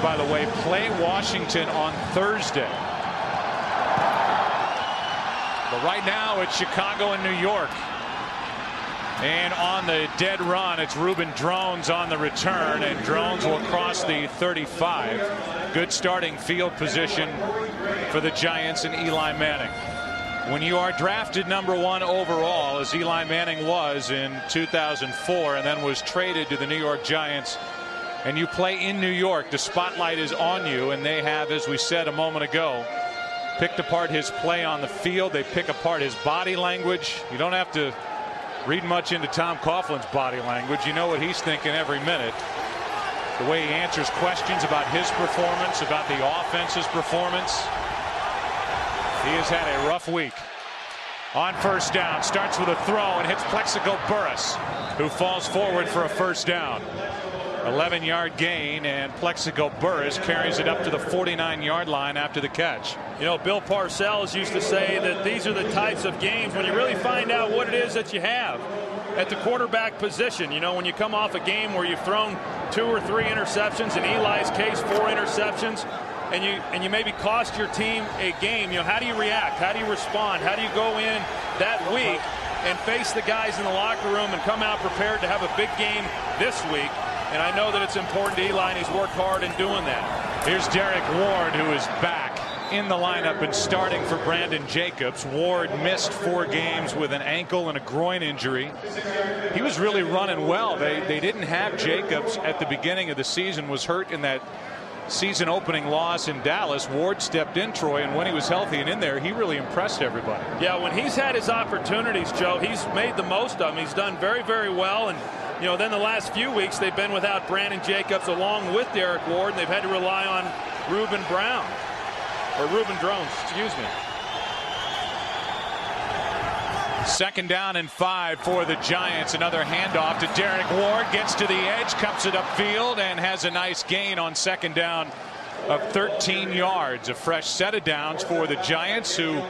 by the way, play Washington on Thursday. But right now it's Chicago and New York. And on the dead run, it's Ruben Drones on the return, and Drones will cross the 35. Good starting field position for the Giants and Eli Manning. When you are drafted #1 overall, as Eli Manning was in 2004 and then was traded to the New York Giants, and you play in New York, the spotlight is on you, and they have, as we said a moment ago, picked apart his play on the field. They pick apart his body language. You don't have to read much into Tom Coughlin's body language. You know what he's thinking every minute. The way he answers questions about his performance, about the offense's performance. He has had a rough week. On first down, starts with a throw and hits Plexico Burress, who falls forward for a first down. 11-yard gain, and Plexico Burress carries it up to the 49-yard line after the catch. You know, Bill Parcells used to say that these are the types of games when you really find out what it is that you have at the quarterback position. You know, when you come off a game where you've thrown 2 or 3 interceptions, in Eli's case 4 interceptions, and you maybe cost your team a game, you know, how do you react? How do you respond? How do you go in that week and face the guys in the locker room and come out prepared to have a big game this week? And I know that it's important to Eli, and he's worked hard in doing that. Here's Derek Ward, who is back in the lineup and starting for Brandon Jacobs. Ward missed 4 games with an ankle and a groin injury. He was really running well. They didn't have Jacobs at the beginning of the season, was hurt in that season opening loss in Dallas. Ward stepped in, Troy, and when he was healthy and in there, he really impressed everybody. Yeah, when he's had his opportunities, Joe, he's made the most of them. He's done very, very well. And you know, then the last few weeks they've been without Brandon Jacobs along with Derek Ward, and they've had to rely on Ruben Drones, excuse me. Second down and 5 for the Giants. Another handoff to Derek Ward. Gets to the edge, cups it upfield, and has a nice gain on second down of 13 yards. A fresh set of downs for the Giants, who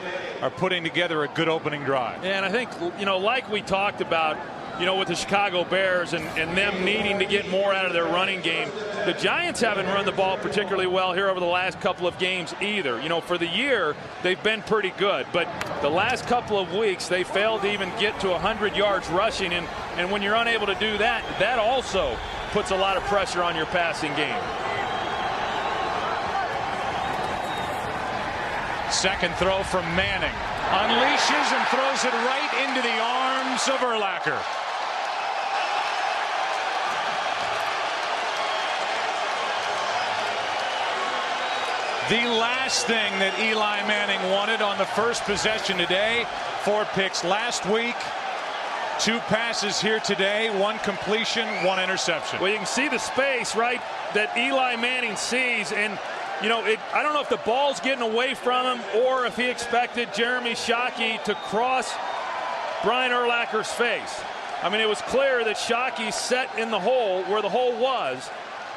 are putting together a good opening drive. And I think, you know, like we talked about, you know, with the Chicago Bears and them needing to get more out of their running game, the Giants haven't run the ball particularly well here over the last couple of games either. You know, for the year, they've been pretty good, but the last couple of weeks, they failed to even get to 100 yards rushing, and when you're unable to do that, that also puts a lot of pressure on your passing game. Second throw from Manning. Unleashes and throws it right into the arms of Urlacher. The last thing that Eli Manning wanted on the first possession today. 4 picks last week. 2 passes here today. 1 completion, 1 interception. Well, you can see the space, right, that Eli Manning sees, and you know, I don't know if the ball's getting away from him or if he expected Jeremy Shockey to cross Brian Urlacher's face. I mean, it was clear that Shockey set in the hole where the hole was,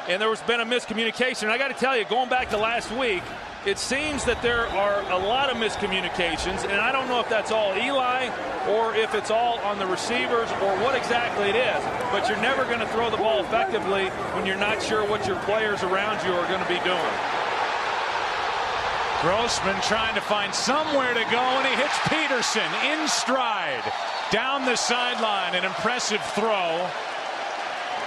and there was been a miscommunication. And I got to tell you, going back to last week, it seems that there are a lot of miscommunications, and I don't know if that's all Eli or if it's all on the receivers or what exactly it is. But you're never going to throw the ball effectively when you're not sure what your players around you are going to be doing. Grossman trying to find somewhere to go, and he hits Peterson in stride down the sideline. An impressive throw.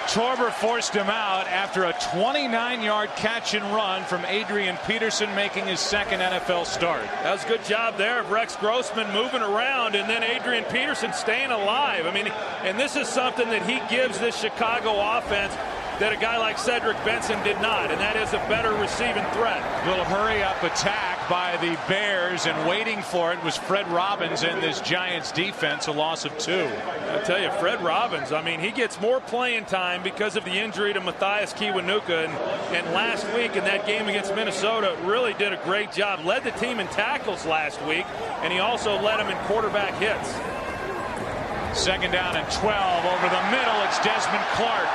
Torber forced him out after a 29-yard catch and run from Adrian Peterson, making his second NFL start. That was a good job there of Rex Grossman moving around, and then Adrian Peterson staying alive. I mean, and this is something that he gives this Chicago offense that a guy like Cedric Benson did not, and that is a better receiving threat. Little hurry-up attack by the Bears, and waiting for it was Fred Robbins and this Giants defense, a loss of 2. I tell you, Fred Robbins, I mean, he gets more playing time because of the injury to Matthias Kiwanuka, and last week in that game against Minnesota really did a great job. Led the team in tackles last week, and he also led them in quarterback hits. Second down and 12 over the middle. It's Desmond Clark.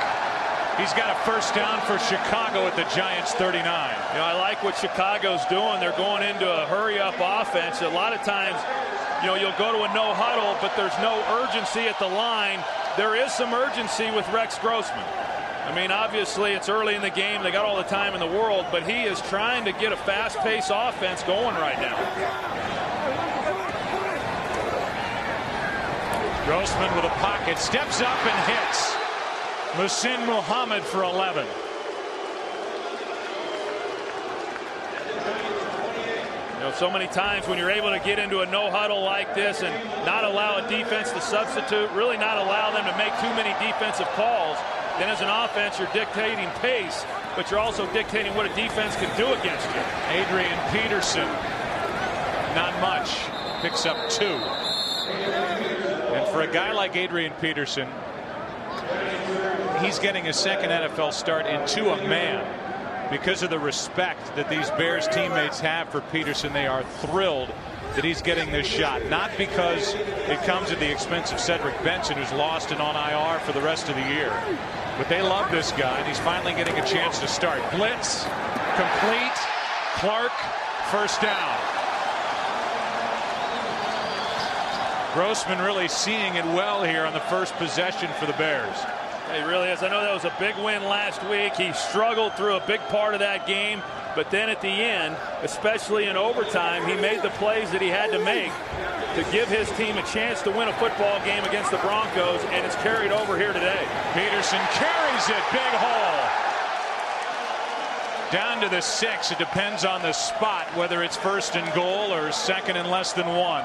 He's got a first down for Chicago at the Giants 39. You know, I like what Chicago's doing. They're going into a hurry-up offense. A lot of times, you know, you'll go to a no huddle, but there's no urgency at the line. There is some urgency with Rex Grossman. I mean, obviously it's early in the game. They got all the time in the world, but he is trying to get a fast-paced offense going right now. Grossman with a pocket, steps up and hits Muhsin Muhammad for 11. You know, so many times when you're able to get into a no-huddle like this and not allow a defense to substitute, really not allow them to make too many defensive calls, then as an offense you're dictating pace, but you're also dictating what a defense can do against you. Adrian Peterson, not much, picks up 2. And for a guy like Adrian Peterson, he's getting his second NFL start into a man. Because of the respect that these Bears teammates have for Peterson, they are thrilled that he's getting this shot. Not because it comes at the expense of Cedric Benson, who's lost and on IR for the rest of the year. But they love this guy, and he's finally getting a chance to start. Blitz, complete, Clark, first down. Grossman really seeing it well here on the first possession for the Bears. He really is. I know that was a big win last week. He struggled through a big part of that game, but then at the end, especially in overtime, he made the plays that he had to make to give his team a chance to win a football game against the Broncos, and it's carried over here today. Peterson carries it, big hole. Down to the 6. It depends on the spot, whether it's first and goal or second and less than 1.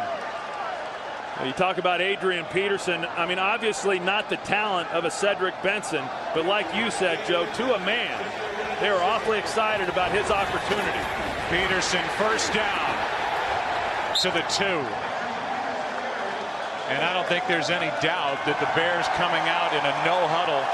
You talk about Adrian Peterson. I mean, obviously not the talent of a Cedric Benson, but like you said, Joe, to a man, they were awfully excited about his opportunity. Peterson first down to the 2. And I don't think there's any doubt that the Bears coming out in a no-huddle,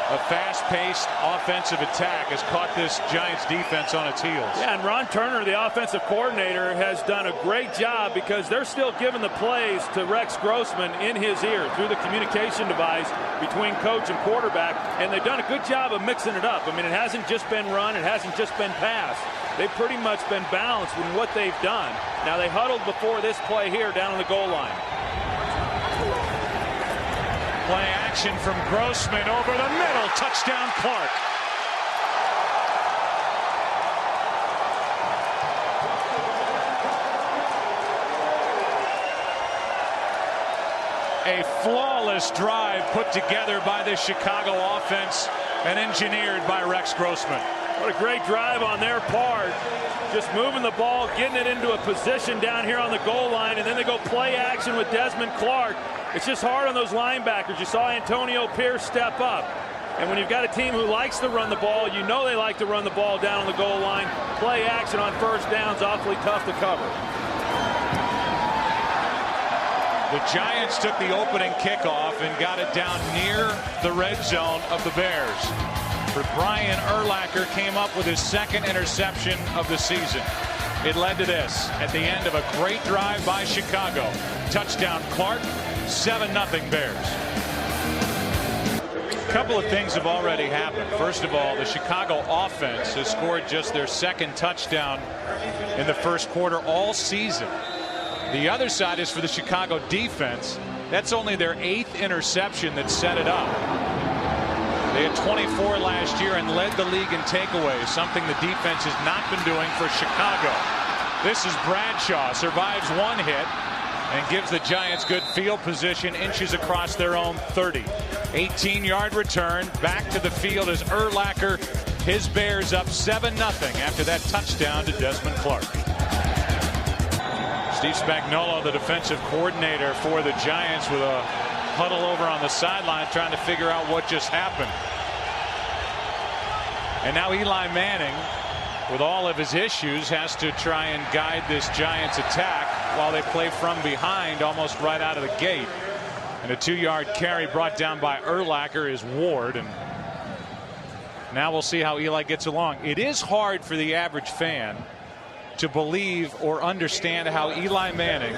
a fast-paced offensive attack has caught this Giants defense on its heels. Yeah, and Ron Turner, the offensive coordinator, has done a great job because they're still giving the plays to Rex Grossman in his ear through the communication device between coach and quarterback, and they've done a good job of mixing it up. I mean, it hasn't just been run, it hasn't just been pass. They've pretty much been balanced in what they've done. Now, they huddled before this play here down on the goal line. Play action from Grossman over the middle. Touchdown, Clark. A flawless drive put together by the Chicago offense and engineered by Rex Grossman. What a great drive on their part. Just moving the ball, getting it into a position down here on the goal line, and then they go play action with Desmond Clark. It's just hard on those linebackers. You saw Antonio Pierce step up. And when you've got a team who likes to run the ball, you know they like to run the ball down on the goal line. Play action on first down's awfully tough to cover. The Giants took the opening kickoff and got it down near the red zone of the Bears. But Brian Urlacher came up with his second interception of the season. It led to this at the end of a great drive by Chicago. Touchdown Clark, 7-0 Bears. A couple of things have already happened. First of all, the Chicago offense has scored just their second touchdown in the first quarter all season. The other side is for the Chicago defense. That's only their 8th interception that set it up. They had 24 last year and led the league in takeaways, something the defense has not been doing for Chicago. This is Bradshaw, survives one hit and gives the Giants good field position, inches across their own 30. 18-yard return, back to the field as Urlacher, his Bears up 7-0 after that touchdown to Desmond Clark. Steve Spagnuolo, the defensive coordinator for the Giants, with a huddle over on the sideline trying to figure out what just happened. And now Eli Manning, with all of his issues, has to try and guide this Giants attack while they play from behind almost right out of the gate. And a 2-yard carry brought down by Urlacher is Ward. And now we'll see how Eli gets along. It is hard for the average fan to believe or understand how Eli Manning,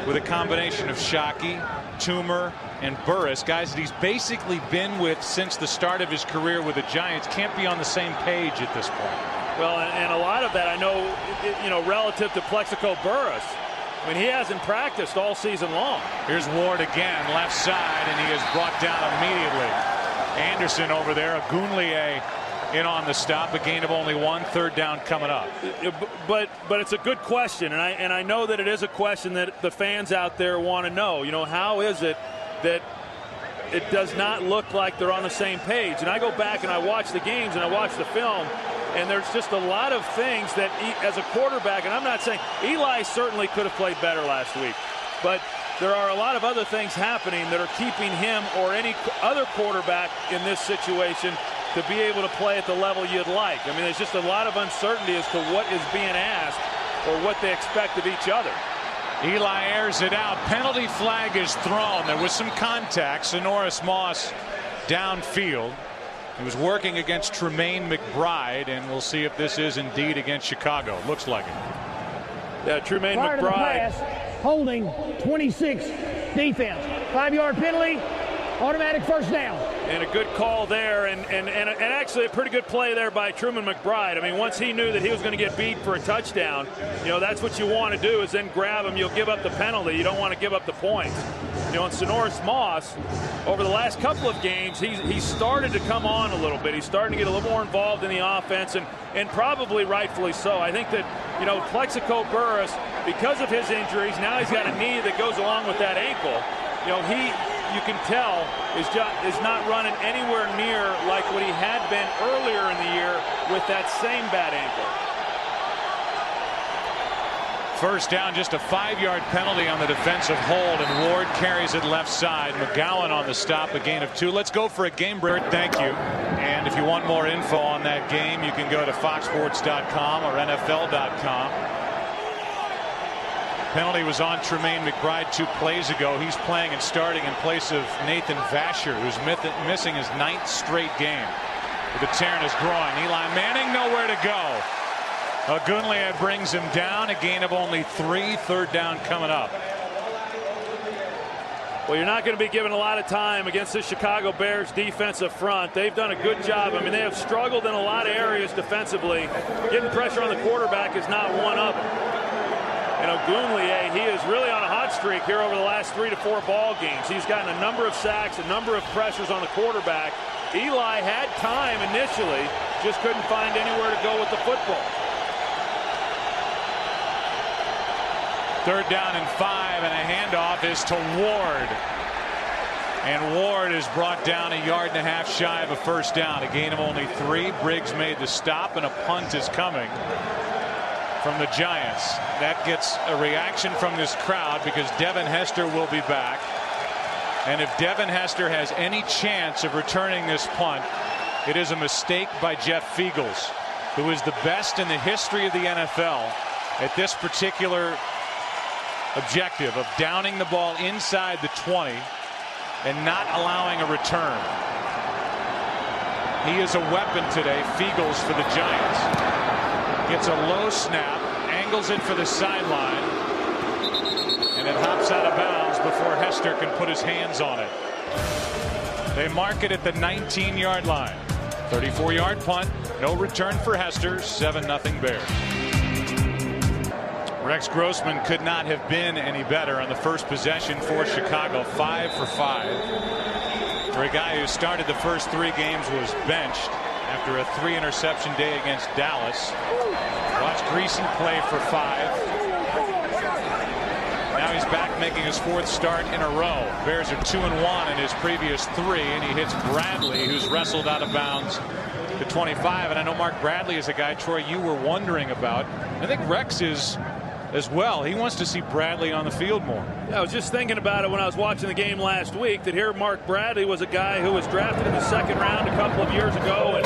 with a combination of Shockey, Toomer, and Burris, guys that he's basically been with since the start of his career with the Giants, can't be on the same page at this point. Well, and a lot of that, I know, relative to Plexico Burris. I mean, he hasn't practiced all season long. Here's Ward again, left side, and he is brought down immediately. Anderson over there. Agunlie in on the stop. A gain of only 1. 3rd down coming up. But it's a good question, and I know that it is a question that the fans out there want to know. You know, how is it that it does not look like they're on the same page? And I go back and I watch the games and I watch the film, and there's just a lot of things that as a quarterback, and I'm not saying Eli certainly could have played better last week, but there are a lot of other things happening that are keeping him or any other quarterback in this situation to be able to play at the level you'd like. I mean, there's just a lot of uncertainty as to what is being asked or what they expect of each other. Eli airs it out. Penalty flag is thrown. There was some contact. Sonoris Moss downfield. He was working against Tremaine McBride, and we'll see if this is indeed against Chicago. Looks like it. Yeah, Tremaine Prior to the McBride. pass, holding 26 defense. 5-yard penalty, automatic first down. And a good call there, and actually a pretty good play there by Truman McBride. I mean, once he knew that he was going to get beat for a touchdown, you know, that's what you want to do, is then grab him. You'll give up the penalty. You don't want to give up the points. You know, and Sonoris Moss, over the last couple of games, he started to come on a little bit. He's starting to get a little more involved in the offense, and probably rightfully so. I think that, you know, Plexico Burress, because of his injuries, now he's got a knee that goes along with that ankle. You know, you can tell, is not running anywhere near like what he had been earlier in the year with that same bad ankle. First down, just a 5-yard penalty on the defensive hold, and Ward carries it left side. McGowan on the stop, a gain of 2. Let's go for a game break. Thank you. And if you want more info on that game, you can go to foxsports.com or NFL.com. Penalty was on Tremaine McBride 2 plays ago. He's playing and starting in place of Nathan Vasher, who's missing his 9th straight game with a tear in his groin. Eli Manning nowhere to go. Agunlie brings him down. A gain of only 3. 3rd down coming up. Well, you're not going to be given a lot of time against the Chicago Bears defensive front. They've done a good job. I mean, they have struggled in a lot of areas defensively. Getting pressure on the quarterback is not one of them. And Agunlie, he is really on a hot streak here over the last 3 to 4 ball games. He's gotten a number of sacks, a number of pressures on the quarterback. Eli had time initially, just couldn't find anywhere to go with the football. 3rd down and 5, and a handoff is to Ward. And Ward is brought down 1.5 yards shy of a first down. A gain of only 3. Briggs made the stop, and a punt is coming from the Giants. That gets a reaction from this crowd because Devin Hester will be back. And if Devin Hester has any chance of returning this punt, it is a mistake by Jeff Fiegels, who is the best in the history of the NFL at this particular objective of downing the ball inside the 20 and not allowing a return. He is a weapon today, Fiegels, for the Giants. Gets a low snap, angles it for the sideline, and it hops out of bounds before Hester can put his hands on it. They mark it at the 19-yard line. 34-yard punt, no return for Hester. 7-0 Bears. Rex Grossman could not have been any better on the first possession for Chicago. 5 for 5. For a guy who started the first 3 games, was benched after a 3-interception day against Dallas. Watch Greasy play for 5. Now he's back making his 4th start in a row. Bears are 2-1 in his previous 3, and he hits Bradley, who's wrestled out of bounds to 25. And I know Mark Bradley is a guy, Troy, you were wondering about. I think Rex is as well. He wants to see Bradley on the field more. Yeah, I was just thinking about it when I was watching the game last week, that here Mark Bradley was a guy who was drafted in the 2nd round a couple of years ago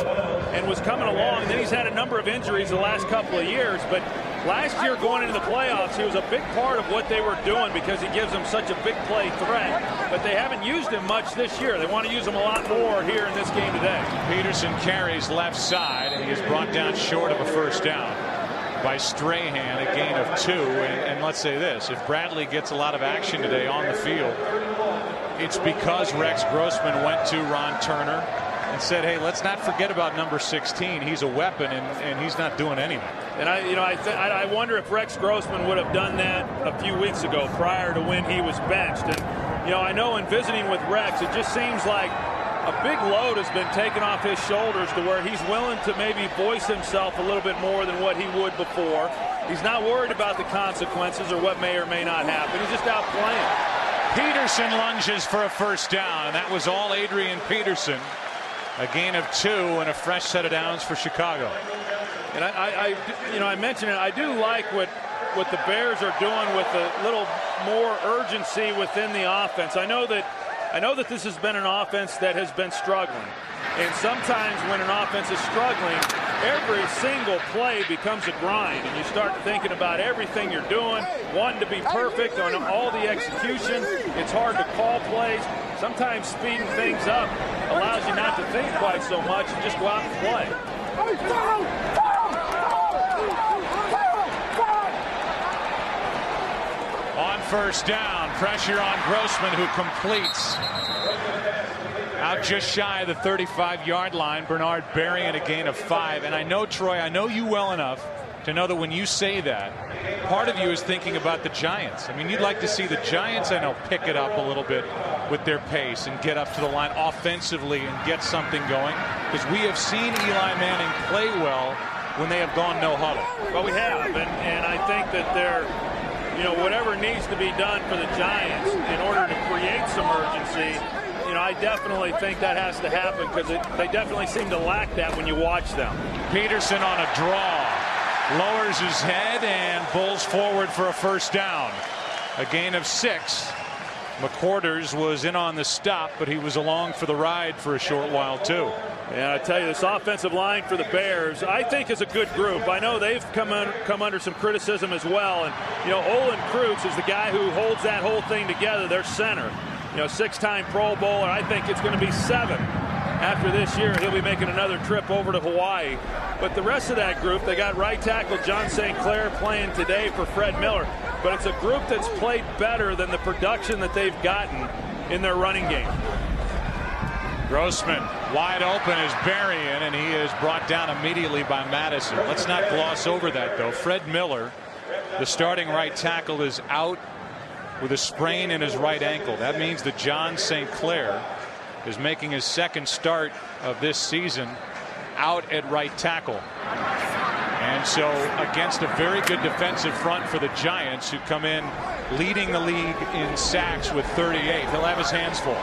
and was coming along. And then he's had a number of injuries the last couple of years, but last year going into the playoffs, he was a big part of what they were doing because he gives them such a big play threat. But they haven't used him much this year. They want to use him a lot more here in this game today. Peterson carries left side, and he is brought down short of a first down by Strahan, a gain of 2. And let's say this, if Bradley gets a lot of action today on the field, it's because Rex Grossman went to Ron Turner and said, hey, let's not forget about number 16. He's a weapon, and he's not doing anything. And I wonder if Rex Grossman would have done that a few weeks ago prior to when he was benched. And I know in visiting with Rex, it just seems like a big load has been taken off his shoulders to where he's willing to maybe voice himself a little bit more than what he would before. He's not worried about the consequences or what may or may not happen. He's just out playing. Peterson lunges for a first down, and that was all Adrian Peterson. A gain of 2 and a fresh set of downs for Chicago. And I mentioned it. I do like what the Bears are doing with a little more urgency within the offense. I know that this has been an offense that has been struggling. And sometimes when an offense is struggling, every single play becomes a grind. And you start thinking about everything you're doing, wanting to be perfect on all the execution. It's hard to call plays. Sometimes speeding things up allows you not to think quite so much and just go out and play. On first down, pressure on Grossman, who completes. Out just shy of the 35-yard line. Bernard Berrien a gain of 5. And I know, Troy, I know you well enough to know that when you say that, part of you is thinking about the Giants. I mean, you'd like to see the Giants, I know, pick it up a little bit with their pace and get up to the line offensively and get something going. Because we have seen Eli Manning play well when they have gone no huddle. Well, we have, and I think that they're, whatever needs to be done for the Giants in order to create some urgency, I definitely think that has to happen because they definitely seem to lack that when you watch them. Peterson on a draw, lowers his head and pulls forward for a first down. A gain of 6. McQuarters was in on the stop, but he was along for the ride for a short while too. And I tell you, this offensive line for the Bears, I think, is a good group. I know they've come under some criticism as well. And, Olin Kreutz is the guy who holds that whole thing together, their center. 6-time Pro Bowler. I think it's going to be 7 after this year. He'll be making another trip over to Hawaii. But the rest of that group, they got right tackle John St. Clair playing today for Fred Miller. But it's a group that's played better than the production that they've gotten in their running game. Grossman wide open is Berrien, and he is brought down immediately by Madison. Let's not gloss over that, though. Fred Miller, the starting right tackle, is out with a sprain in his right ankle. That means that John St. Clair is making his second start of this season out at right tackle. And so against a very good defensive front for the Giants, who come in leading the league in sacks with 38, he'll have his hands full.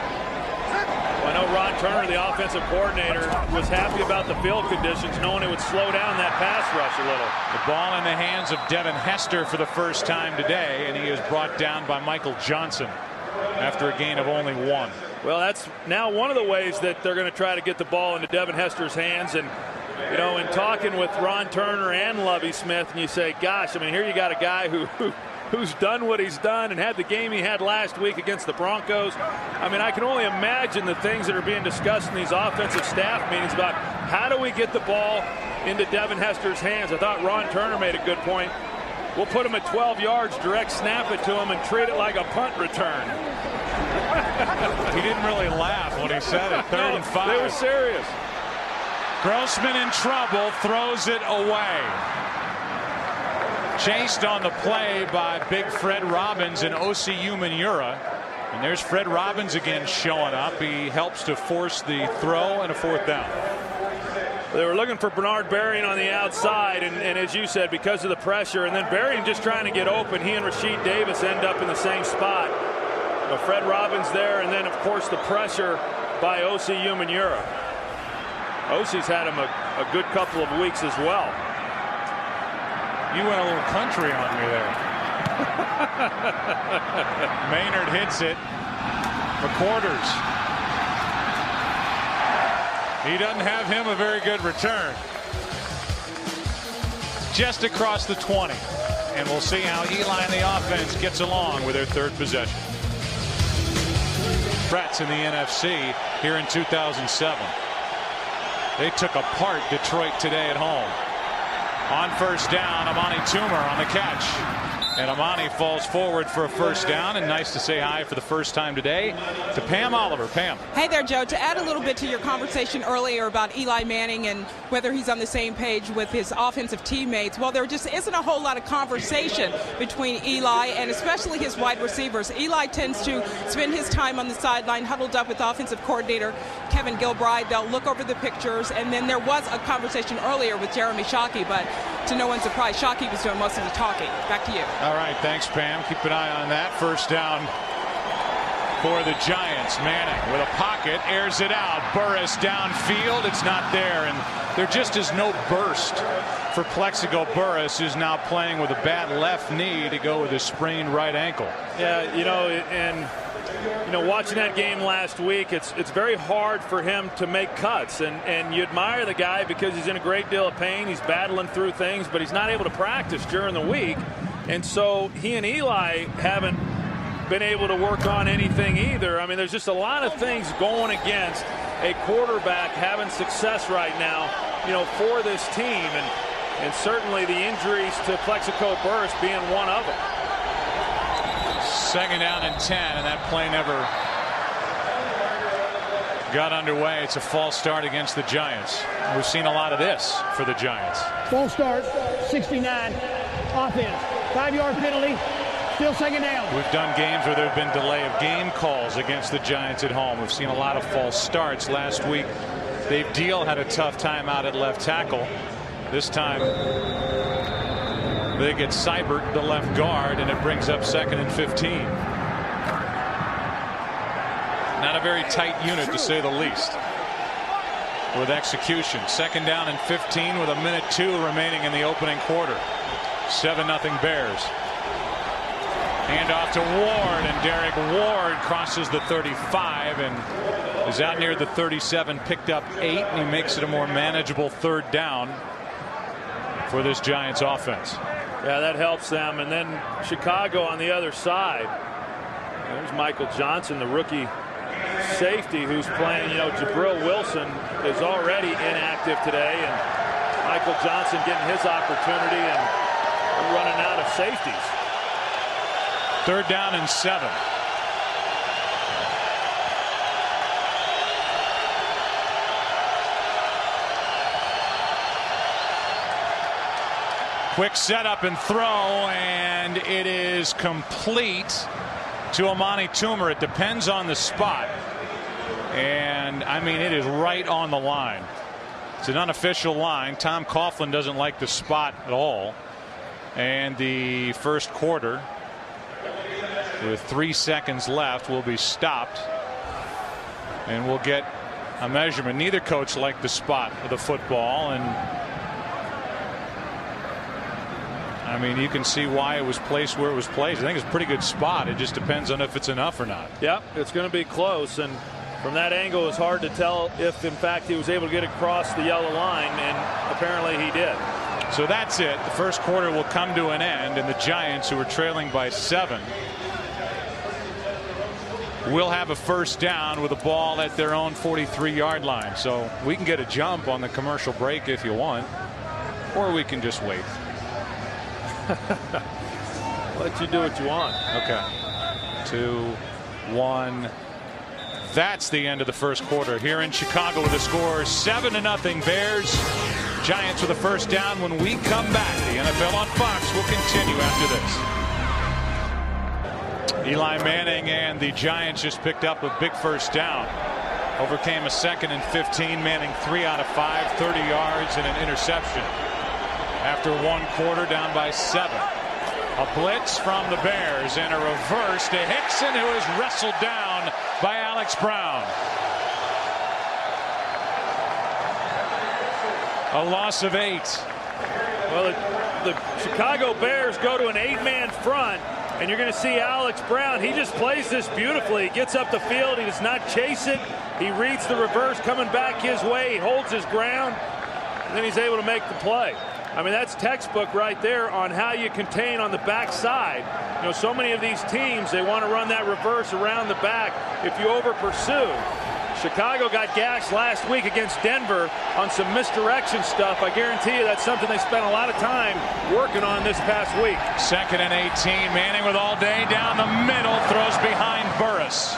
Well, I know Ron Turner, the offensive coordinator, was happy about the field conditions, knowing it would slow down that pass rush a little. The ball in the hands of Devin Hester for the first time today, and he is brought down by Michael Johnson after a gain of only 1. Well, that's now one of the ways that they're going to try to get the ball into Devin Hester's hands. And, in talking with Ron Turner and Lovie Smith, and you say, gosh, I mean, here you got a guy who's done what he's done and had the game he had last week against the Broncos. I mean, I can only imagine the things that are being discussed in these offensive staff meetings about how do we get the ball into Devin Hester's hands. I thought Ron Turner made a good point. We'll put him at 12 yards, direct snap it to him, and treat it like a punt return. He didn't really laugh when he said it. 3rd and 5. They were serious. Grossman in trouble, throws it away. Chased on the play by big Fred Robbins and OCU Manura. And there's Fred Robbins again showing up. He helps to force the throw and a 4th down. They were looking for Bernard Berrien on the outside, and as you said, because of the pressure, and then Berrien just trying to get open, he and Rasheed Davis end up in the same spot. Fred Robbins there, and then, of course, the pressure by OCU Manura. OC's had him a good couple of weeks as well. You went a little country on me there. Maynard hits it. McQuarters. He doesn't have him a very good return. Just across the 20. And we'll see how Eli and the offense gets along with their 3rd possession. Threats in the NFC here in 2007. They took apart Detroit today at home. On first down, Amani Toomer on the catch. And Amani falls forward for a first down, and nice to say hi for the first time today to Pam Oliver. Pam. Hey there, Joe. To add a little bit to your conversation earlier about Eli Manning and whether he's on the same page with his offensive teammates, well, there just isn't a whole lot of conversation between Eli and especially his wide receivers. Eli tends to spend his time on the sideline huddled up with offensive coordinator Kevin Kevin Gilbride. They'll look over the pictures, and then there was a conversation earlier with Jeremy Shockey, but to no one's surprise, Shockey was doing most of the talking. Back to you. All right, thanks, Pam. Keep an eye on that. First down for the Giants. Manning with a pocket, airs it out. Burris downfield. It's not there, and there just is no burst for Plexico Burris, who's now playing with a bad left knee to go with his sprained right ankle. Yeah, watching that game last week, it's very hard for him to make cuts, and you admire the guy because he's in a great deal of pain. He's battling through things, but he's not able to practice during the week, and so he and Eli haven't been able to work on anything either. I mean, there's just a lot of things going against a quarterback having success right now, for this team, and certainly the injuries to Plexico Burris being one of them. Second down and 10, and that play never got underway. It's a false start against the Giants. We've seen a lot of this for the Giants. False start, 69, offense, 5-yard penalty, still second down. We've done games where there have been delay of game calls against the Giants at home. We've seen a lot of false starts. Last week, Dave Deal had a tough time out at left tackle. This time, they get Seibert, the left guard, and it brings up 2nd and 15. Not a very tight unit, to say the least, with execution. 2nd down and 15 with 1:02 remaining in the opening quarter. 7-0 Bears. Hand off to Ward, and Derek Ward crosses the 35 and is out near the 37, picked up 8, and he makes it a more manageable 3rd down for this Giants offense. Yeah, that helps them. And then Chicago on the other side. There's Michael Johnson, the rookie safety, who's playing. Jabril Wilson is already inactive today, and Michael Johnson getting his opportunity and running out of safeties. 3rd down and 7. Quick setup and throw, and it is complete to Amani Toomer. It depends on the spot, and I mean, it is right on the line. It's an unofficial line. Tom Coughlin doesn't like the spot at all, and the first quarter, with 3 seconds left, will be stopped, and we'll get a measurement. Neither coach liked the spot of the football, and I mean, you can see why it was placed where it was placed. I think it's a pretty good spot. It just depends on if it's enough or not. Yeah, it's going to be close, and from that angle, it's hard to tell if, in fact, he was able to get across the yellow line, and apparently he did. So that's it. The first quarter will come to an end, and the Giants, who are trailing by 7, will have a first down with a ball at their own 43-yard line. So we can get a jump on the commercial break if you want, or we can just wait. Let you do what you want. Okay. 2, 1. That's the end of the first quarter here in Chicago with the score 7-0 Bears. Giants with a first down. When we come back, the NFL on Fox will continue after this. Eli Manning and the Giants just picked up a big first down. Overcame a 2nd and 15. Manning 3 out of 5, 30 yards and an interception. After 1 quarter, down by 7. A blitz from the Bears and a reverse to Hickson, who is wrestled down by Alex Brown. A loss of 8. Well, the Chicago Bears go to an 8-man front, and you're going to see Alex Brown. He just plays this beautifully. He gets up the field. He does not chase it. He reads the reverse coming back his way. He holds his ground, and then he's able to make the play. I mean, that's textbook right there on how you contain on the backside. So many of these teams, they want to run that reverse around the back if you over pursue. Chicago got gashed last week against Denver on some misdirection stuff. I guarantee you that's something they spent a lot of time working on this past week. 2nd and 18. Manning with all day down the middle, throws behind Burris.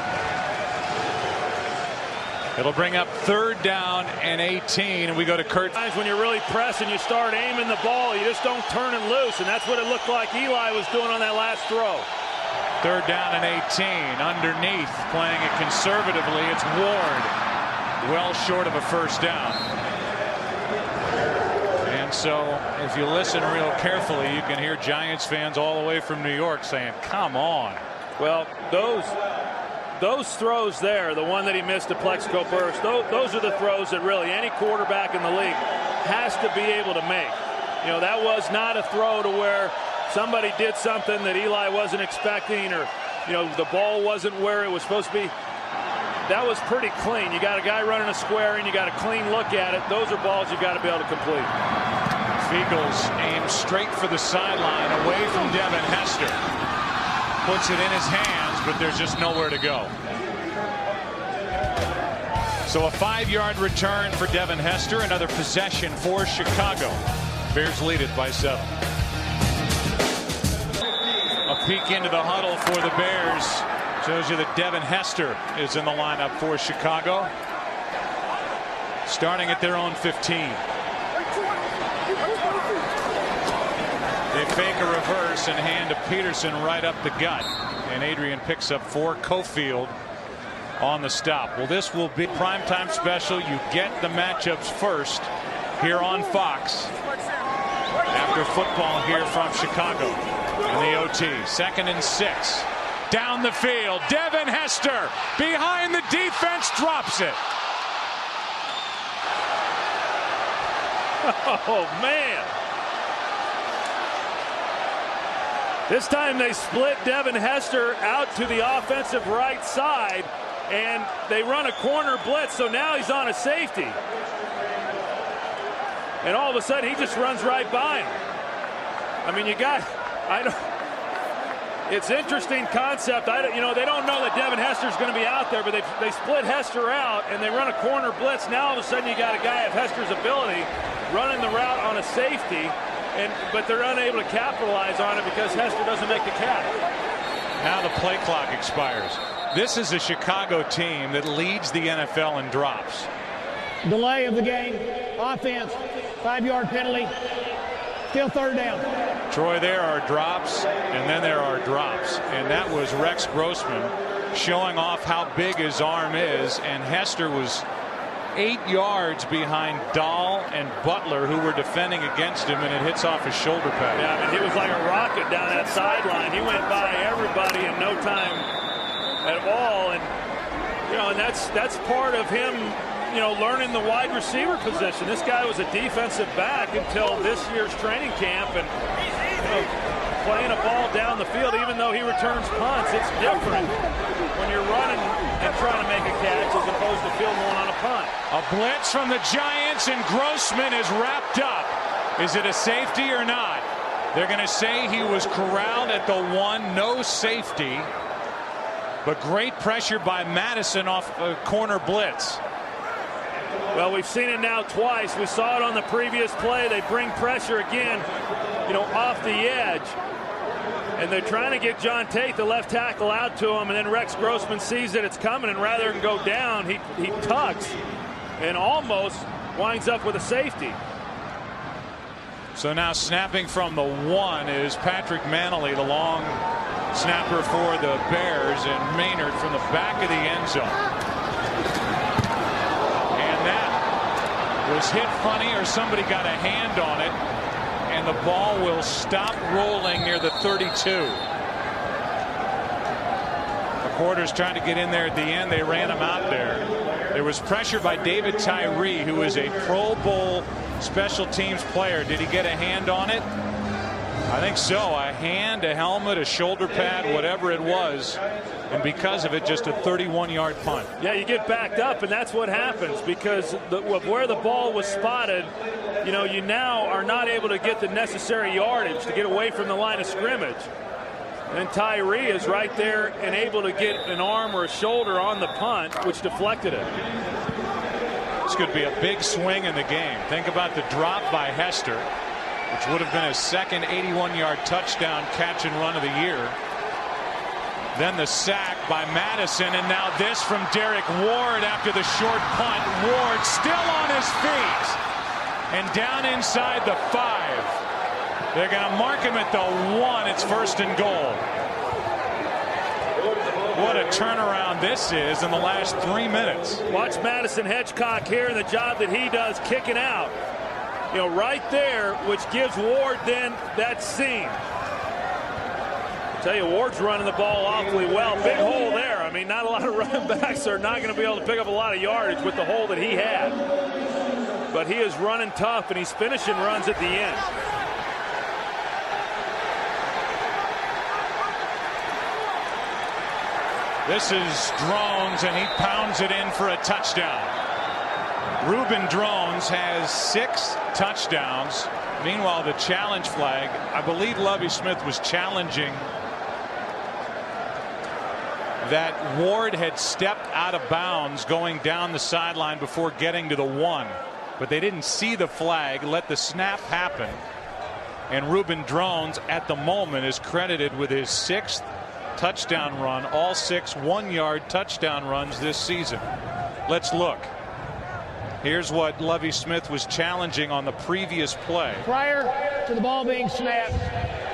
It'll bring up 3rd down and 18, and we go to Kurt. When you're really pressing, you start aiming the ball. You just don't turn it loose, and that's what it looked like Eli was doing on that last throw. 3rd down and 18. Underneath, playing it conservatively, it's Ward. well short of a first down. And so if you listen real carefully, you can hear Giants fans all the way from New York saying, come on. Well, those throws there, the one that he missed to Plexico Burress, those are the throws that really any quarterback in the league has to be able to make. You know, that was not a throw to where somebody did something that Eli wasn't expecting, or, you know, the ball wasn't where it was supposed to be. That was pretty clean. You got a guy running a square and you got a clean look at it. Those are balls you got to be able to complete. Feagles aims straight for the sideline away from Devin Hester. Puts it in his hands, but there's just nowhere to go. So a 5-yard return for Devin Hester. Another possession for Chicago. Bears lead it by 7. A peek into the huddle for the Bears shows you that Devin Hester is in the lineup for Chicago, starting at their own 15. They fake a reverse and hand to Peterson right up the gut, and Adrian picks up 4. Cofield on the stop. Well, this will be primetime special. You get the matchups first here on Fox after football here from Chicago in the OT. 2nd and 6. Down the field, Devin Hester behind the defense, drops it. Oh, man. This time they split Devin Hester out to the offensive right side, and they run a corner blitz, so now he's on a safety. And all of a sudden, he just runs right by him. I mean, it's interesting concept. You know, they don't know that Devin Hester's going to be out there, but they split Hester out and they run a corner blitz. Now all of a sudden you got a guy of Hester's ability running the route on a safety, but they're unable to capitalize on it because Hester doesn't make the catch. Now the play clock expires. This is a Chicago team that leads the NFL in drops. Delay of the game. Offense. 5-yard penalty. Still 3rd down. Troy, there are drops, and then there are drops. And that was Rex Grossman showing off how big his arm is. And Hester was 8 yards behind Dahl and Butler, who were defending against him, and it hits off his shoulder pad. Yeah, I mean, he was like a rocket down that sideline. He went by everybody in no time at all. And, you know, and that's part of him, you know, learning the wide receiver position. This guy was a defensive back until this year's training camp, and, you know, playing a ball down the field, even though he returns punts, it's different when you're running and trying to make a catch as opposed to field one on a punt. A blitz from the Giants, and Grossman is wrapped up. Is it a safety or not? They're going to say he was corralled at the 1, no safety, but great pressure by Madison off a corner blitz. Well, we've seen it now twice. We saw it on the previous play. They bring pressure again, you know, off the edge. And they're trying to get John Tate, the left tackle, out to him. And then Rex Grossman sees that it's coming, and rather than go down, he tucks and almost winds up with a safety. So now snapping from the 1 is Patrick Manley, the long snapper for the Bears, and Maynard from the back of the end zone. Was hit funny, or somebody got a hand on it, and the ball will stop rolling near the 32. The quarter's trying to get in there at the end. They ran him out there. There was pressure by David Tyree, who is a Pro Bowl special teams player. Did he get a hand on it? I think so. A hand, a helmet, a shoulder pad, whatever it was. And because of it, just a 31-yard punt. Yeah, you get backed up, and that's what happens because of where the ball was spotted. You know, you now are not able to get the necessary yardage to get away from the line of scrimmage. And Tyree is right there and able to get an arm or a shoulder on the punt, which deflected it. This could be a big swing in the game. Think about the drop by Hester, which would have been his second 81-yard touchdown catch and run of the year. Then the sack by Madison, and now this from Derek Ward after the short punt. Ward still on his feet and down inside the 5. They're going to mark him at the 1. It's 1st and goal. what a turnaround this is in the last 3 minutes. Watch Madison Hedgecock here and the job that he does kicking out. You know, right there, which gives Ward then that seam. I tell you, Ward's running the ball awfully well. Big hole there. I mean, not a lot of running backs are not going to be able to pick up a lot of yardage with the hole that he had. But he is running tough, and he's finishing runs at the end. This is Drones, and he pounds it in for a touchdown. Reuben Drones has 6 touchdowns. Meanwhile, the challenge flag, I believe Lovie Smith was challenging that Ward had stepped out of bounds going down the sideline before getting to the 1. But they didn't see the flag, let the snap happen. And Reuben Drones at the moment is credited with his 6th touchdown run, all 6 one-yard touchdown runs this season. Let's look. Here's what Lovie Smith was challenging on the previous play. Prior to the ball being snapped,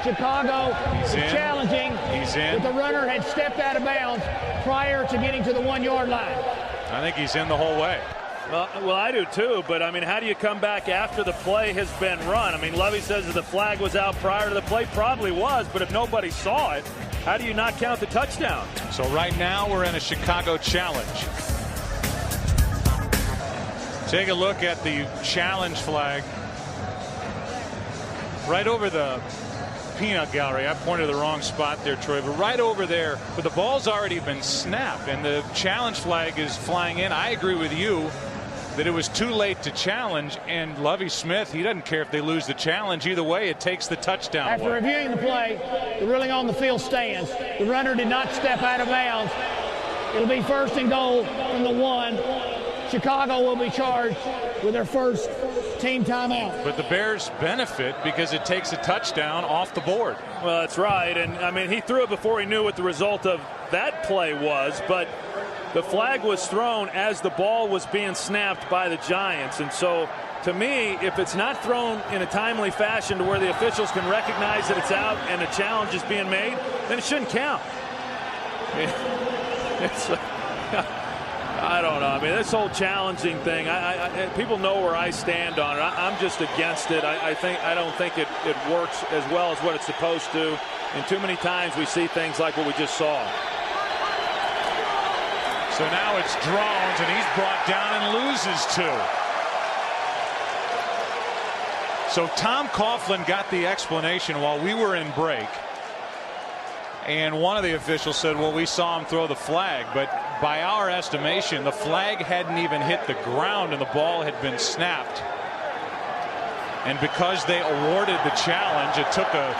Chicago was challenging that the runner had stepped out of bounds prior to getting to the 1-yard line. I think he's in the whole way. Well, I do too, but I mean, how do you come back after the play has been run? I mean, Lovie says that the flag was out prior to the play. Probably was, but if nobody saw it, how do you not count the touchdown? So right now we're in a Chicago challenge. Take a look at the challenge flag right over the peanut gallery. I pointed to the wrong spot there, Troy, but right over there, but the ball's already been snapped and the challenge flag is flying in. I agree with you that it was too late to challenge, and Lovie Smith, he doesn't care if they lose the challenge. Either way, it takes the touchdown After away. reviewing the play, the ruling on the field stands. The runner did not step out of bounds. It'll be 1st and goal from the 1. Chicago will be charged with their first team timeout. But the Bears benefit because it takes a touchdown off the board. Well, that's right. And I mean, he threw it before he knew what the result of that play was, but the flag was thrown as the ball was being snapped by the Giants. And so, to me, if it's not thrown in a timely fashion to where the officials can recognize that it's out and a challenge is being made, then it shouldn't count. I don't know. I mean, this whole challenging thing, people know where I stand on it. I'm just against it. I don't think it works as well as what it's supposed to. And too many times we see things like what we just saw. So now it's Drones, and he's brought down and loses 2. So Tom Coughlin got the explanation while we were in break. And one of the officials said, well, we saw him throw the flag, but by our estimation, the flag hadn't even hit the ground and the ball had been snapped. And because they awarded the challenge, it took a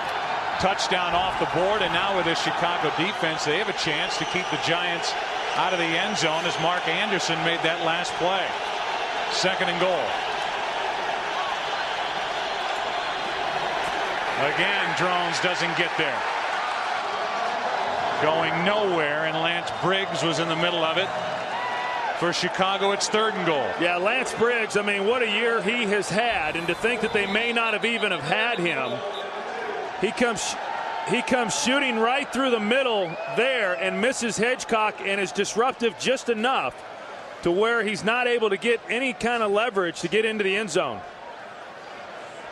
touchdown off the board, and now with the Chicago defense, they have a chance to keep the Giants out of the end zone as Mark Anderson made that last play. 2nd and goal. Again, Drones doesn't get there. Going nowhere, and Lance Briggs was in the middle of it. For Chicago, it's 3rd and goal. Yeah, Lance Briggs, I mean, what a year he has had, and to think that they may not have even have had him. He comes shooting right through the middle there and misses Hedgecock and is disruptive just enough to where he's not able to get any kind of leverage to get into the end zone.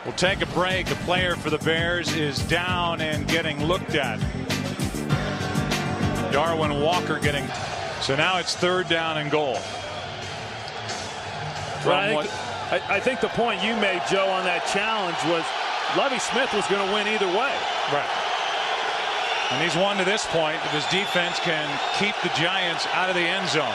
We'll take a break. The player for the Bears is down and getting looked at. Darwin Walker getting. So now it's 3rd down and goal. I think the point you made, Joe, on that challenge was Lovie Smith was going to win either way. Right. And he's won to this point if his defense can keep the Giants out of the end zone.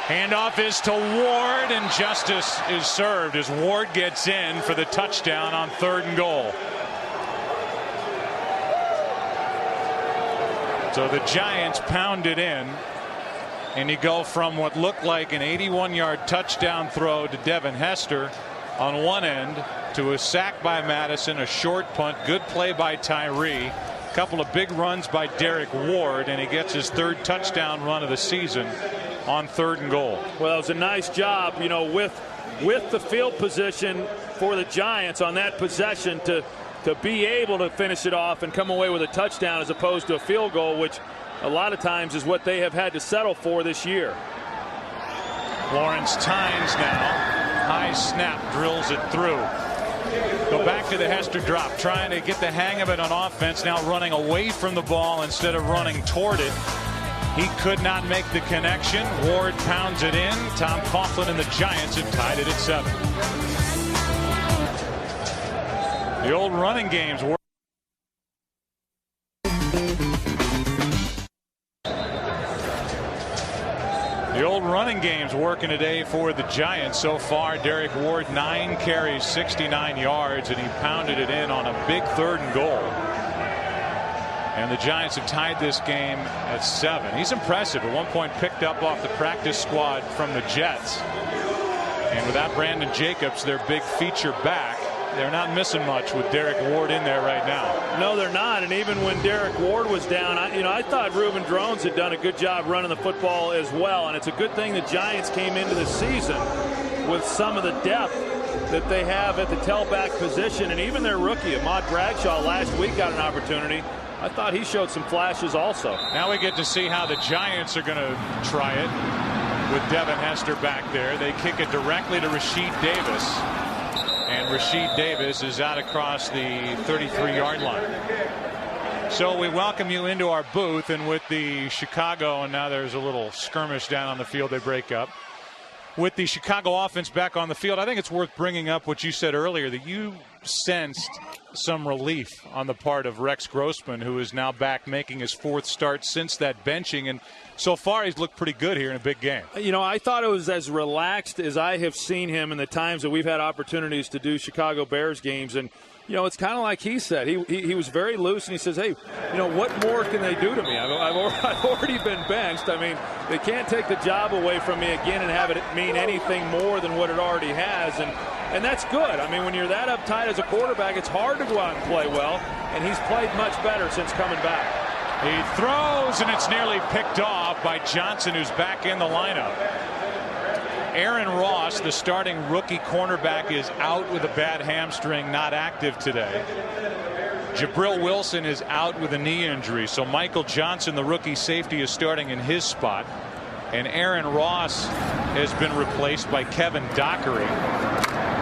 Handoff is to Ward, and justice is served as Ward gets in for the touchdown on 3rd and goal. So the Giants pound it in, and you go from what looked like an 81-yard touchdown throw to Devin Hester on one end to a sack by Madison, a short punt, good play by Tyree, a couple of big runs by Derek Ward, and he gets his 3rd touchdown run of the season on 3rd and goal. Well, it was a nice job, you know, with the field position for the Giants on that possession to to be able to finish it off and come away with a touchdown as opposed to a field goal, which a lot of times is what they have had to settle for this year. Lawrence Tynes now. High snap, drills it through. Go back to the Hester drop, trying to get the hang of it on offense, now running away from the ball instead of running toward it. He could not make the connection. Ward pounds it in. Tom Coughlin and the Giants have tied it at 7. The old running games work. The old running game's working today for the Giants so far. Derek Ward, 9 carries, 69 yards, and he pounded it in on a big 3rd and goal. And the Giants have tied this game at 7. He's impressive. At one point picked up off the practice squad from the Jets. And without Brandon Jacobs, their big feature back, they're not missing much with Derek Ward in there right now. No, they're not. And even when Derek Ward was down, I thought Reuben Drones had done a good job running the football as well. And it's a good thing the Giants came into the season with some of the depth that they have at the tailback position. And even their rookie, Ahmad Bradshaw, last week got an opportunity. I thought he showed some flashes also. Now we get to see how the Giants are going to try it with Devin Hester back there. They kick it directly to Rasheed Davis. And Rasheed Davis is out across the 33-yard line. So we welcome you into our booth, and with the Chicago, and now there's a little skirmish down on the field, they break up. With the Chicago offense back on the field, I think it's worth bringing up what you said earlier, that you sensed some relief on the part of Rex Grossman, who is now back making his 4th start since that benching, and so far he's looked pretty good here in a big game. I thought it was as relaxed as I have seen him in the times that we've had opportunities to do Chicago Bears games. And it's kind of like he said. He was very loose, and he says, hey, what more can they do to me? I've already been benched. I mean, they can't take the job away from me again and have it mean anything more than what it already has. And that's good. I mean, when you're that uptight as a quarterback, it's hard to go out and play well, and he's played much better since coming back. He throws, and it's nearly picked off by Johnson, who's back in the lineup. Aaron Ross, the starting rookie cornerback, is out with a bad hamstring, not active today. Jabril Wilson is out with a knee injury, so Michael Johnson, the rookie safety, is starting in his spot. And Aaron Ross has been replaced by Kevin Dockery.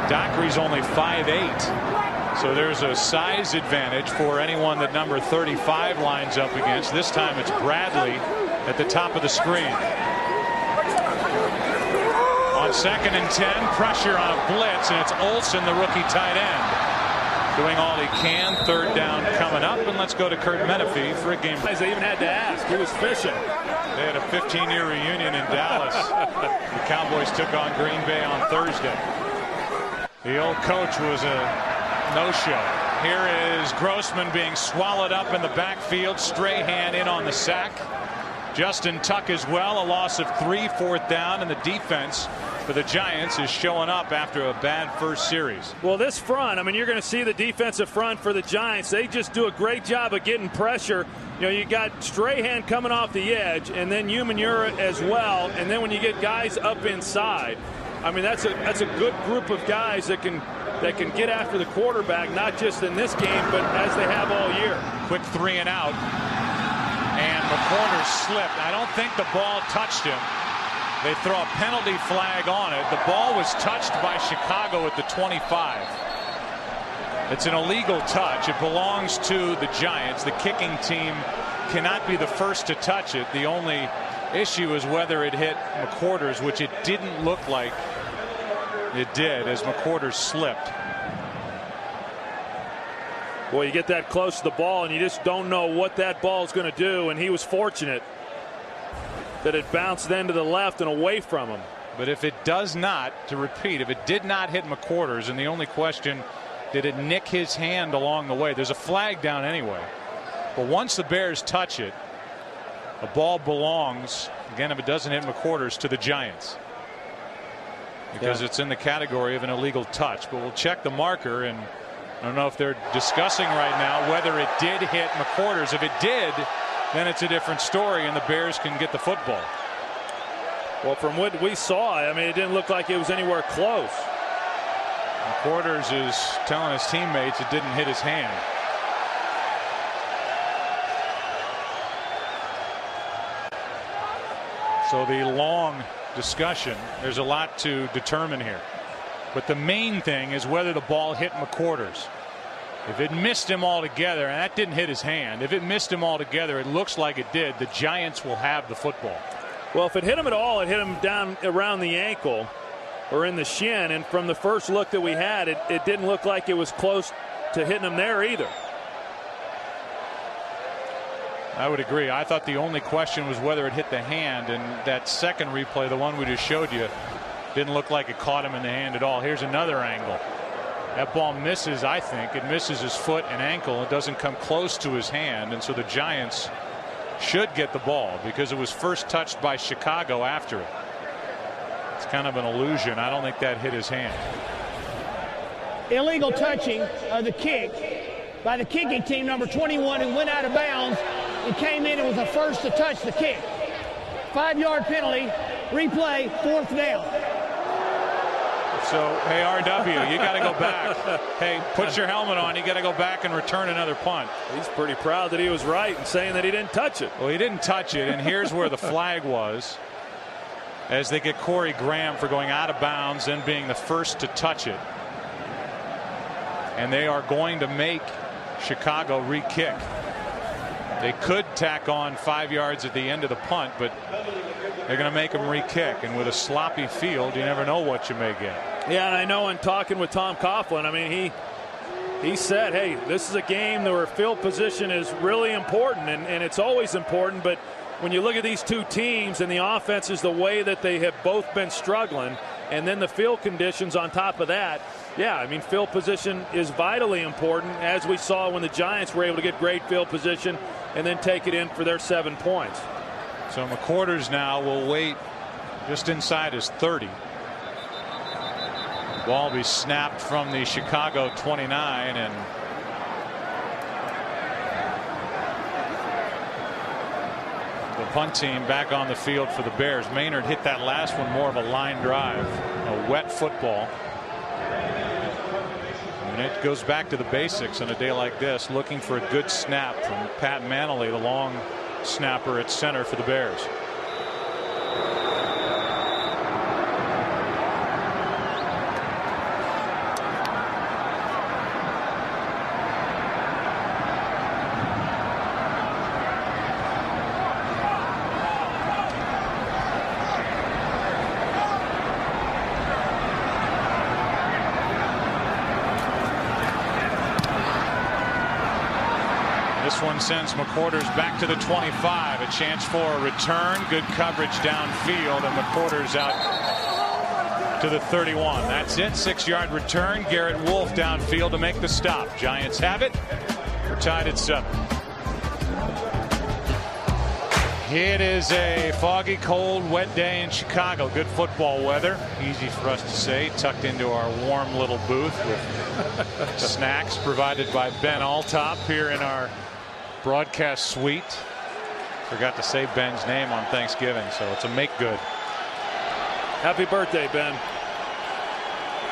Dockery's only 5'8", so there's a size advantage for anyone that number 35 lines up against. This time it's Bradley at the top of the screen. On 2nd and 10, pressure on a blitz, and it's Olsen, the rookie tight end, doing all he can. 3rd down coming up, and let's go to Kurt Menefee for a game. They even had to ask. He was fishing. They had a 15-year reunion in Dallas. The Cowboys took on Green Bay on Thursday. The old coach was a no-show. Here is Grossman being swallowed up in the backfield. Strahan in on the sack. Justin Tuck as well. A loss of 3, 4th down, and the defense for the Giants is showing up after a bad first series. Well, this front, I mean, you're going to see the defensive front for the Giants. They just do a great job of getting pressure. You got Strahan coming off the edge, and then Umanura as well. And then when you get guys up inside, I mean, that's a good group of guys that can get after the quarterback, not just in this game, but as they have all year. Quick 3 and out. And McCorder slipped. I don't think the ball touched him. They throw a penalty flag on it. The ball was touched by Chicago at the 25. It's an illegal touch. It belongs to the Giants. The kicking team cannot be the first to touch it. The only issue is whether it hit McCorders, which it didn't look like it did as McCorders slipped. Boy, you get that close to the ball and you just don't know what that ball is going to do, and he was fortunate that it bounced then to the left and away from him. But if it does not, to repeat, if it did not hit McCorders, and the only question, did it nick his hand along the way? There's a flag down anyway. But once the Bears touch it, the ball belongs, again, if it doesn't hit McCorders, to the Giants. Because it's in the category of an illegal touch. But we'll check the marker, and I don't know if they're discussing right now whether it did hit McCorders. If it did, then it's a different story, and the Bears can get the football. Well, from what we saw, I mean, it didn't look like it was anywhere close. Quarters is telling his teammates it didn't hit his hand. So the long discussion, there's a lot to determine here. But the main thing is whether the ball hit McQuarters. If it missed him altogether, and that didn't hit his hand, if it missed him altogether, it looks like it did, the Giants will have the football. Well, if it hit him at all, it hit him down around the ankle or in the shin, and from the first look that we had, it didn't look like it was close to hitting him there either. I would agree. I thought the only question was whether it hit the hand, and that second replay, the one we just showed you, didn't look like it caught him in the hand at all. Here's another angle. That ball misses, I think. It misses his foot and ankle. It doesn't come close to his hand, and so the Giants should get the ball because it was first touched by Chicago after it. It's kind of an illusion. I don't think that hit his hand. Illegal touching of the kick by the kicking team, number 21, who went out of bounds and came in and was the first to touch the kick. 5-yard penalty, replay, 4th down. So, hey, RW, you got to go back. Hey, put your helmet on. You got to go back and return another punt. He's pretty proud that he was right in saying that he didn't touch it. Well, he didn't touch it, and here's where the flag was. As they get Corey Graham for going out of bounds and being the first to touch it. And they are going to make Chicago re-kick. They could tack on 5 yards at the end of the punt, but they're going to make them re-kick. And with a sloppy field, you never know what you may get. Yeah, and I know in talking with Tom Coughlin, I mean, he said, hey, this is a game where field position is really important, and it's always important, but when you look at these two teams and the offenses, the way that they have both been struggling, and then the field conditions on top of that, yeah, I mean, field position is vitally important, as we saw when the Giants were able to get great field position and then take it in for their 7 points. So McQuarters now will wait just inside his 30. Ball be snapped from the Chicago 29, and the punt team back on the field for the Bears. Maynard hit that last one more of a line drive, a wet football. And it goes back to the basics on a day like this, looking for a good snap from Pat Manley, the long snapper at center for the Bears. This one sends McQuarters back to the 25. A chance for a return. Good coverage downfield, and McQuarters out to the 31. That's it. 6-yard return. Garrett Wolf downfield to make the stop. Giants have it. We're tied at 7. It is a foggy, cold, wet day in Chicago. Good football weather. Easy for us to say. Tucked into our warm little booth with snacks provided by Ben Altop here in our broadcast suite. Forgot to say Ben's name on Thanksgiving, so it's a make good. Happy birthday, Ben.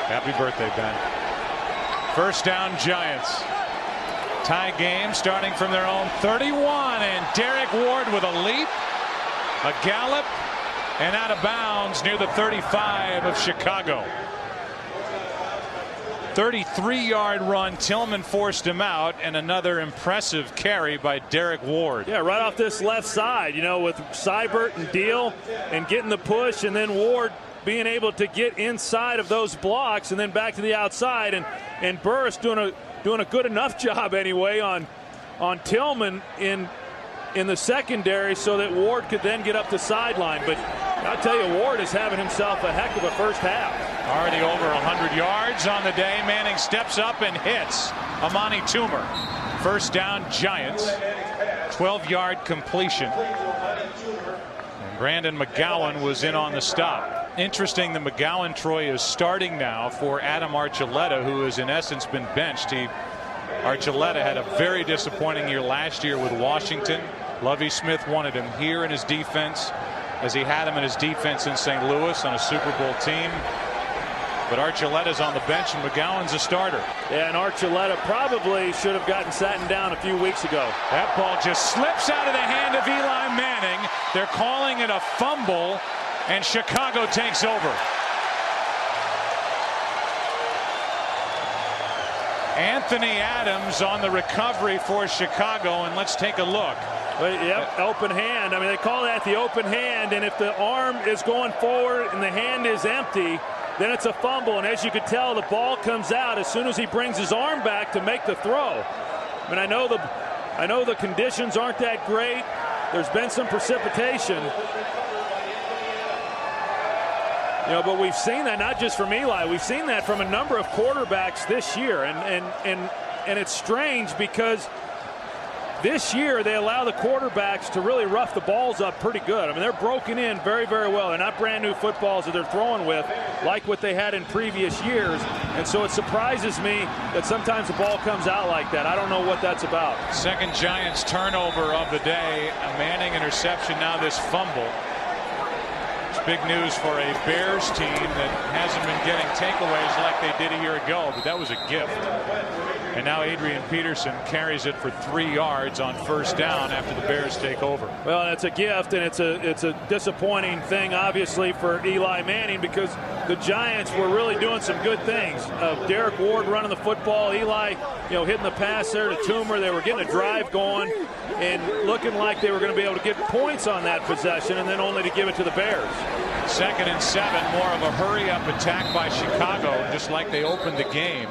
Happy birthday, Ben. First down, Giants. Tie game starting from their own 31, and Derek Ward with a leap, a gallop, and out of bounds near the 35 of Chicago. 33-yard run. Tillman forced him out, and another impressive carry by Derek Ward. Yeah, right off this left side, you know, with Seibert and Deal and getting the push, and then Ward being able to get inside of those blocks and then back to the outside, and Burris doing a good enough job anyway on Tillman in the secondary so that Ward could then get up the sideline. But I'll tell you, Ward is having himself a heck of a first half. Already over 100 yards on the day. Manning steps up and hits Amani Toomer. First down, Giants. 12-yard completion. And Brandon McGowan was in on the stop. Interesting that McGowan, Troy, is starting now for Adam Archuleta, who has in essence been benched. Archuleta had a very disappointing year last year with Washington. Lovie Smith wanted him here in his defense, as he had him in his defense in St. Louis on a Super Bowl team. But Archuleta's on the bench and McGowan's a starter. Yeah, and Archuleta probably should have gotten satin down a few weeks ago. That ball just slips out of the hand of Eli Manning. They're calling it a fumble, and Chicago takes over. Anthony Adams on the recovery for Chicago, and let's take a look. Yep, open hand. I mean, they call that the open hand, and if the arm is going forward and the hand is empty, then it's a fumble. And as you can tell, the ball comes out as soon as he brings his arm back to make the throw. I mean, I know the conditions aren't that great. There's been some precipitation. You know, but we've seen that not just from Eli. We've seen that from a number of quarterbacks this year, and it's strange because this year they allow the quarterbacks to really rough the balls up pretty good. I mean, they're broken in very, very well. They're not brand new footballs that they're throwing with like what they had in previous years, and so it surprises me that sometimes the ball comes out like that. I don't know what that's about. Second Giants turnover of the day. A Manning interception, now this fumble. Big news for a Bears team that hasn't been getting takeaways like they did a year ago, but that was a gift. And now Adrian Peterson carries it for 3 yards on first down after the Bears take over. Well, it's a gift, and it's a disappointing thing, obviously, for Eli Manning, because the Giants were really doing some good things. Derek Ward running the football, Eli, hitting the pass there to Toomer. They were getting a drive going and looking like they were going to be able to get points on that possession, and then only to give it to the Bears. 2nd and 7, more of a hurry-up attack by Chicago, just like they opened the game.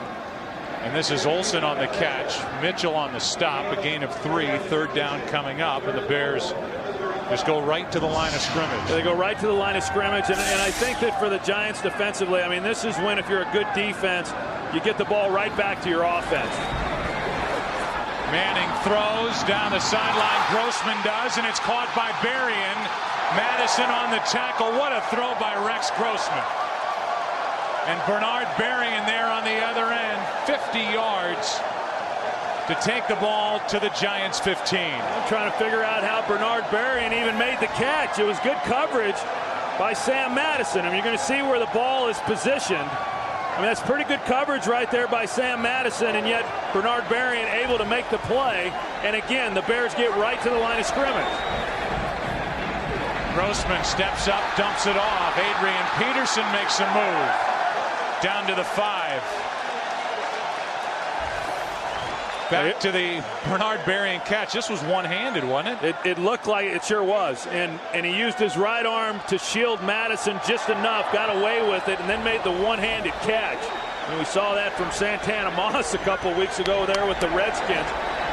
And this is Olsen on the catch, Mitchell on the stop, a gain of 3, 3rd down coming up, and the Bears just go right to the line of scrimmage. They go right to the line of scrimmage, and I think that for the Giants defensively, I mean, this is when, if you're a good defense, you get the ball right back to your offense. Manning throws down the sideline. Grossman does, and it's caught by Berrien. Madison on the tackle. What a throw by Rex Grossman. And Bernard Berrien there on the other end, 50 yards to take the ball to the Giants' 15. I'm trying to figure out how Bernard Berrien even made the catch. It was good coverage by Sam Madison. I mean, you're going to see where the ball is positioned. I mean, that's pretty good coverage right there by Sam Madison, and yet Bernard Berrien able to make the play. And again, the Bears get right to the line of scrimmage. Grossman steps up, dumps it off. Adrian Peterson makes a move down to the 5. Back to the Bernard Berrien catch. This was one-handed, wasn't it? It looked like it sure was. And he used his right arm to shield Madison just enough, got away with it, and then made the one-handed catch. And we saw that from Santana Moss a couple weeks ago there with the Redskins.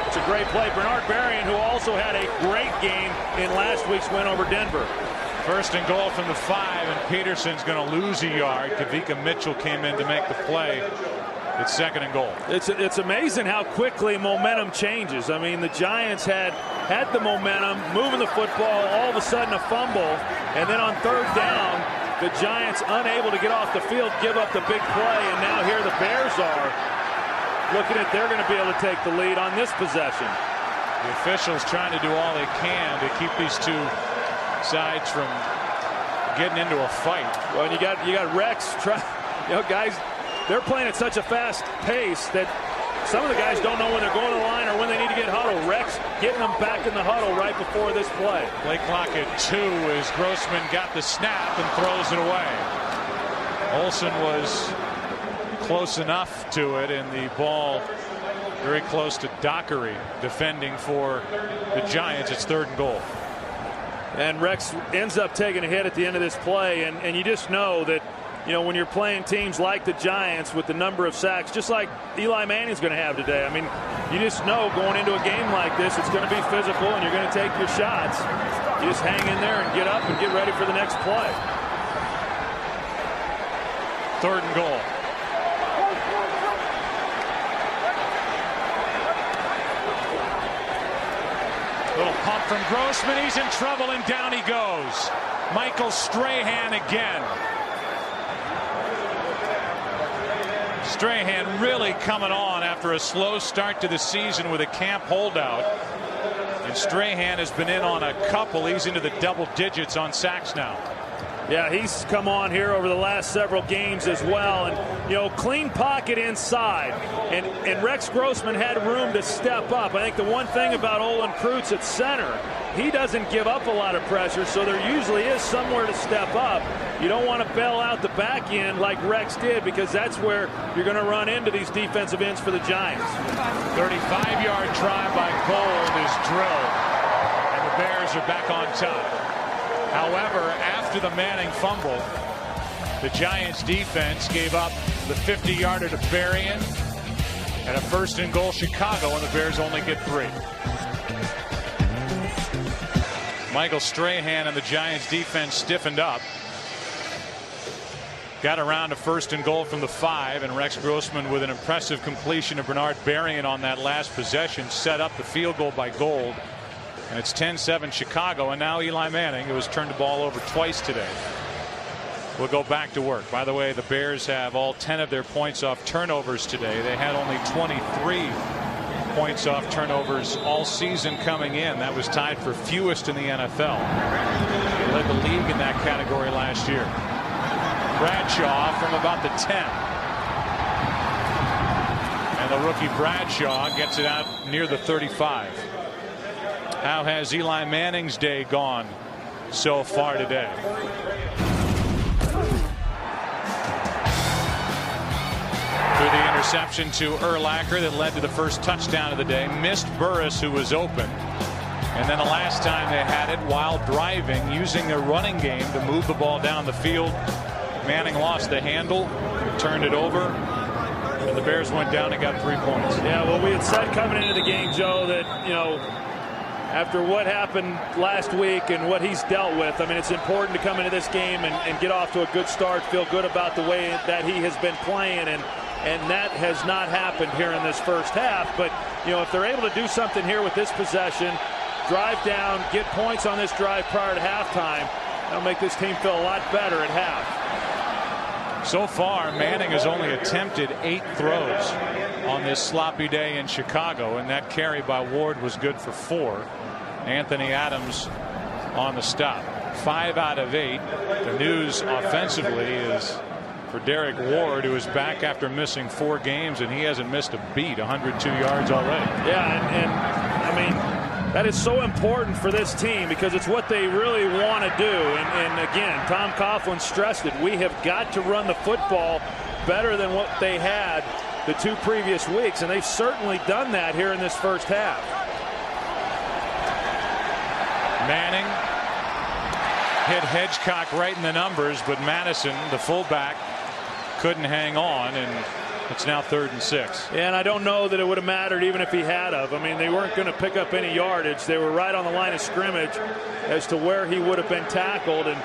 It's a great play. Bernard Berrien, who also had a great game in last week's win over Denver. 1st and goal from the 5, and Peterson's going to lose a yard. Kavika Mitchell came in to make the play. It's 2nd and goal. It's amazing how quickly momentum changes. I mean, the Giants had the momentum, moving the football, all of a sudden a fumble, and then on 3rd down, the Giants unable to get off the field, give up the big play, and now here the Bears are looking at they're going to be able to take the lead on this possession. The officials trying to do all they can to keep these two sides from getting into a fight. Well, and you got Rex guys, they're playing at such a fast pace that some of the guys don't know when they're going to the line or when they need to get huddled. Rex getting them back in the huddle right before this play. Play clock at 2 as Grossman got the snap and throws it away. Olsen was close enough to it, and the ball very close to Dockery defending for the Giants. It's 3rd and goal. And Rex ends up taking a hit at the end of this play, and you just know that, when you're playing teams like the Giants with the number of sacks, just like Eli Manning's going to have today, I mean, you just know going into a game like this, it's going to be physical and you're going to take your shots. You just hang in there and get up and get ready for the next play. 3rd and goal. Little pump from Grossman. He's in trouble, and down he goes. Michael Strahan again. Strahan really coming on after a slow start to the season with a camp holdout. And Strahan has been in on a couple. He's into the double digits on sacks now. Yeah, he's come on here over the last several games as well. And, you know, clean pocket inside. And Rex Grossman had room to step up. I think the one thing about Olin Kreutz at center, he doesn't give up a lot of pressure, so there usually is somewhere to step up. You don't want to bail out the back end like Rex did, because that's where you're going to run into these defensive ends for the Giants. 35-yard try by Gold is drilled, and the Bears are back on top. However, after the Manning fumble, the Giants defense gave up the 50-yarder to Berrien and a 1st and goal Chicago, and the Bears only get 3. Michael Strahan and the Giants defense stiffened up. Got around to 1st and goal from the 5, and Rex Grossman, with an impressive completion of Bernard Berrien on that last possession, set up the field goal by Gold. And it's 10-7 Chicago, and now Eli Manning, who has turned the ball over twice today, will go back to work. By the way, the Bears have all 10 of their points off turnovers today. They had only 23 points off turnovers all season coming in. That was tied for fewest in the NFL. They led the league in that category last year. Bradshaw from about the 10. And the rookie Bradshaw gets it out near the 35. How has Eli Manning's day gone so far today? Through the interception to Urlacher that led to the first touchdown of the day. Missed Burris, who was open. And then the last time they had it, while driving, using their running game to move the ball down the field, Manning lost the handle, turned it over, and the Bears went down and got 3 points. Yeah, well, we had said coming into the game, Joe, that, you know, after what happened last week and what he's dealt with, I mean, it's important to come into this game and get off to a good start, feel good about the way that he has been playing, and that has not happened here in this first half. But, you know, if they're able to do something here with this possession, drive down, get points on this drive prior to halftime, that'll make this team feel a lot better at half. So far, Manning has only attempted 8 throws on this sloppy day in Chicago, and that carry by Ward was good for 4. Anthony Adams on the stop. 5 out of 8. The news offensively is for Derek Ward, who is back after missing 4 games, and he hasn't missed a beat. 102 yards already. Yeah, and I mean, that is so important for this team because it's what they really want to do. And again, Tom Coughlin stressed it. We have got to run the football better than what they had the 2 previous weeks, and they've certainly done that here in this first half. Manning hit Hedgecock right in the numbers, but Madison, the fullback, couldn't hang on, and it's now 3rd and 6. And I don't know that it would have mattered even if he had of. I mean, they weren't going to pick up any yardage. They were right on the line of scrimmage as to where he would have been tackled. And,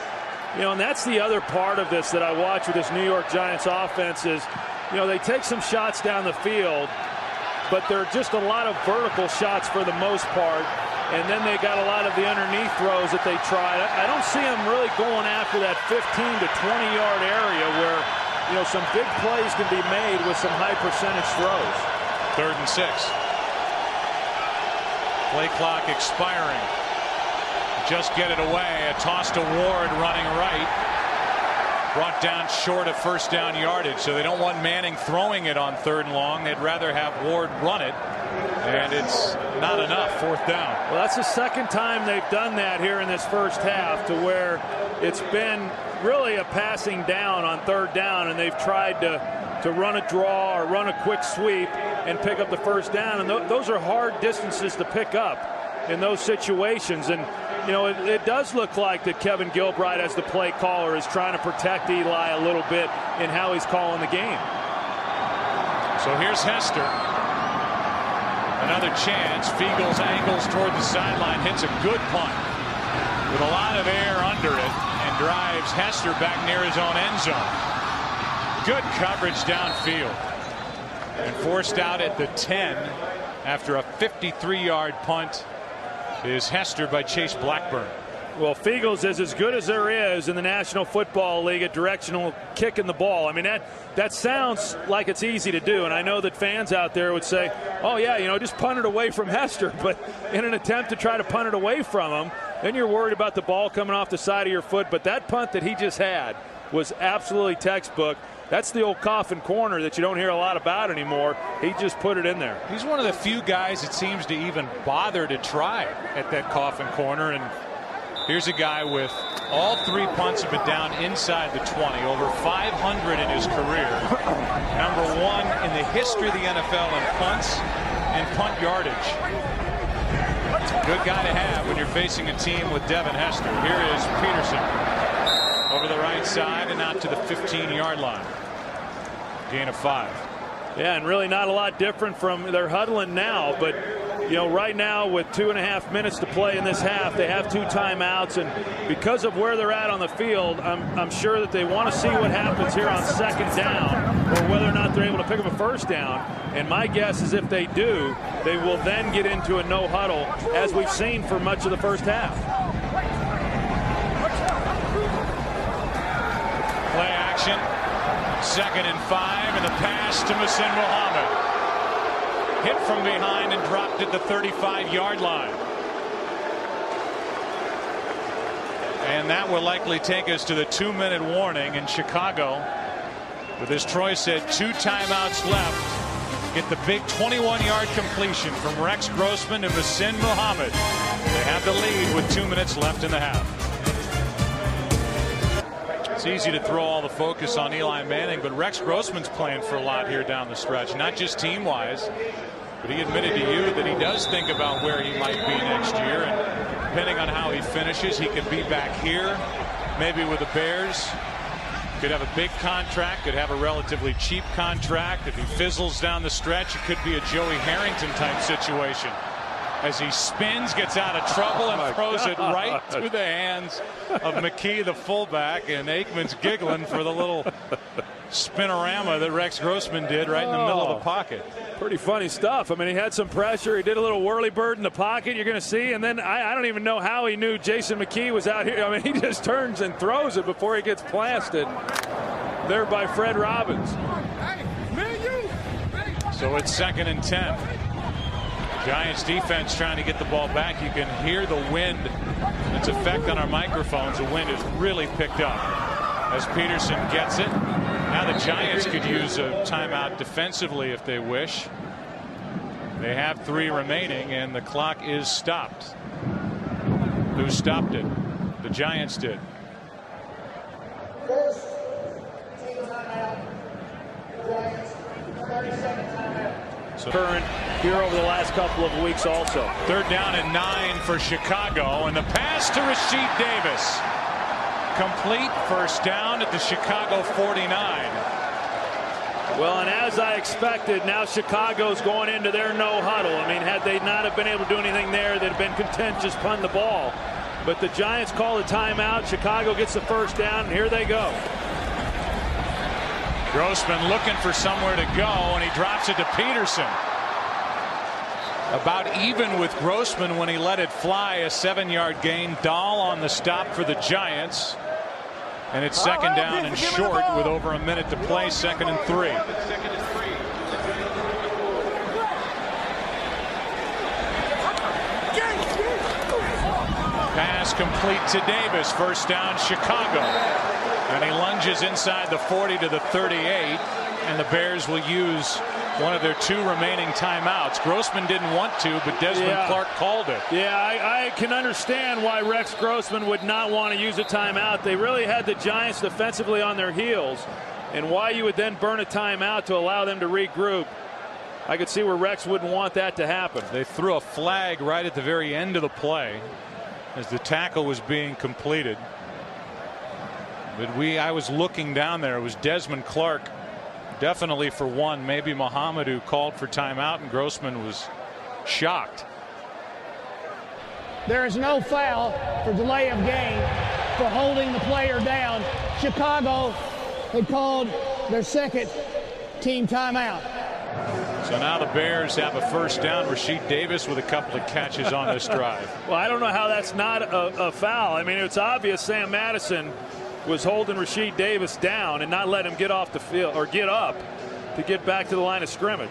you know, and that's the other part of this that I watch with this New York Giants offense is, you know, they take some shots down the field, but they're just a lot of vertical shots for the most part. And then they got a lot of the underneath throws that they tried. I don't see them really going after that 15 to 20-yard area where, you know, some big plays can be made with some high percentage throws. 3rd and 6. Play clock expiring. Just get it away. A toss to Ward running right. Brought down short of first down yardage. So they don't want Manning throwing it on 3rd and long. They'd rather have Ward run it. And it's not enough. 4th down. Well, that's the second time they've done that here in this first half, to where it's been really a passing down on 3rd down, and they've tried to run a draw or run a quick sweep and pick up the first down. And those are hard distances to pick up in those situations. And, you know, it does look like that Kevin Gilbride, as the play caller, is trying to protect Eli a little bit in how he's calling the game. So here's Hester. Another chance. Fiegels angles toward the sideline, hits a good punt with a lot of air under it, and drives Hester back near his own end zone. Good coverage downfield, and forced out at the 10 after a 53-yard punt is Hester by Chase Blackburn. Well, Fiegels is as good as there is in the National Football League at directional kicking the ball. I mean, that sounds like it's easy to do, and I know that fans out there would say, oh, yeah, you know, just punt it away from Hester. But in an attempt to try to punt it away from him, then you're worried about the ball coming off the side of your foot. But that punt that he just had was absolutely textbook. That's the old coffin corner that you don't hear a lot about anymore. He just put it in there. He's one of the few guys that seems to even bother to try at that coffin corner. And here's a guy with all 3 punts have been down inside the 20, over 500 in his career. #1 in the history of the NFL in punts and punt yardage. Good guy to have when you're facing a team with Devin Hester. Here is Peterson over the right side and out to the 15-yard line. Gain of 5. Yeah, and really not a lot different from they're huddling now, but you know, right now with 2.5 minutes to play in this half, they have 2 timeouts, and because of where they're at on the field, I'm sure that they want to see what happens here on 2nd down, or whether or not they're able to pick up a 1st down. And my guess is if they do, they will then get into a no huddle, as we've seen for much of the first half. Play action. 2nd and 5, and the pass to Muhsin Muhammad. Hit from behind and dropped at the 35-yard line. And that will likely take us to the 2-minute warning in Chicago. With, as Troy said, 2 timeouts left. Get the big 21-yard completion from Rex Grossman to Muhsin Muhammad. They have the lead with 2 minutes left in the half. It's easy to throw all the focus on Eli Manning, but Rex Grossman's playing for a lot here down the stretch, not just team-wise, but he admitted to you that he does think about where he might be next year, and depending on how he finishes, he could be back here, maybe with the Bears. Could have a big contract, could have a relatively cheap contract. If he fizzles down the stretch, it could be a Joey Harrington type situation. As he spins, gets out of trouble, and throws it right to the hands of McKee, the fullback, and Aikman's giggling for the little spinorama that Rex Grossman did right in the middle of the pocket. Pretty funny stuff. I mean, he had some pressure. He did a little whirly bird in the pocket, you're going to see, and then I don't even know how he knew Jason McKee was out here. I mean, he just turns and throws it before he gets blasted there by Fred Robbins. So it's 2nd and 10. Giants defense trying to get the ball back. You can hear the wind, its effect on our microphones. The wind is really picked up as Peterson gets it. Now the Giants could use a timeout defensively if they wish. They have 3 remaining and the clock is stopped. Who stopped it? The Giants did. First team timeout. Giants, 30-second timeout. So Current here over the last couple of weeks also. 3rd down and 9 for Chicago, and the pass to Rashid Davis. Complete, 1st down at the Chicago 49. Well, and as I expected, now Chicago's going into their no huddle. I mean, had they not have been able to do anything there, they'd have been content just punting the ball. But the Giants call a timeout. Chicago gets the 1st down, and here they go. Grossman looking for somewhere to go, and he drops it to Peterson. About even with Grossman when he let it fly. A 7-yard gain. Dahl on the stop for the Giants. And it's 2nd down and short with over a minute to play. 2nd and 3. Pass complete to Davis. 1st down Chicago. And he lunges inside the 40 to the 38. And the Bears will use one of their 2 remaining timeouts. Grossman didn't want to, but Desmond Clark called it. Yeah, I can understand why Rex Grossman would not want to use a timeout. They really had the Giants defensively on their heels, and why you would then burn a timeout to allow them to regroup. I could see where Rex wouldn't want that to happen. They threw a flag right at the very end of the play as the tackle was being completed. But I was looking down there. It was Desmond Clark. Definitely for one, maybe Muhammad, who called for timeout, and Grossman was shocked. There is no foul for delay of game for holding the player down. Chicago had called their 2nd team timeout. So now the Bears have a 1st down. Rashid Davis with a couple of catches on this drive. Well, I don't know how that's not a foul. I mean, it's obvious Sam Madison was holding Rashid Davis down and not let him get off the field or get up to get back to the line of scrimmage.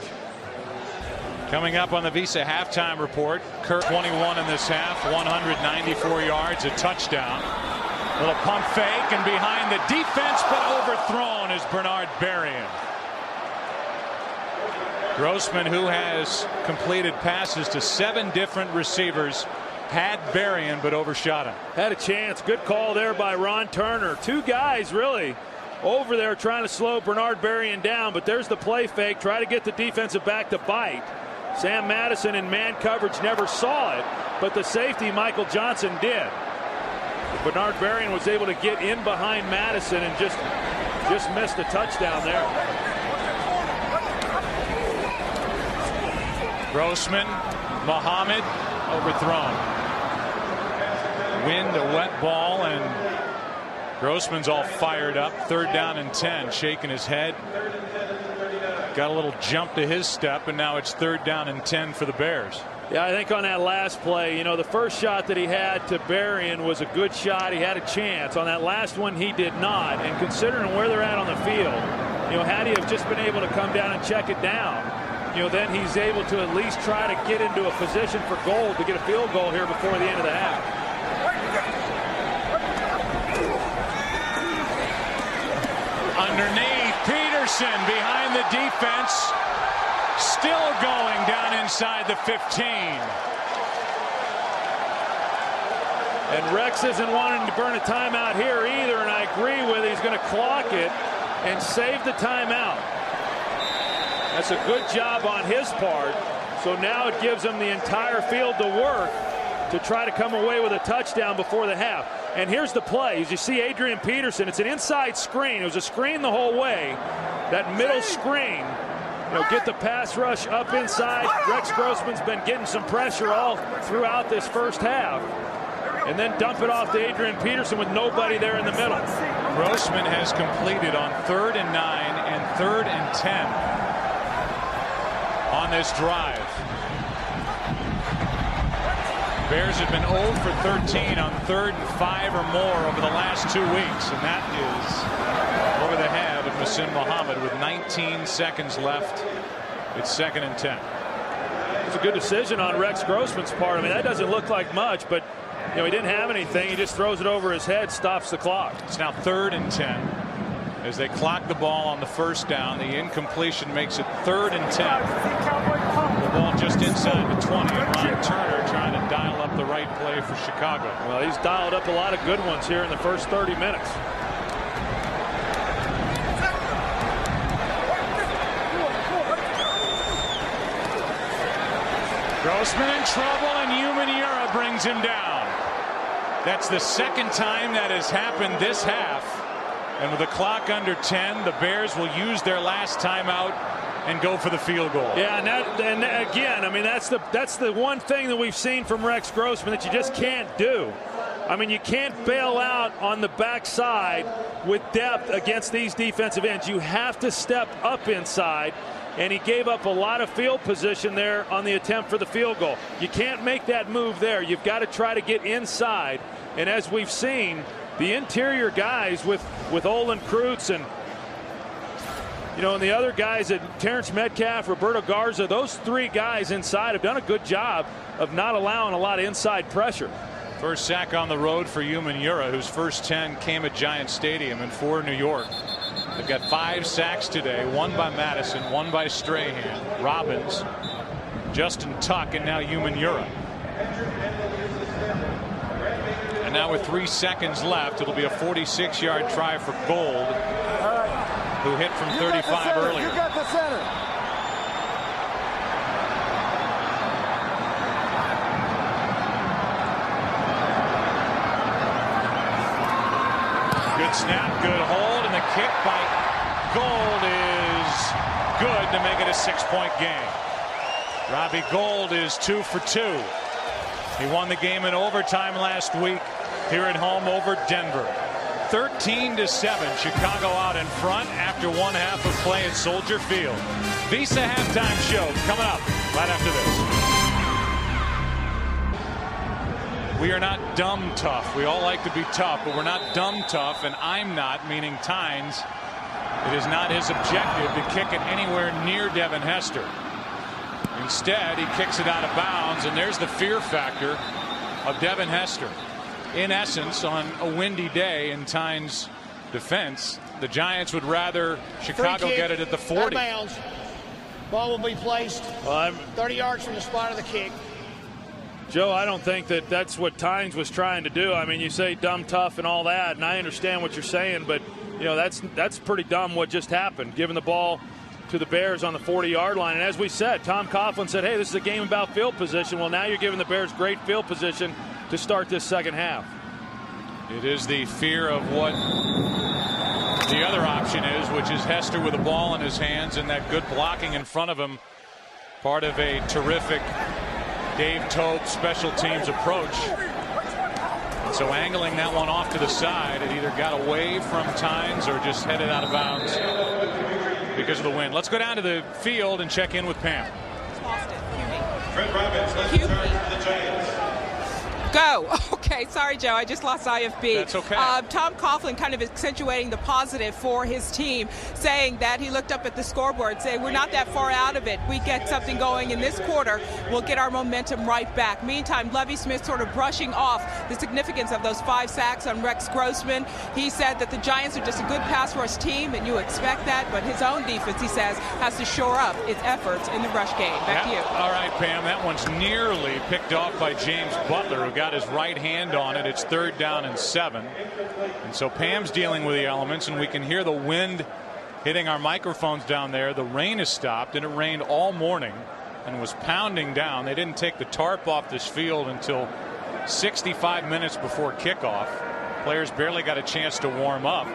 Coming up on the Visa halftime report, Kurt 21 in this half, 194 yards, a touchdown. Little pump fake, and behind the defense, but overthrown is Bernard Berrien. Grossman, who has completed passes to 7 different receivers, had Berrien but overshot him. Had a chance. Good call there by Ron Turner. 2 guys really over there trying to slow Bernard Berrien down, but there's the play fake. Try to get the defensive back to bite. Sam Madison in man coverage never saw it, but the safety Michael Johnson did. Bernard Berrien was able to get in behind Madison and just missed a touchdown there. Grossman, Muhammad, overthrown. Wind, a wet ball, and Grossman's all fired up. 3rd down and 10, shaking his head. Got a little jump to his step, and now it's 3rd down and 10 for the Bears. Yeah, I think on that last play, the first shot that he had to Berrien was a good shot. He had a chance. On that last one, he did not. And considering where they're at on the field, had he have just been able to come down and check it down, then he's able to at least try to get into a position for goal to get a field goal here before the end of the half. Underneath, Peterson behind the defense, still going down inside the 15. And Rex isn't wanting to burn a timeout here either, and I agree with it. He's going to clock it and save the timeout. That's a good job on his part. So now it gives him the entire field to work to try to come away with a touchdown before the half. And here's the play. As you see Adrian Peterson, it's an inside screen. It was a screen the whole way. That middle screen, get the pass rush up inside. Rex Grossman's been getting some pressure all throughout this first half. And then dump it off to Adrian Peterson with nobody there in the middle. Grossman has completed on 3rd and 9 and 3rd and 10 on this drive. Bears have been 0 for 13 on 3rd and 5 or more over the last 2 weeks, and that is over the head of Muhsin Muhammad with 19 seconds left. It's 2nd and 10. It's a good decision on Rex Grossman's part. I mean, that doesn't look like much, but he didn't have anything. He just throws it over his head, stops the clock. It's now 3rd and 10 as they clock the ball on the first down. The incompletion makes it 3rd and 10. The ball just inside the 20, and Ron Turner trying to dial up the right play for Chicago. Well, he's dialed up a lot of good ones here in the first 30 minutes. Grossman in trouble, and Umanura brings him down. That's the 2nd time that has happened this half. And with the clock under 10, the Bears will use their last timeout and go for the field goal. Yeah, and again, I mean, that's the one thing that we've seen from Rex Grossman that you just can't do. I mean, you can't bail out on the backside with depth against these defensive ends. You have to step up inside, and he gave up a lot of field position there on the attempt for the field goal. You can't make that move there. You've got to try to get inside, and as we've seen, the interior guys with Olin Kreutz and and the other guys, Terrence Metcalf, Roberto Garza, those 3 guys inside have done a good job of not allowing a lot of inside pressure. First sack on the road for Umanura, whose first 10 came at Giant Stadium and 4 New York. They've got 5 sacks today, 1 by Madison, 1 by Strahan, Robbins, Justin Tuck, and now Umanura. And now with 3 seconds left, it'll be a 46-yard try for Gold, who hit from 35 earlier. You got the center. Good snap, good hold, and the kick by Gold is good to make it a 6-point game. Robbie Gold is 2 for 2. He won the game in overtime last week here at home over Denver. 13-7, Chicago out in front after 1 half of play at Soldier Field. Visa halftime show coming up right after this. We are not dumb tough. We all like to be tough, but we're not dumb tough, and I'm not, meaning Tynes. It is not his objective to kick it anywhere near Devin Hester. Instead, he kicks it out of bounds, and there's the fear factor of Devin Hester. In essence, on a windy day in Tynes' defense, the Giants would rather Chicago get it at the 40. Out of bounds. Ball will be placed 30 yards from the spot of the kick. Joe, I don't think that that's what Tynes was trying to do. I mean, you say dumb tough and all that, and I understand what you're saying, but you know that's pretty dumb what just happened, giving the ball to the Bears on the 40-yard line. And as we said, Tom Coughlin said, hey, this is a game about field position. Well, now you're giving the Bears great field position to start this second half. It is the fear of what the other option is, which is Hester with the ball in his hands and that good blocking in front of him, part of a terrific Dave Toub special teams approach. And so angling that one off to the side, it either got away from Tynes or just headed out of bounds because of the wind. Let's go down to the field and check in with Pam. Go. Okay, sorry, Joe. I just lost IFB. That's okay. Tom Coughlin kind of accentuating the positive for his team, saying that he looked up at the scoreboard, saying we're not that far out of it. We get something going in this quarter, we'll get our momentum right back. Meantime, Lovie Smith sort of brushing off the significance of those 5 sacks on Rex Grossman. He said that the Giants are just a good pass rush team, and you expect that, but his own defense, he says, has to shore up its efforts in the rush game. Back to you. All right, Pam, that one's nearly picked off by James Butler, who got his right hand on it. It's 3rd down and 7. And so Pam's dealing with the elements, and we can hear the wind hitting our microphones down there. The rain has stopped, and it rained all morning and was pounding down. They didn't take the tarp off this field until 65 minutes before kickoff. Players barely got a chance to warm up.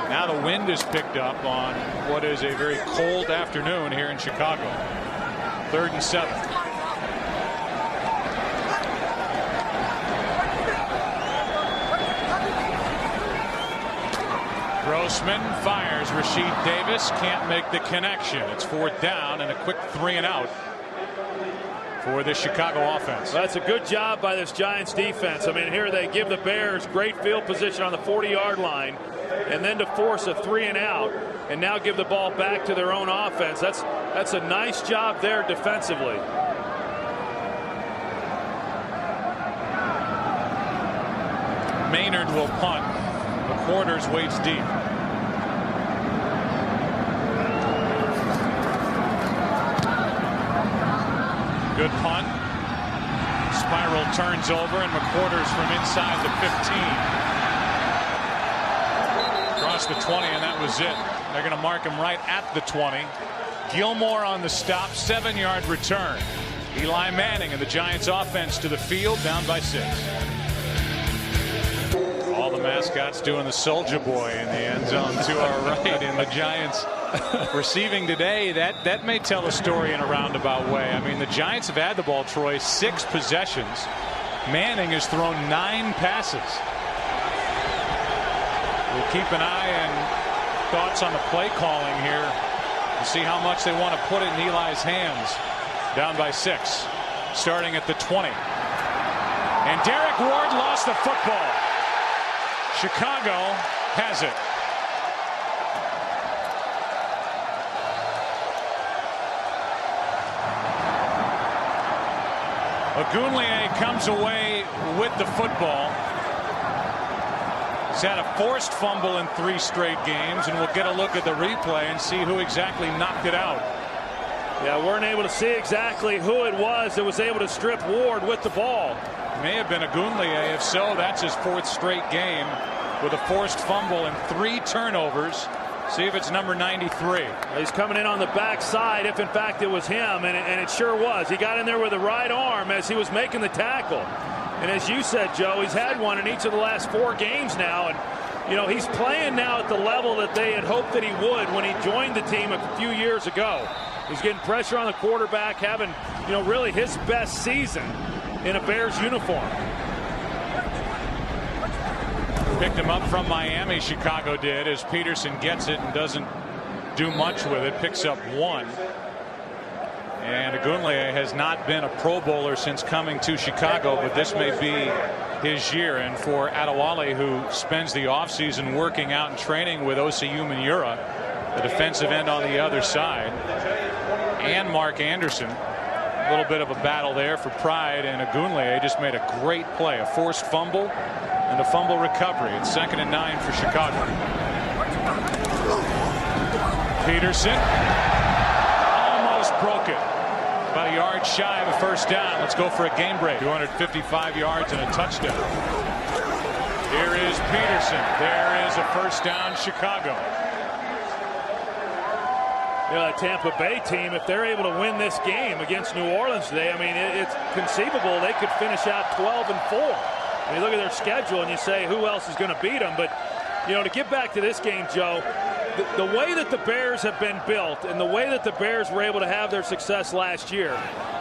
Now the wind is picked up on what is a very cold afternoon here in Chicago. 3rd and 7. Grossman fires. Rasheed Davis can't make the connection. It's 4th down and a quick 3 and out for the Chicago offense. Well, that's a good job by this Giants defense. I mean, here they give the Bears great field position on the 40-yard line, and then to force a 3 and out, and now give the ball back to their own offense. That's a nice job there defensively. Maynard will punt. McQuarters waits deep. Good punt. Spiral turns over, and McQuarters from inside the 15. Across the 20, and that was it. They're going to mark him right at the 20. Gilmore on the stop, 7-yard return. Eli Manning and the Giants offense to the field, down by 6. All the mascots doing the Soldier Boy in the end zone to our right, and the Giants receiving today. That may tell a story in a roundabout way. I mean, the Giants have had the ball, Troy, 6 possessions. Manning has thrown 9 passes. We'll keep an eye and thoughts on the play calling here to see how much they want to put it in Eli's hands. Down by 6, starting at the 20. And Derek Ward lost the football. Chicago has it. Ogunleye comes away with the football. He's had a forced fumble in 3 straight games, and we'll get a look at the replay and see who exactly knocked it out. Yeah, weren't able to see exactly who it was that was able to strip Ward with the ball. May have been Ogunleye. If so, that's his 4th straight game with a forced fumble and 3 turnovers. See if it's number 93. He's coming in on the backside if in fact it was him, and it sure was. He got in there with the right arm as he was making the tackle. And as you said, Joe, he's had one in each of the last 4 games now, and you know, he's playing now at the level that they had hoped that he would when he joined the team a few years ago. He's getting pressure on the quarterback, having, you know, really his best season in a Bears uniform. Picked him up from Miami, Chicago did, as Peterson gets it and doesn't do much with it. Picks up 1. And Ogunleye has not been a Pro Bowler since coming to Chicago, but this may be his year. And for Adewale, who spends the offseason working out and training with Osi Umenyiora, the defensive end on the other side, and Mark Anderson. A little bit of a battle there for pride, and NYGvCHI just made a great play, a forced fumble and a fumble recovery. It's 2nd and 9 for Chicago. Peterson almost broke it. About a yard shy of a first down. Let's go for a game break. 255 yards and a touchdown. Here is Peterson. There is a first down, Chicago. You know, that Tampa Bay team, if they're able to win this game against New Orleans today, I mean, it's conceivable they could finish out 12-4. I mean, look at their schedule and you say, who else is going to beat them? But, you know, to get back to this game, Joe, the way that the Bears have been built and the way that the Bears were able to have their success last year,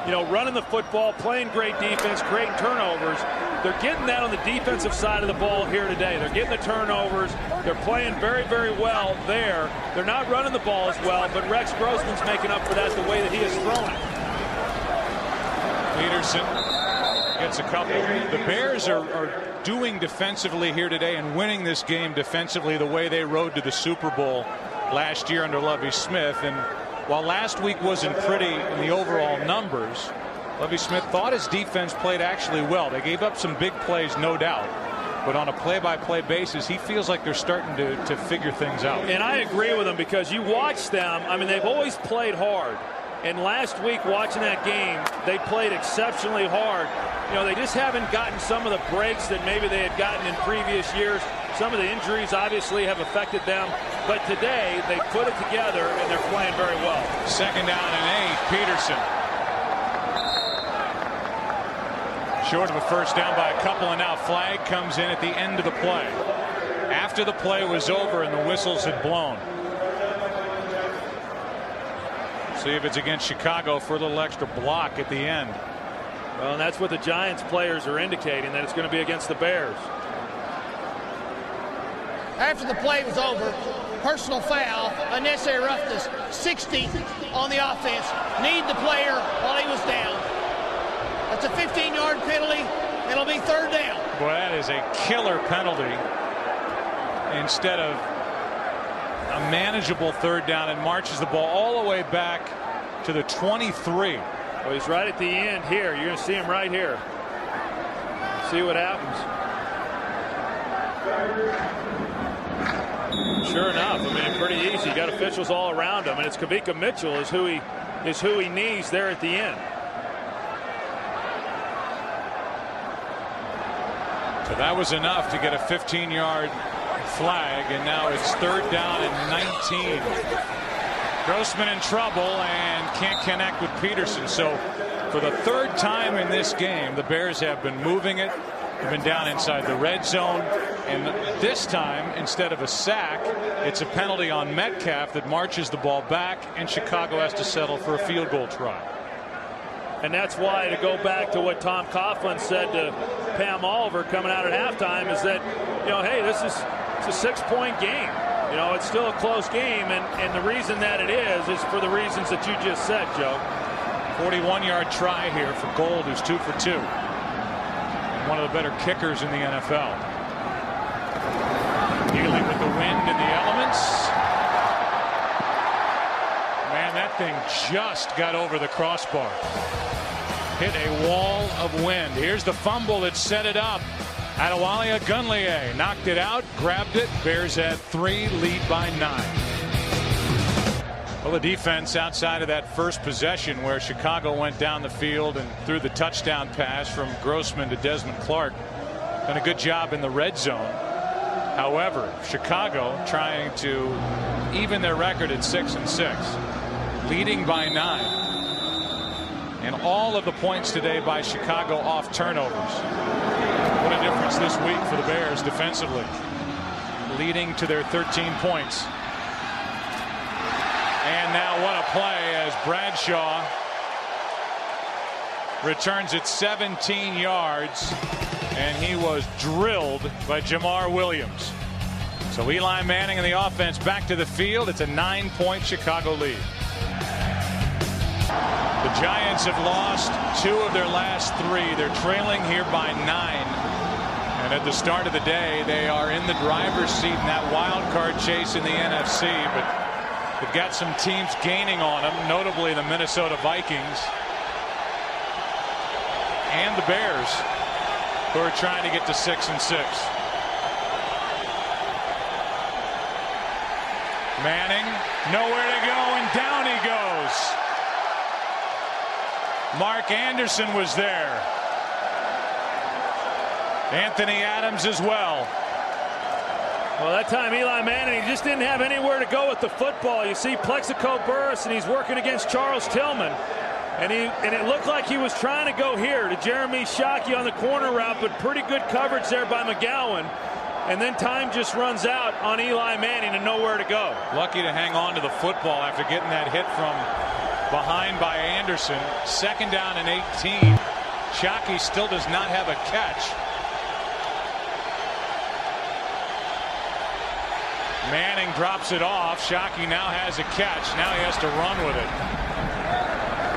you know, running the football, playing great defense, creating turnovers, they're getting that on the defensive side of the ball here today. They're getting the turnovers. They're playing very, very well there. They're not running the ball as well, but Rex Grossman's making up for that the way that he has thrown it. Peterson gets a couple. The Bears are doing defensively here today and winning this game defensively the way they rode to the Super Bowl last year under Lovie Smith. And while last week wasn't pretty in the overall numbers, Lovie Smith thought his defense played actually well. They gave up some big plays, no doubt. But on a play-by-play basis, he feels like they're starting to figure things out. And I agree with him because you watch them. I mean, they've always played hard. And last week, watching that game, they played exceptionally hard. You know, they just haven't gotten some of the breaks that maybe they had gotten in previous years. Some of the injuries obviously have affected them. But today, they put it together, and they're playing very well. 2nd down and 8, Peterson. Short of a first down by a couple, and now flag comes in at the end of the play. After the play was over and the whistles had blown. See if it's against Chicago for a little extra block at the end. Well, and that's what the Giants players are indicating, that it's going to be against the Bears. After the play was over, personal foul, unnecessary roughness, 60 on the offense. Need the player while he was down. That's a 15-yard penalty. It'll be 3rd down. Boy, that is a killer penalty instead of a manageable 3rd down, and marches the ball all the way back to the 23. Well, he's right at the end here. You're going to see him right here. See what happens. Sure enough, I mean, pretty easy. You got officials all around him, and it's Kavika Mitchell is who he knees there at the end. So that was enough to get a 15-yard flag, and now it's 3rd down and 19. Grossman in trouble and can't connect with Peterson. So for the 3rd time in this game, the Bears have been moving it. They've been down inside the red zone, and this time, instead of a sack, it's a penalty on Metcalf that marches the ball back, and Chicago has to settle for a field goal try. And that's why, to go back to what Tom Coughlin said to Pam Oliver coming out at halftime, is that, you know, hey, it's a 6-point game. You know, it's still a close game, and the reason that it is for the reasons that you just said, Joe. 41-yard try here for Gold, who's 2 for 2. And one of the better kickers in the NFL. Dealing with the wind and the elements. Man, that thing just got over the crossbar. Hit a wall of wind. Here's the fumble that set it up. NYGvCHI2007wk13 knocked it out, grabbed it. Bears had 3, lead by 9. Well, the defense outside of that first possession where Chicago went down the field and threw the touchdown pass from Grossman to Desmond Clark, done a good job in the red zone. However, Chicago trying to even their record at 6-6, leading by 9. And all of the points today by Chicago off turnovers. What a difference this week for the Bears defensively, leading to their 13 points. And now what a play as Bradshaw returns it 17 yards, and he was drilled by Jamar Williams. So Eli Manning and the offense back to the field. It's a 9-point Chicago lead. The Giants have lost 2 of their last 3. They're trailing here by 9. And at the start of the day, they are in the driver's seat in that wild card chase in the NFC. But They've got some teams gaining on them, notably the Minnesota Vikings and the Bears, who are trying to get to 6-6. Manning, nowhere to go, and down he goes. Mark Anderson was there. Anthony Adams as well. Well, that time Eli Manning, he just didn't have anywhere to go with the football. You see Plexico Burris, and he's working against Charles Tillman. And it looked like he was trying to go here to Jeremy Shockey on the corner route, but pretty good coverage there by McGowan. And then time just runs out on Eli Manning and nowhere to go. Lucky to hang on to the football after getting that hit from behind by Anderson. 2nd down and 18. Shockey still does not have a catch. Manning drops it off. Shockey now has a catch. Now he has to run with it.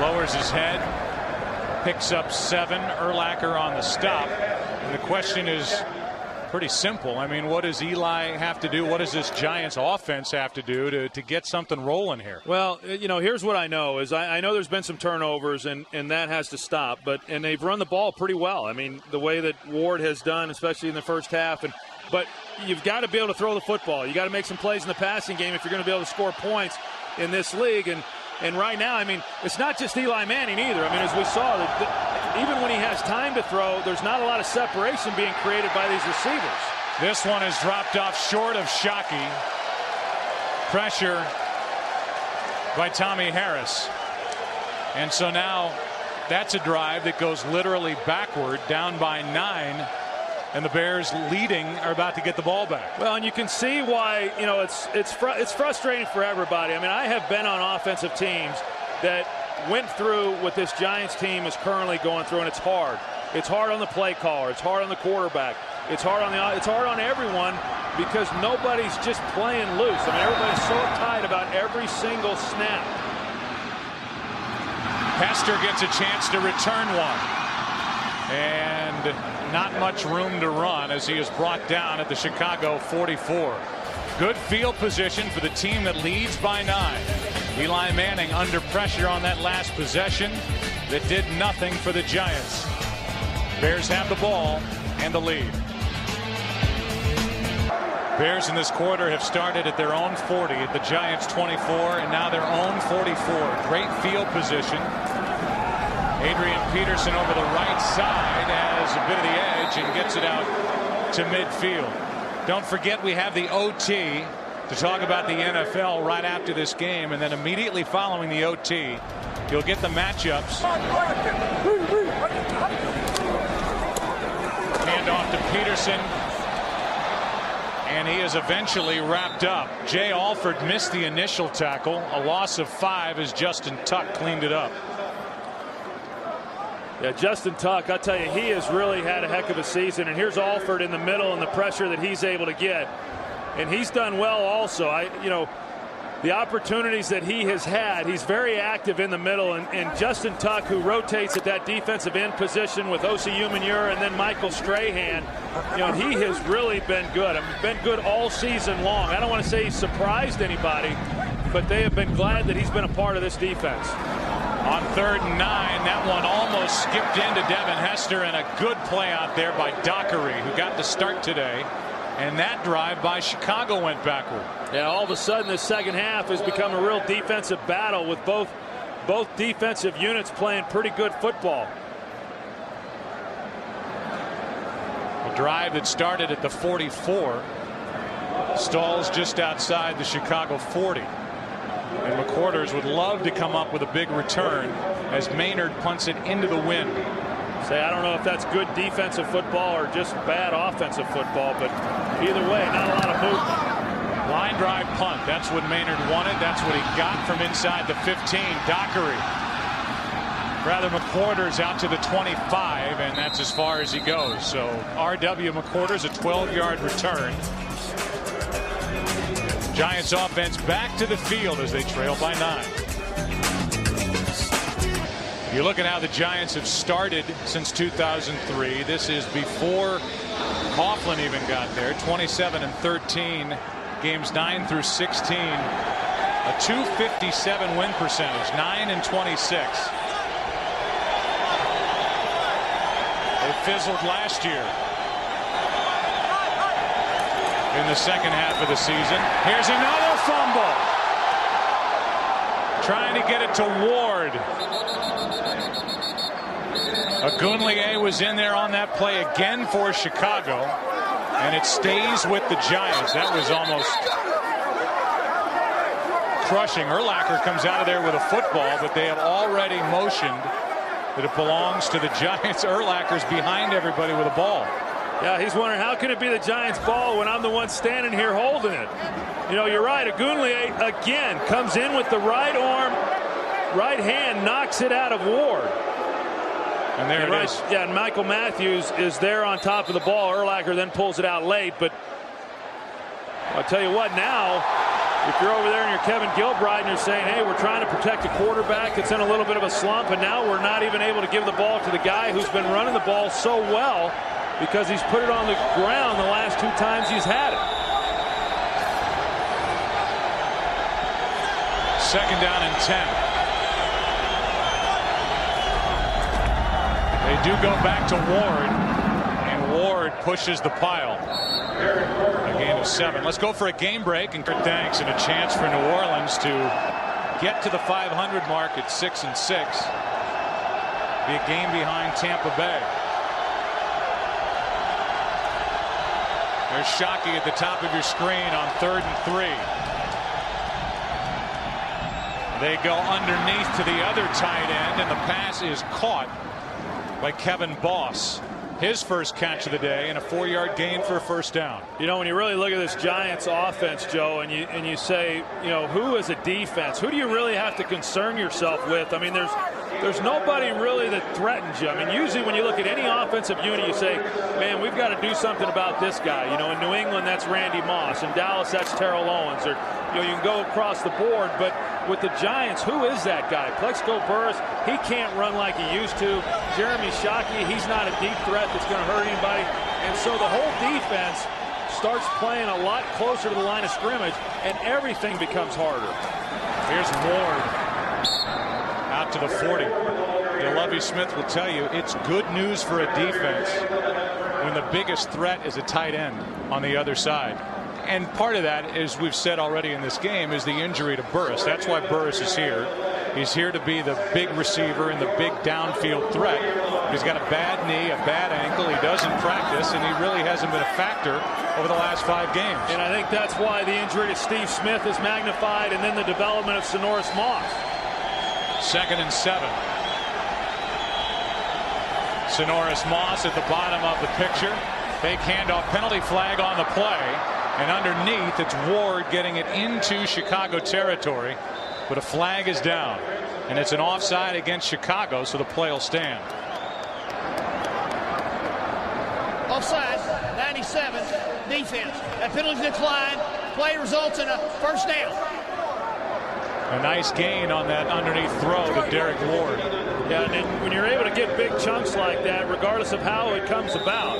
Lowers his head. Picks up 7. Urlacher on the stop. And the question is pretty simple. I mean, what does Eli have to do? What does this Giants offense have to do to get something rolling here? Well, you know, here's what I know is I know there's been some turnovers and that has to stop. And they've run the ball pretty well. I mean, the way that Ward has done, especially in the first half. But you've got to be able to throw the football. You got to make some plays in the passing game if you're going to be able to score points in this league. And right now, I mean, it's not just Eli Manning either. I mean, as we saw, even when he has time to throw, there's not a lot of separation being created by these receivers. This one is dropped off short of Shockey. Pressure by Tommy Harris. And so now that's a drive that goes literally backward, down by 9. And the Bears leading are about to get the ball back. Well, and you can see why, you know, it's frustrating for everybody. I mean, I have been on offensive teams that went through what this Giants team is currently going through, and it's hard. It's hard on the play caller. It's hard on the quarterback. It's hard on everyone because nobody's just playing loose. I mean, everybody's so tight about every single snap. Hester gets a chance to return one. And not much room to run as he is brought down at the Chicago 44. Good field position for the team that leads by 9. Eli Manning under pressure on that last possession that did nothing for the Giants. Bears have the ball and the lead. Bears in this quarter have started at their own 40, at the Giants 24, and now their own 44. Great field position. Adrian Peterson over the right side has a bit of the edge and gets it out to midfield. Don't forget we have the OT to talk about the NFL right after this game, and then immediately following the OT you'll get the matchups. Hand off to Peterson, and he is eventually wrapped up. Jay Alford missed the initial tackle. A loss of 5 as Justin Tuck cleaned it up. Yeah, Justin Tuck, I tell you, he has really had a heck of a season. And here's Alford in the middle and the pressure that he's able to get. And he's done well also. You know, the opportunities that he has had, he's very active in the middle. And Justin Tuck, who rotates at that defensive end position with Osi Umenyiora and then Michael Strahan, you know, he has really been good. I mean, been good all season long. I don't want to say he's surprised anybody, but they have been glad that he's been a part of this defense. On 3rd and 9, that one almost skipped into Devin Hester, and a good play out there by Dockery, who got the start today. And that drive by Chicago went backward. Yeah, all of a sudden this second half has become a real defensive battle with both defensive units playing pretty good football. A drive that started at the 44 stalls just outside the Chicago 40. And McQuarters would love to come up with a big return as Maynard punts it into the wind. I don't know if that's good defensive football or just bad offensive football, but either way, not a lot of movement. Line drive punt. That's what Maynard wanted. That's what he got from inside the 15. Dockery. Rather, McQuarters out to the 25, and that's as far as he goes. So R.W. McQuarters, a 12-yard return. Giants offense back to the field as they trail by 9. You look at how the Giants have started since 2003. This is before Coughlin even got there. 27-13, games 9 through 16. A .257 win percentage, 9-26. They fizzled last year in the second half of the season. Here's another fumble. Trying to get it to Ward. NYGvCHI2007wk13 was in there on that play again for Chicago, and it stays with the Giants. That was almost crushing. Urlacher comes out of there with a football, but they have already motioned that it belongs to the Giants. Urlacher's behind everybody with a ball. Yeah, he's wondering, how can it be the Giants' ball when I'm the one standing here holding it? You know, you're right. NYGvCHI2007wk13 again comes in with the right arm, right hand, knocks it out of Ward. And there it is. Yeah, and Michael Matthews is there on top of the ball. Urlacher then pulls it out late. But I'll tell you what, now, if you're over there and you're Kevin Gilbride and you're saying, hey, we're trying to protect a quarterback that's in a little bit of a slump, and now we're not even able to give the ball to the guy who's been running the ball so well because he's put it on the ground the last 2 times he's had it. Second down and 10. They do go back to Ward, and Ward pushes the pile. A gain of 7. Let's go for a game break, and thanks, and a chance for New Orleans to get to the 500 mark at 6-6. Be a game behind Tampa Bay. There's Shockey at the top of your screen on 3rd and 3. They go underneath to the other tight end, and the pass is caught by Kevin Boss. His first catch of the day, and a 4-yard gain for a first down. You know, when you really look at this Giants offense, Joe, and you say, you know, who is a defense? Who do you really have to concern yourself with? I mean, there's nobody really that threatens you. I mean, usually when you look at any offensive unit, you say, man, we've got to do something about this guy. You know, in New England, that's Randy Moss. In Dallas, that's Terrell Owens. Or, you know, you can go across the board, but with the Giants, who is that guy? Plexico Burress, he can't run like he used to. Jeremy Shockey, he's not a deep threat that's going to hurt anybody. And so the whole defense starts playing a lot closer to the line of scrimmage, and everything becomes harder. Here's Ward out to the 40. Lovie Smith will tell you it's good news for a defense when the biggest threat is a tight end on the other side. And part of that, as we've said already in this game, is the injury to Burress. That's why Burress is here. He's here to be the big receiver and the big downfield threat. He's got a bad knee, a bad ankle. He doesn't practice, and he really hasn't been a factor over the last 5 games. And I think that's why the injury to Steve Smith is magnified, and then the development of Sonoris Moss. 2nd and 7. Sonoris Moss at the bottom of the picture. Fake handoff, penalty flag on the play. And underneath, it's Ward getting it into Chicago territory. But a flag is down. And it's an offside against Chicago, so the play will stand. Offside, 97, defense. That penalty declined. Play results in a first down. A nice gain on that underneath throw to Derek Ward. Yeah, and then when you're able to get big chunks like that, regardless of how it comes about,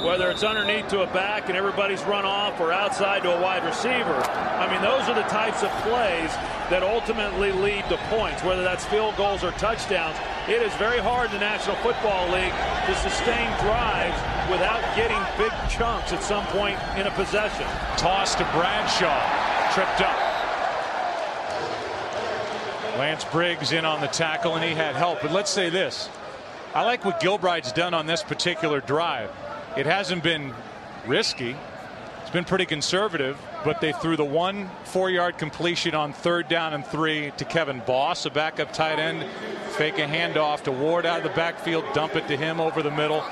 whether it's underneath to a back and everybody's run off or outside to a wide receiver, I mean, those are the types of plays that ultimately lead to points, whether that's field goals or touchdowns. It is very hard in the National Football League to sustain drives without getting big chunks at some point in a possession. Toss to Bradshaw, tripped up. Lance Briggs in on the tackle, and he had help. But let's say this. I like what Gilbride's done on this particular drive. It hasn't been risky. It's been pretty conservative, but they threw the 1 4-yard completion on 3rd down and 3 to Kevin Boss, a backup tight end. Fake a handoff to Ward out of the backfield, dump it to him over the middle.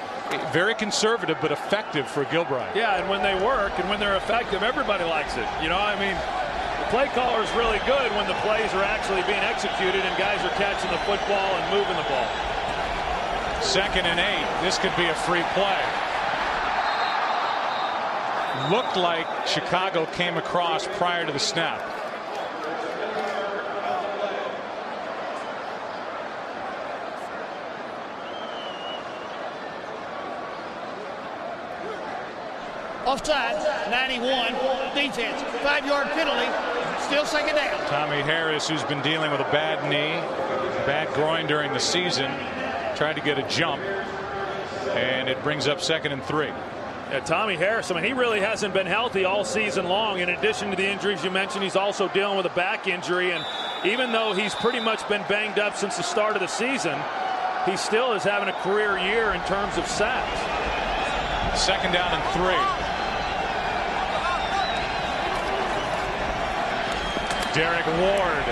Very conservative, but effective for Gilbride. Yeah, and when they work and when they're effective, everybody likes it. You know, I mean, the play caller is really good when the plays are actually being executed and guys are catching the football and moving the ball. 2nd and 8. This could be a free play. Looked like Chicago came across prior to the snap. Offside, 91, defense, 5-yard penalty. Still second down. Tommy Harris, who's been dealing with a bad knee, bad groin during the season, tried to get a jump, and it brings up 2nd and 3. Yeah, Tommy Harris, I mean, he really hasn't been healthy all season long. In addition to the injuries you mentioned, he's also dealing with a back injury. And even though he's pretty much been banged up since the start of the season, he still is having a career year in terms of sacks. 2nd down and 3. Derek Ward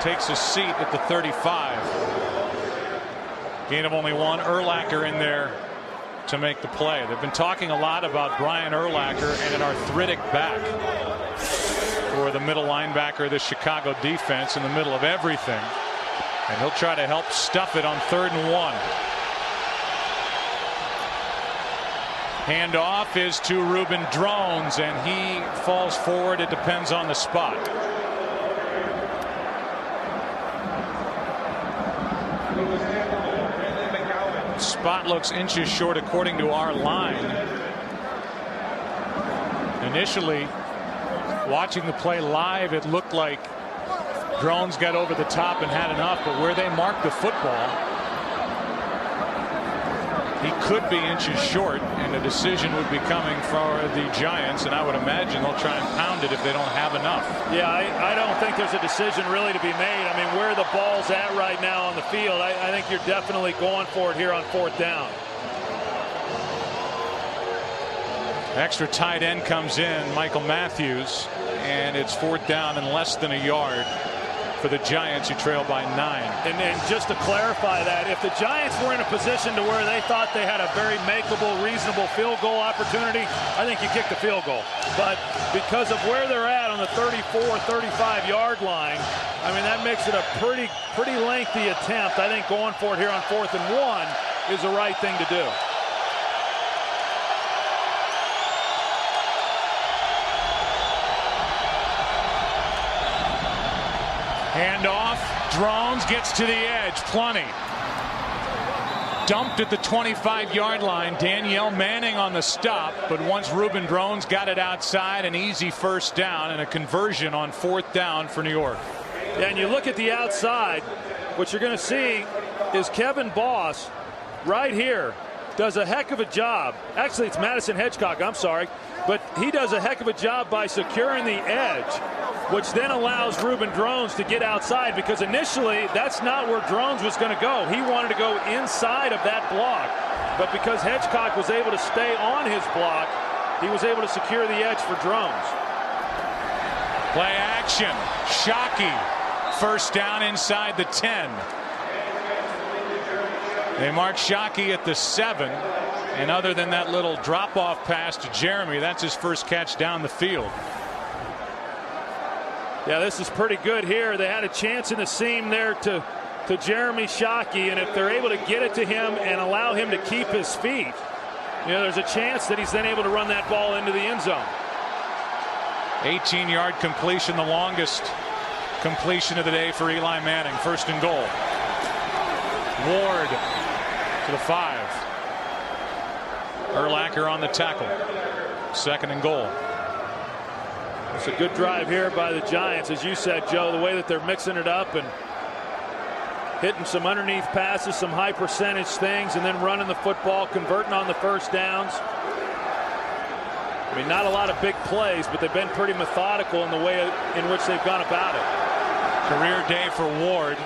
takes a seat at the 35. Gain of only 1. Urlacher in there to make the play. They've been talking a lot about Brian Urlacher and an arthritic back for the middle linebacker of the Chicago defense in the middle of everything. And he'll try to help stuff it on 3rd and 1. Handoff is to Ruben Drones, and he falls forward. It depends on the spot. Spot looks inches short according to our line. Initially, watching the play live, it looked like Drones got over the top and had enough, but where they marked the football, he could be inches short, and a decision would be coming for the Giants, and I would imagine they'll try and pound it if they don't have enough. Yeah, I don't think there's a decision really to be made. I mean, where the ball's at right now on the field, I think you're definitely going for it here on 4th down. Extra tight end comes in, Michael Matthews, and it's 4th down and less than a yard for the Giants, who trail by 9. And just to clarify that, if the Giants were in a position to where they thought they had a very makeable, reasonable field goal opportunity, I think you kick the field goal. But because of where they're at on the 34, 35-yard line, I mean, that makes it a pretty lengthy attempt. I think going for it here on 4th and 1 is the right thing to do. Handoff. Drones gets to the edge. Plenty. Dumped at the 25-yard line. Danielle Manning on the stop, but once Ruben Drones got it outside, an easy 1st down and a conversion on 4th down for New York. Yeah, and you look at the outside, what you're going to see is Kevin Boss right here does a heck of a job. Actually, it's Madison Hedgecock, I'm sorry, but he does a heck of a job by securing the edge, which then allows Ruben Drones to get outside, because initially that's not where Drones was going to go. He wanted to go inside of that block, but because Hedgecock was able to stay on his block, he was able to secure the edge for Drones. Play action. Shockey. 1st down inside the 10. They mark Shockey at the 7, and other than that little drop-off pass to Jeremy, that's his first catch down the field. Yeah, this is pretty good here. They had a chance in the seam there to Jeremy Shockey, and if they're able to get it to him and allow him to keep his feet, you know, there's a chance that he's then able to run that ball into the end zone. 18-yard completion, the longest completion of the day for Eli Manning. 1st and goal. Ward to the 5. Urlacher on the tackle. 2nd and goal. It's a good drive here by the Giants, as you said, Joe, the way that they're mixing it up and hitting some underneath passes, some high percentage things, and then running the football, converting on the 1st downs. I mean, not a lot of big plays, but they've been pretty methodical in the way in which they've gone about it. Career day for Ward.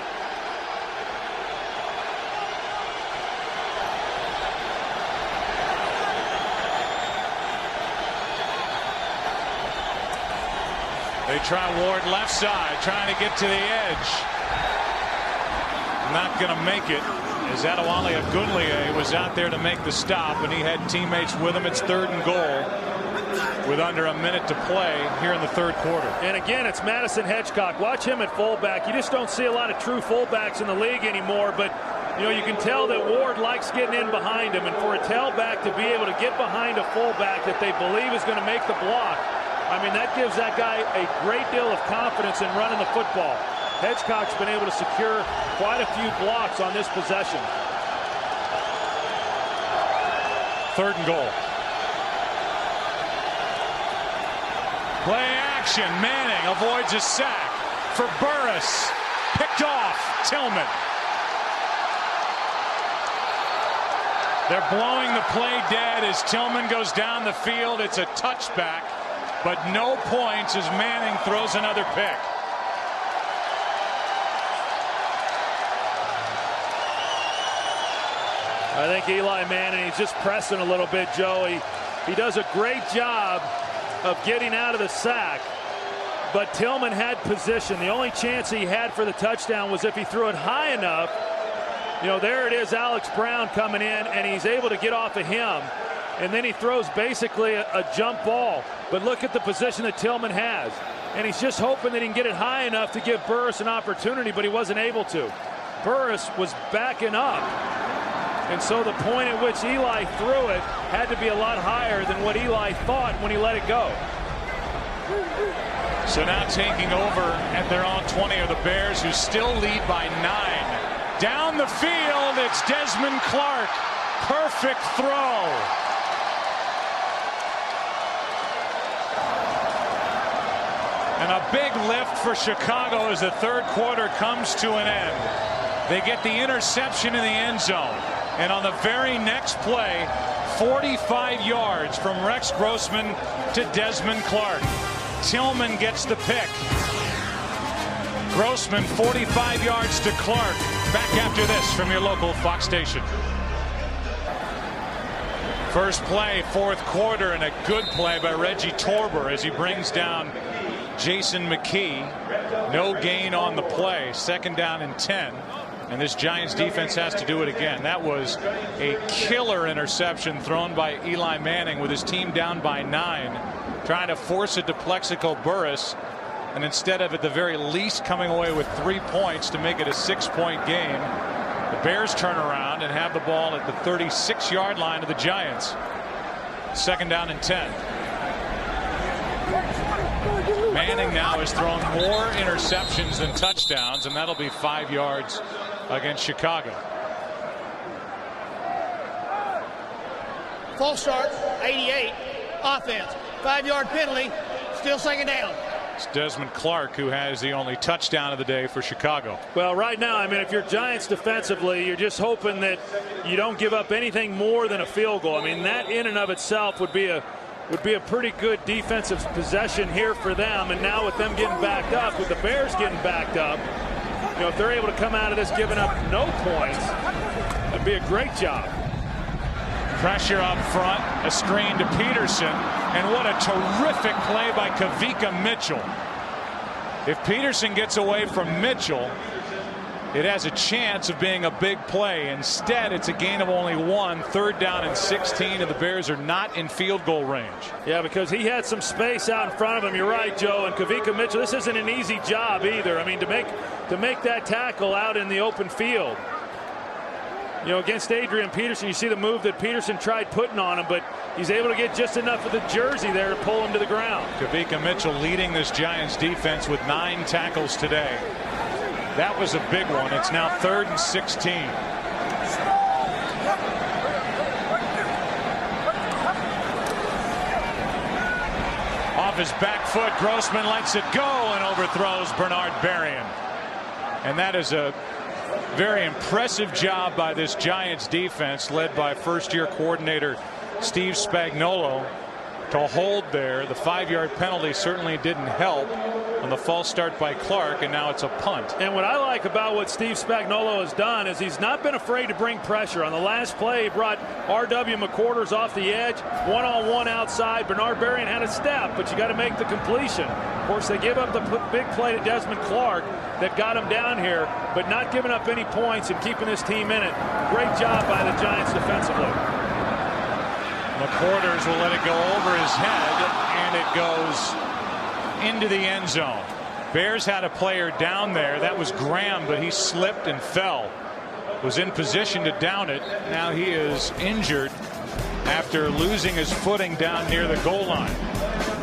They try Ward left side, trying to get to the edge. Not going to make it, as Adewale Agunlie was out there to make the stop, and he had teammates with him. It's 3rd and goal with under a minute to play here in the 3rd quarter. And again, it's Madison Hedgecock. Watch him at fullback. You just don't see a lot of true fullbacks in the league anymore, but you know, you can tell that Ward likes getting in behind him, and for a tailback to be able to get behind a fullback that they believe is going to make the block, I mean, that gives that guy a great deal of confidence in running the football. Hedgecock's been able to secure quite a few blocks on this possession. 3rd and goal. Play action. action. Manning avoids a sack for Burris. Picked off. Tillman. They're blowing the play dead as Tillman goes down the field. It's a touchback, but no points as Manning throws another pick. I think Eli Manning, he's just pressing a little bit, Joe. He does a great job of getting out of the sack, but Tillman had position. The only chance he had for the touchdown was if he threw it high enough. You know, there it is, Alex Brown coming in, and he's able to get off of him. And then he throws basically a jump ball. But look at the position that Tillman has. And he's just hoping that he can get it high enough to give Burris an opportunity, but he wasn't able to. Burris was backing up. And so the point at which Eli threw it had to be a lot higher than what Eli thought when he let it go. So now taking over at their own 20 are the Bears, who still lead by 9. Down the field, it's Desmond Clark. Perfect throw. And a big lift for Chicago as the third quarter comes to an end. They get the interception in the end zone. And on the very next play, 45 yards from Rex Grossman to Desmond Clark. Tillman gets the pick. Grossman 45 yards to Clark. Back after this from your local Fox station. First play, fourth quarter, and a good play by Reggie Torber as he brings down Jason McKee. No gain on the play. Second down and 10. And this Giants defense has to do it again. That was a killer interception thrown by Eli Manning with his team down by 9, trying to force it to Plexico Burris, and instead of at the very least coming away with 3 points to make it a 6-point game, the Bears turn around and have the ball at the 36-yard line of the Giants. Second down and 10. Manning now has thrown more interceptions than touchdowns, and that'll be 5 yards against Chicago. False start, 88, offense. 5-yard penalty, still second down. It's Desmond Clark who has the only touchdown of the day for Chicago. Well, right now, I mean, if you're Giants defensively, you're just hoping that you don't give up anything more than a field goal. I mean, that in and of itself would be a pretty good defensive possession here for them. And now with them getting backed up, with the Bears getting backed up, you know, if they're able to come out of this giving up no points, that'd be a great job. Pressure up front, a screen to Peterson, and what a terrific play by Kavika Mitchell. If Peterson gets away from Mitchell, it has a chance of being a big play. Instead, it's a gain of only 1, third down and 16, and the Bears are not in field goal range. Yeah, because he had some space out in front of him. You're right, Joe. And Kavika Mitchell, this isn't an easy job either. I mean, to make that tackle out in the open field. You know, against Adrian Peterson, you see the move that Peterson tried putting on him, but he's able to get just enough of the jersey there to pull him to the ground. Kavika Mitchell leading this Giants defense with 9 tackles today. That was a big one. It's now 3rd and 16. Off his back foot, Grossman lets it go and overthrows Bernard Berrien. And that is a very impressive job by this Giants defense, led by first-year coordinator Steve Spagnuolo, to hold there. The 5-yard penalty certainly didn't help on the false start by Clark, and now it's a punt. And what I like about what Steve Spagnuolo has done is he's not been afraid to bring pressure. On the last play, he brought R.W. McQuarters off the edge, one-on-one outside. Bernard Berrien had a step, but you got to make the completion. Of course, they give up the big play to Desmond Clark that got him down here, but not giving up any points and keeping this team in it. Great job by the Giants defensively. McQuarters will let it go over his head, and it goes into the end zone. Bears had a player down there. That was Graham, but he slipped and fell. Was in position to down it. Now he is injured after losing his footing down near the goal line.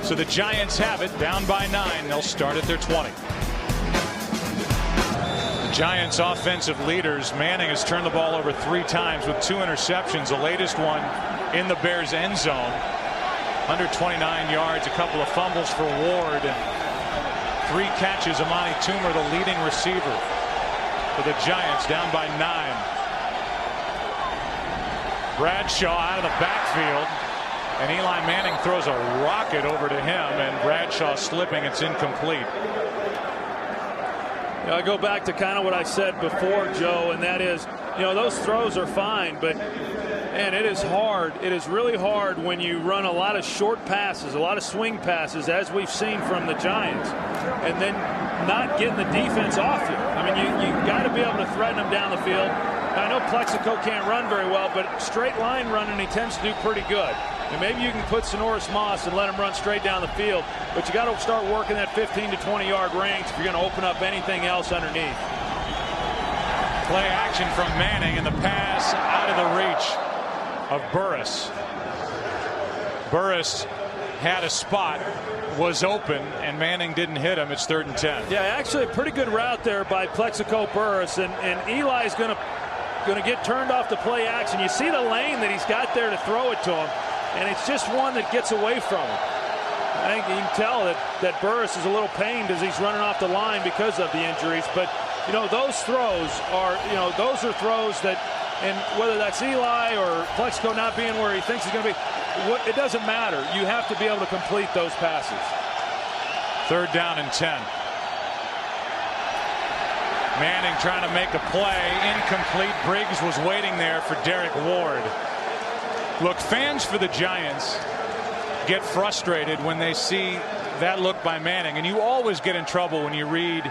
So the Giants have it, down by 9. They'll start at their 20. The Giants offensive leaders, Manning has turned the ball over 3 times with 2 interceptions, the latest one in the Bears end zone. 129 yards, a couple of fumbles for Ward, 3 catches. Amani Toomer, the leading receiver for the Giants, down by 9. Bradshaw out of the backfield, and Eli Manning throws a rocket over to him, and Bradshaw slipping. It's incomplete. I go back to kind of what I said before, Joe, and that is, those throws are fine, but man, it is hard. It is really hard when you run a lot of short passes, a lot of swing passes, as we've seen from the Giants, and then not getting the defense off you. I mean, you got to be able to threaten them down the field. I know Plexico can't run very well, but straight line running he tends to do pretty good. And maybe you can put Sonoris Moss and let him run straight down the field, but you got to start working that 15 to 20 yard range if you're going to open up anything else underneath. Play action from Manning, and the pass out of the reach of Burris. Burris had a spot, was open, and Manning didn't hit him. It's 3rd and 10. Yeah, actually a pretty good route there by Plexico Burris, and Eli is going to get turned off the play action. You see the lane that he's got there to throw it to him, and it's just one that gets away from him. I think you can tell that Burris is a little pained as he's running off the line because of the injuries. But those throws are throws that, and whether that's Eli or Plexico not being where he thinks he's going to be, it doesn't matter. You have to be able to complete those passes. 3rd down and 10. Manning trying to make a play, incomplete. Briggs was waiting there for Derek Ward. Look, fans for the Giants get frustrated when they see that look by Manning, and you always get in trouble when you read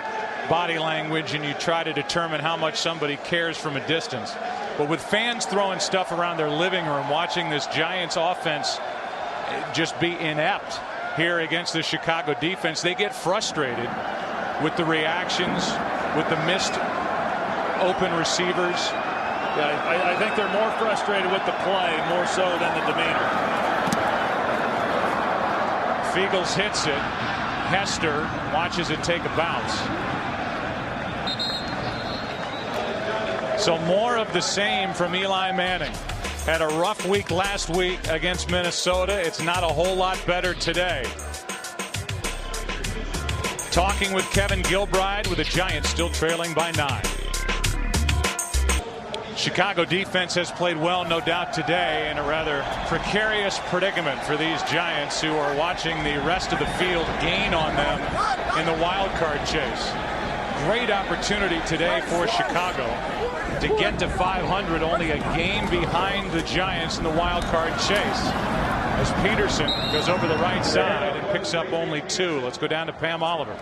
body language and you try to determine how much somebody cares from a distance. But with fans throwing stuff around their living room, watching this Giants offense just be inept here against the Chicago defense, they get frustrated with the reactions, with the missed open receivers. Yeah, I think they're more frustrated with the play more so than the demeanor. Fiegels hits it. Hester watches it take a bounce. So more of the same from Eli Manning. Had a rough week last week against Minnesota. It's not a whole lot better today. Talking with Kevin Gilbride with the Giants still trailing by 9. Chicago defense has played well, no doubt, today, in a rather precarious predicament for these Giants, who are watching the rest of the field gain on them in the wild card chase. Great opportunity today for Chicago to get to 500, only a game behind the Giants in the wild card chase, as Peterson goes over the right side and picks up only 2. Let's go down to Pam Oliver.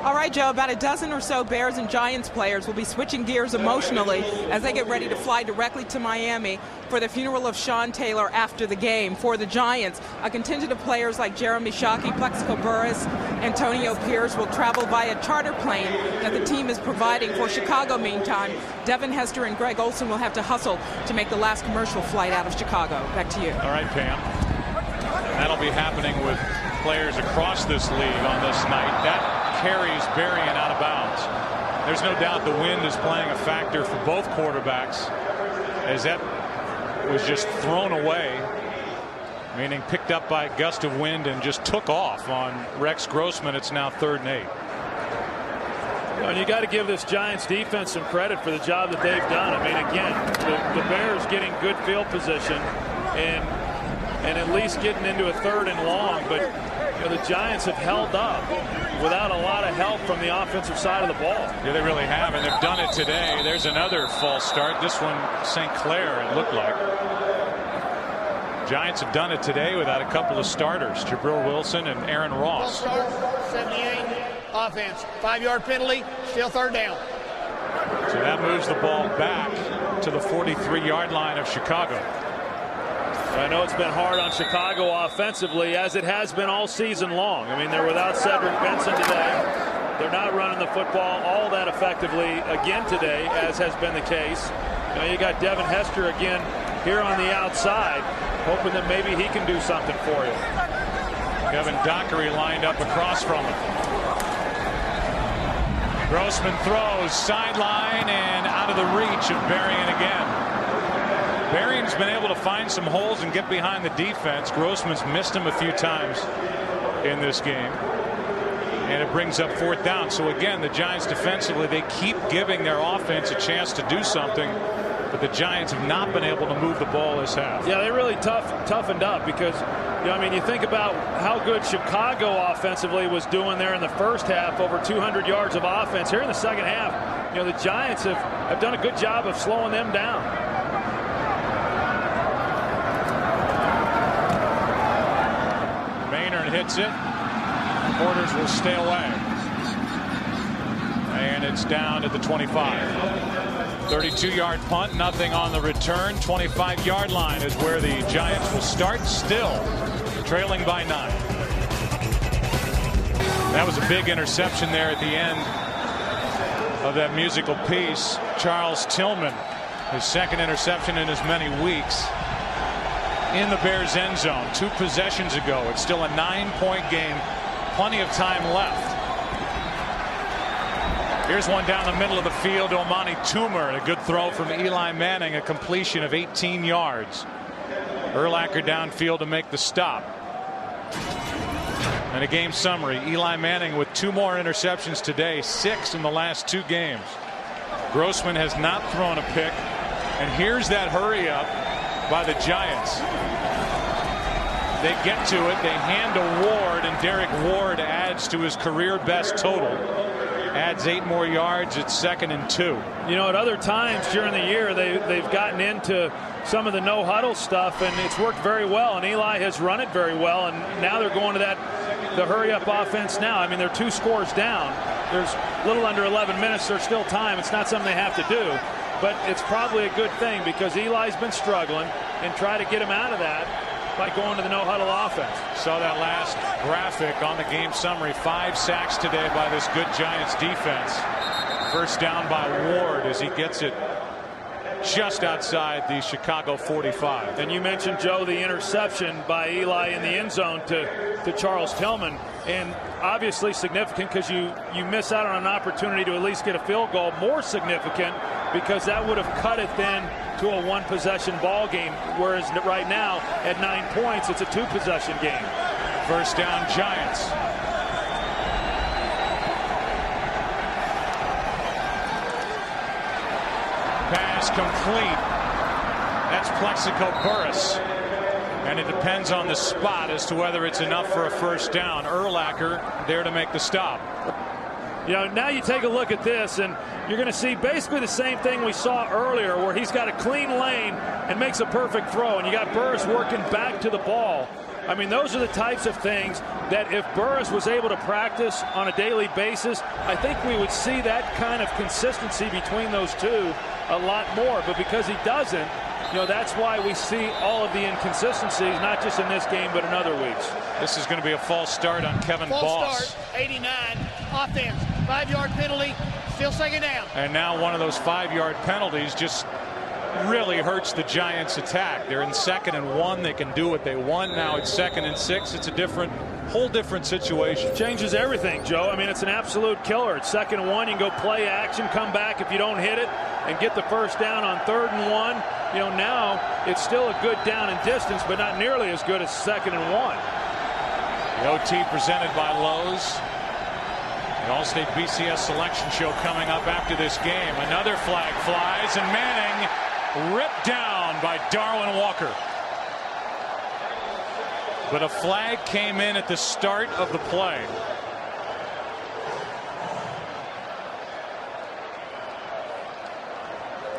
All right, Joe, about a dozen or so Bears and Giants players will be switching gears emotionally as they get ready to fly directly to Miami for the funeral of Sean Taylor after the game. For the Giants, a contingent of players like Jeremy Shockey, Plexico Burris, Antonio Pierce will travel via charter plane that the team is providing. For Chicago, meantime, Devin Hester and Greg Olsen will have to hustle to make the last commercial flight out of Chicago. Back to you. All right, Pam. That'll be happening with players across this league on this night. That carries Berrien out of bounds. There's no doubt the wind is playing a factor for both quarterbacks, as that was just thrown away, meaning picked up by a gust of wind and just took off on Rex Grossman. It's now 3rd and 8. And you got to give this Giants defense some credit for the job that they've done. I mean, again, the Bears getting good field position and at least getting into a 3rd and long, but the Giants have held up without a lot of help from the offensive side of the ball. Yeah, they really have, and they've done it today. There's another false start. This one, St. Clair, it looked like. Giants have done it today without a couple of starters, Jabril Wilson and Aaron Ross. 78 offense, 5-yard penalty, still 3rd down. So that moves the ball back to the 43-yard line of Chicago. I know it's been hard on Chicago offensively, as it has been all season long. I mean, they're without Cedric Benson today. They're not running the football all that effectively again today, as has been the case. You got Devin Hester again here on the outside, hoping that maybe he can do something for you. Kevin Dockery lined up across from him. Grossman throws sideline and out of the reach of Berrien again. Berrien's been able to find some holes and get behind the defense. Grossman's missed him a few times in this game. And it brings up 4th down. So again, the Giants defensively, they keep giving their offense a chance to do something. But the Giants have not been able to move the ball this half. Yeah, they really toughened up because, you know, I mean, you think about how good Chicago offensively was doing there in the first half, over 200 yards of offense. Here in the second half, you know, the Giants have done a good job of slowing them down. Maynard hits it. Porters will stay away. And it's down at the 25. 32-yard punt, nothing on the return. 25-yard line is where the Giants will start, still trailing by 9. That was a big interception there at the end of that musical piece. Charles Tillman, his second interception in as many weeks in the Bears end zone 2 possessions ago. It's still a 9-point game, plenty of time left. Here's one down the middle of the field to Amani Toomer. A good throw from Eli Manning, a completion of 18 yards. Urlacher downfield to make the stop. And a game summary. Eli Manning with 2 more interceptions today, 6 in the last 2 games. Grossman has not thrown a pick. And here's that hurry up by the Giants. They get to it. They hand to Ward, and Derek Ward adds to his career best total. Adds 8 more yards. It's 2nd and 2. You know, at other times during the year, they've gotten into some of the no huddle stuff, and it's worked very well. And Eli has run it very well. And now they're going to the hurry up offense now. I mean, they're 2 scores down. There's a little under 11 minutes. There's still time. It's not something they have to do, but it's probably a good thing because Eli's been struggling, and try to get him out of that by going to the no huddle offense. Saw that last graphic on the game summary. 5 sacks today by this good Giants defense. First down by Ward as he gets it just outside the Chicago 45. And you mentioned, Joe, the interception by Eli in the end zone to Charles Tillman, and obviously significant because you miss out on an opportunity to at least get a field goal. More significant because that would have cut it then to a 1-possession ball game, whereas right now at 9 points it's a 2-possession game. First down, Giants. Pass complete. That's Plexico Burress, and it depends on the spot as to whether it's enough for a first down. Urlacher there to make the stop. You know, now you take a look at this, and you're going to see basically the same thing we saw earlier, where he's got a clean lane and makes a perfect throw, and you got Burress working back to the ball. I mean, those are the types of things that if Burress was able to practice on a daily basis, I think we would see that kind of consistency between those two a lot more. But because he doesn't, you know, that's why we see all of the inconsistencies, not just in this game, but in other weeks. This is going to be a false start on Kevin Boss. False start, 89, offense, 5-yard penalty, still 2nd down. And now one of those 5-yard penalties just really hurts the Giants' attack. They're in 2nd and 1. They can do what they want. Now it's 2nd and 6. It's a whole different situation. Changes everything, Joe. I mean, it's an absolute killer. It's 2nd and 1. You can go play action, come back if you don't hit it, and get the first down on 3rd and 1. You know, now it's still a good down and distance, but not nearly as good as 2nd and 1. The OT presented by Lowe's. The Allstate BCS selection show coming up after this game. Another flag flies, and Manning ripped down by Darwin Walker. But a flag came in at the start of the play.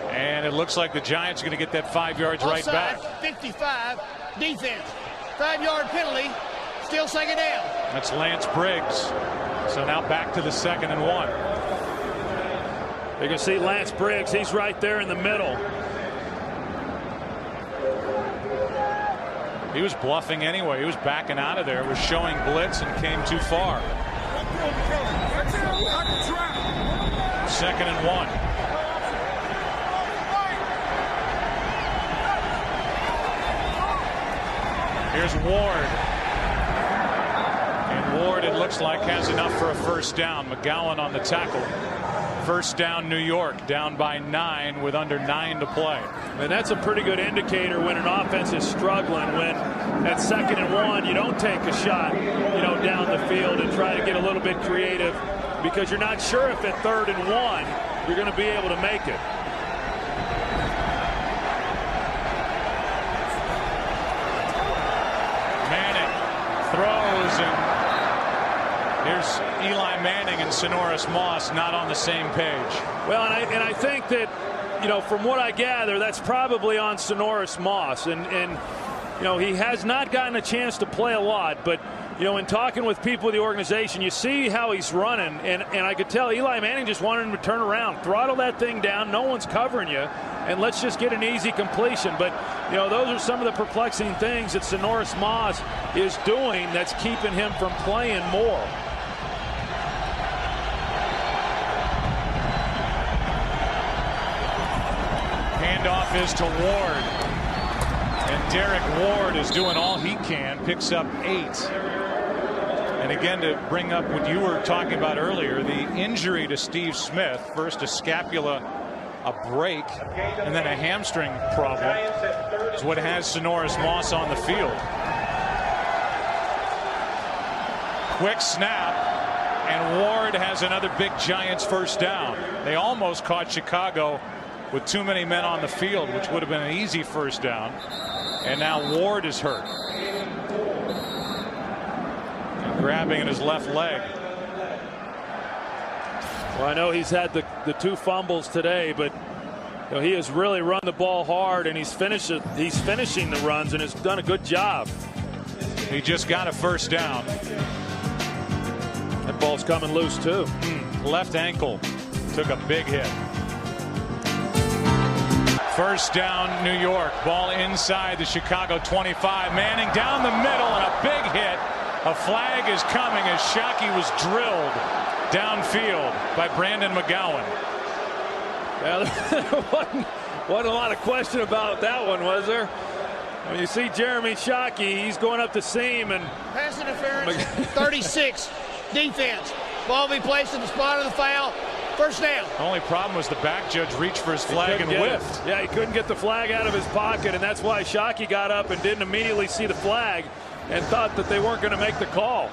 And it looks like the Giants are going to get that 5 yards right back. 55, defense, 5-yard penalty, still 2nd down. That's Lance Briggs. So now back to the 2nd and 1. You can see Lance Briggs. He's right there in the middle. He was bluffing anyway. He was backing out of there. Was showing blitz and came too far. 2nd and 1. Here's Ward. And Ward, it looks like, has enough for a first down. McGowan on the tackle First down, New York, down by 9 with under 9 to play. And that's a pretty good indicator when an offense is struggling, when at 2nd and 1 you don't take a shot, down the field and try to get a little bit creative, because you're not sure if at 3rd and 1 you're going to be able to make it. Manning throws, and here's Eli Manning and Sonoris Moss not on the same page. Well, and I think that, from what I gather, that's probably on Sonoris Moss. And he has not gotten a chance to play a lot. But, in talking with people in the organization, you see how he's running. And I could tell Eli Manning just wanted him to turn around, throttle that thing down. No one's covering you. And let's just get an easy completion. But, those are some of the perplexing things that Sonoris Moss is doing that's keeping him from playing more. Handoff is to Ward, and Derek Ward is doing all he can, picks up 8. And again, to bring up what you were talking about earlier, the injury to Steve Smith, first a scapula, a break, and then a hamstring problem, is what has Sonoris Moss on the field. Quick snap, and Ward has another big Giants first down. They almost caught Chicago with too many men on the field, which would have been an easy first down. And now Ward is hurt, and grabbing at his left leg. Well, I know he's had the 2 fumbles today, but he has really run the ball hard, and he's finishing the runs and has done a good job. He just got a first down. That ball's coming loose too. Left ankle took a big hit. First down, New York. Ball inside the Chicago 25. Manning down the middle, and a big hit. A flag is coming as Shockey was drilled downfield by Brandon McGowan. Yeah, there wasn't a lot of question about that one, was there? When you see Jeremy Shockey, he's going up the seam, and pass interference, 36, defense. Ball be placed in the spot of the foul. First down. The only problem was the back judge reached for his flag and whiffed. Yeah, he couldn't get the flag out of his pocket, and that's why Shockey got up and didn't immediately see the flag and thought that they weren't going to make the call.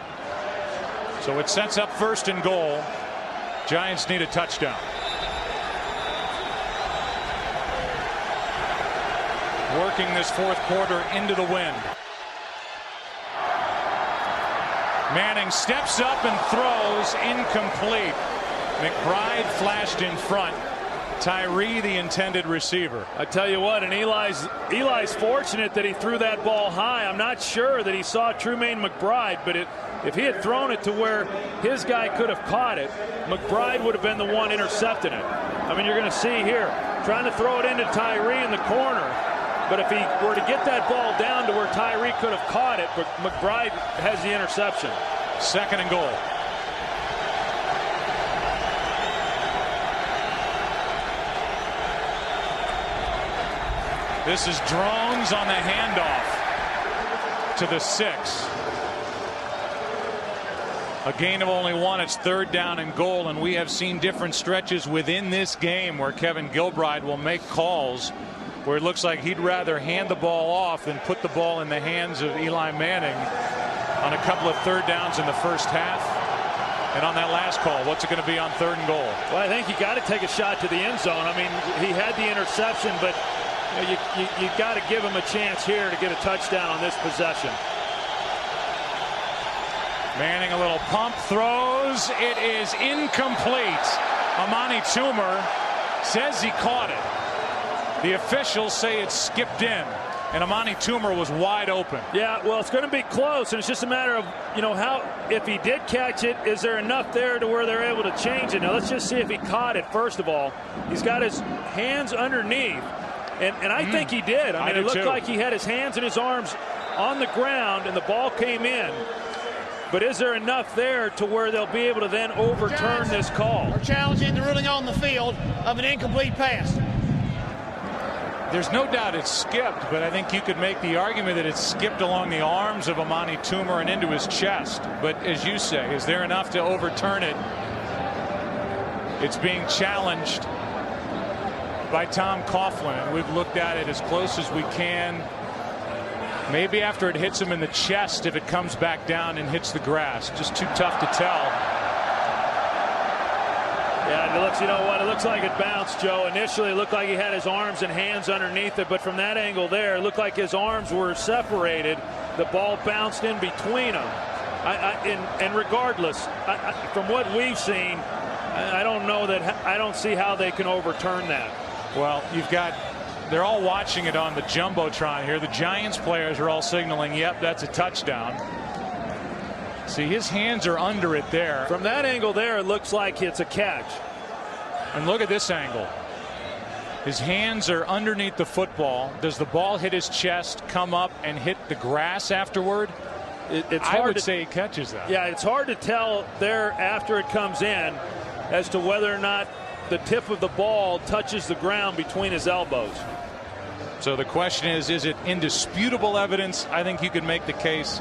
So it sets up 1st and goal. Giants need a touchdown. Working this 4th quarter into the wind. Manning steps up and throws, incomplete. McBride flashed in front. Tyree, the intended receiver. I tell you what, and Eli's fortunate that he threw that ball high. I'm not sure that he saw Trumaine McBride, but if he had thrown it to where his guy could have caught it, McBride would have been the one intercepting it. I mean, you're going to see here, trying to throw it into Tyree in the corner. But if he were to get that ball down to where Tyree could have caught it, but McBride has the interception. 2nd and goal. This is Drones on the handoff to the 6. A gain of only 1. It's 3rd down and goal, and we have seen different stretches within this game where Kevin Gilbride will make calls where it looks like he'd rather hand the ball off than put the ball in the hands of Eli Manning on a couple of 3rd downs in the first half. And on that last call, what's it going to be on 3rd and goal? Well, I think you got to take a shot to the end zone. I mean, he had the interception, but you got to give him a chance here to get a touchdown on this possession. Manning, a little pump, throws. It is incomplete. Amani Toomer says he caught it. The officials say it skipped in, and Amani Toomer was wide open. Yeah, well, it's going to be close, and it's just a matter of, how, if he did catch it, is there enough there to where they're able to change it? Now, let's just see if he caught it, first of all. He's got his hands underneath, and I think he did. I mean, it looked like he had his hands and his arms on the ground, and the ball came in. But is there enough there to where they'll be able to then overturn this call? We're challenging the ruling on the field of an incomplete pass. There's no doubt it's skipped, but I think you could make the argument that it's skipped along the arms of Amani Toomer and into his chest. But as you say, is there enough to overturn it? It's being challenged by Tom Coughlin, and we've looked at it as close as we can. Maybe after it hits him in the chest, if it comes back down and hits the grass. Just too tough to tell. Yeah, it looks, you know what, it looks like it bounced, Joe. Initially, it looked like he had his arms and hands underneath it, but from that angle there, it looked like his arms were separated. The ball bounced in between them. And regardless, from what we've seen, I don't know that, I don't see how they can overturn that. Well, they're all watching it on the Jumbotron here. The Giants players are all signaling, yep, that's a touchdown. See, his hands are under it there. From that angle there, it looks like it's a catch. And look at this angle. His hands are underneath the football. Does the ball hit his chest, come up, and hit the grass afterward? It's hard I would say he catches that. Yeah, it's hard to tell there after it comes in as to whether or not the tip of the ball touches the ground between his elbows. So the question is it indisputable evidence? I think you could make the case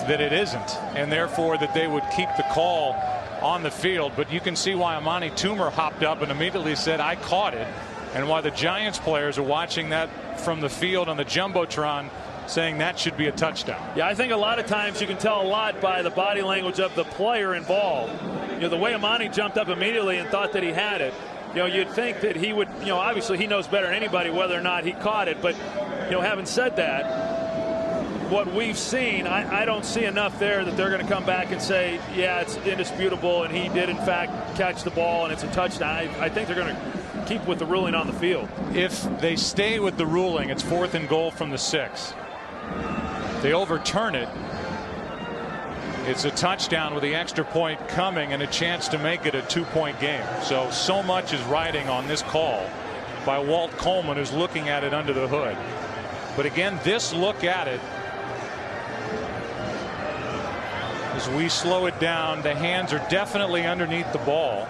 that it isn't, and therefore that they would keep the call on the field. But you can see why Amani Toomer hopped up and immediately said, I caught it, and why the Giants players are watching that from the field on the Jumbotron, saying that should be a touchdown. Yeah, I think a lot of times you can tell a lot by the body language of the player involved. You know, the way Amani jumped up immediately and thought that he had it, you know, you'd think that he would, you know, obviously he knows better than anybody whether or not he caught it. But, you know, having said that, what we've seen, I don't see enough there that they're going to come back and say, yeah, it's indisputable and he did in fact catch the ball and it's a touchdown. I think they're going to keep with the ruling on the field. If they stay with the ruling, it's 4th and goal from the 6. If they overturn it, it's a touchdown with the extra point coming and a chance to make it a 2-point game. So much is riding on this call by Walt Coleman, who's looking at it under the hood. But again, this look at it, as we slow it down, the hands are definitely underneath the ball.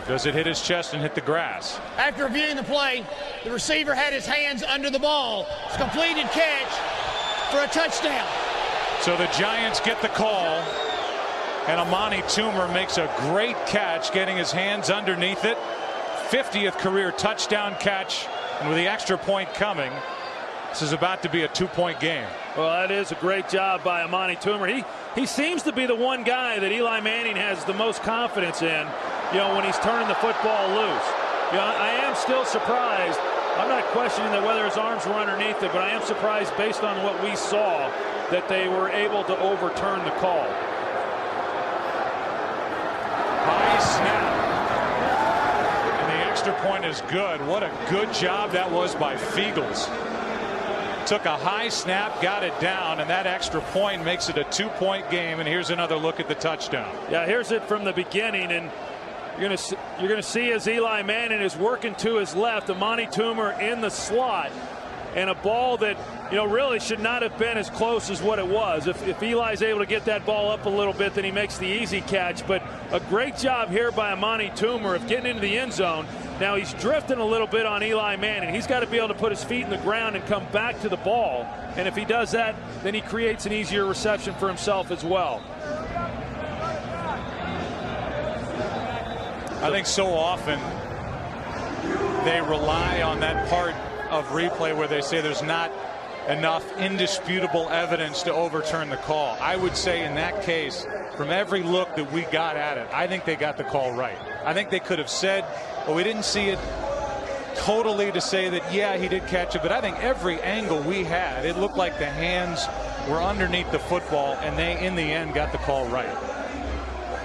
Does it hit his chest and hit the grass? After reviewing the play, the receiver had his hands under the ball. It's a completed catch for a touchdown. So the Giants get the call, and Amani Toomer makes a great catch, getting his hands underneath it. 50th career touchdown catch, and with the extra point coming, this is about to be a 2-point game. Well, that is a great job by Amani Toomer. He seems to be the one guy that Eli Manning has the most confidence in, you know, when he's turning the football loose. You know, I am still surprised. I'm not questioning that whether his arms were underneath it, but I am surprised based on what we saw that they were able to overturn the call. High snap. And the extra point is good. What a good job that was by Fiegels. Took a high snap, got it down, and that extra point makes it a 2-point game. And here's another look at the touchdown. Yeah, here's it from the beginning, and you're going to see as Eli Manning is working to his left, Amani Toomer in the slot, and a ball that, you know, really should not have been as close as what it was. If Eli's able to get that ball up a little bit, then he makes the easy catch. But a great job here by Amani Toomer of getting into the end zone. Now he's drifting a little bit on Eli Manning. He's got to be able to put his feet in the ground and come back to the ball. And if he does that, then he creates an easier reception for himself as well. I think so often they rely on that part of replay where they say there's not enough indisputable evidence to overturn the call. I would say in that case, from every look that we got at it, I think they got the call right. I think they could have said, well, we didn't see it totally to say that, yeah, he did catch it, but I think every angle we had, it looked like the hands were underneath the football, and they, in the end, got the call right.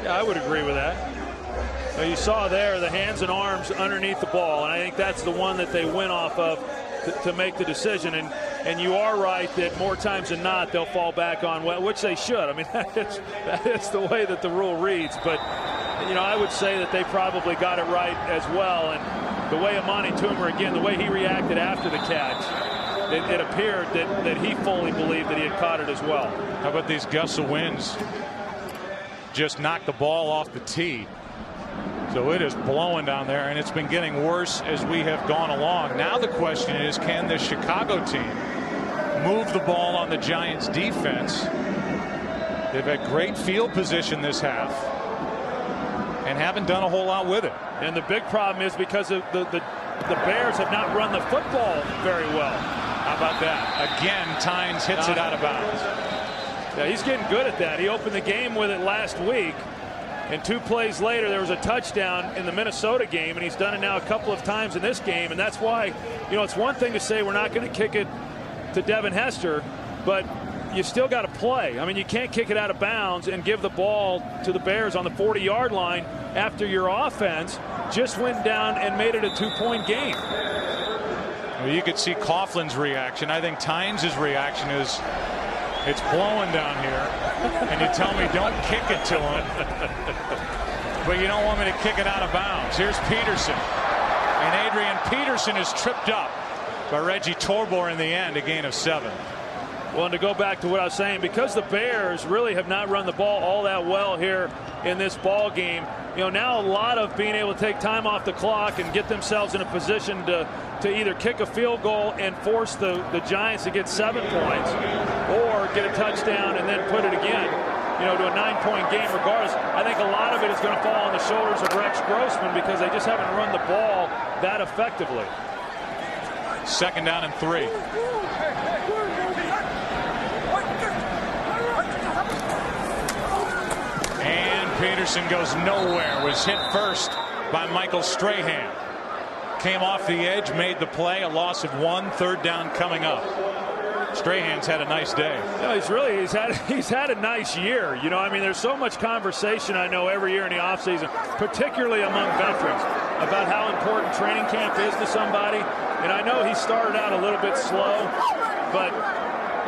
Yeah, I would agree with that. Now you saw there the hands and arms underneath the ball, and I think that's the one that they went off of to make the decision. And you are right that more times than not they'll fall back on, well, which they should. I mean, that is the way that the rule reads. But, you know, I would say that they probably got it right as well. And the way Amani Toomer, again, the way he reacted after the catch, it appeared that he fully believed that he had caught it as well. How about these gusts of winds? Just knocked the ball off the tee. So it is blowing down there, and it's been getting worse as we have gone along. Now the question is, can this Chicago team move the ball on the Giants defense? They've had great field position this half. and haven't done a whole lot with it. And the big problem is because of the Bears have not run the football very well. How about that? Again, Tynes hits it out of bounds. Yeah, he's getting good at that. He opened the game with it last week, and 2 plays later there was a touchdown in the Minnesota game, and he's done it now a couple of times in this game. And that's why, you know, it's one thing to say we're not going to kick it to Devin Hester, but you still got to play. I mean, you can't kick it out of bounds and give the ball to the Bears on the 40-yard line after your offense just went down and made it a 2-point game. Well, you could see Coughlin's reaction. I think Tynes' reaction is, it's blowing down here, and you tell me don't kick it to him, but you don't want me to kick it out of bounds. Here's Peterson, and Adrian Peterson is tripped up by Reggie Torbor in the end, a gain of 7. Well, and to go back to what I was saying, because the Bears really have not run the ball all that well here in this ball game, you know, now a lot of being able to take time off the clock and get themselves in a position to either kick a field goal and force the Giants to get 7 points, or get a touchdown and then put it again, you know, to a 9-point game regardless. I think a lot of it is going to fall on the shoulders of Rex Grossman because they just haven't run the ball that effectively. 2nd down and 3. And Peterson goes nowhere. Was hit first by Michael Strahan. Came off the edge, made the play, a loss of 1, 3rd down coming up. Strahan's had a nice day. Yeah, he's had a nice year. You know, I mean, there's so much conversation, I know, every year in the offseason, particularly among veterans, about how important training camp is to somebody. And I know he started out a little bit slow, but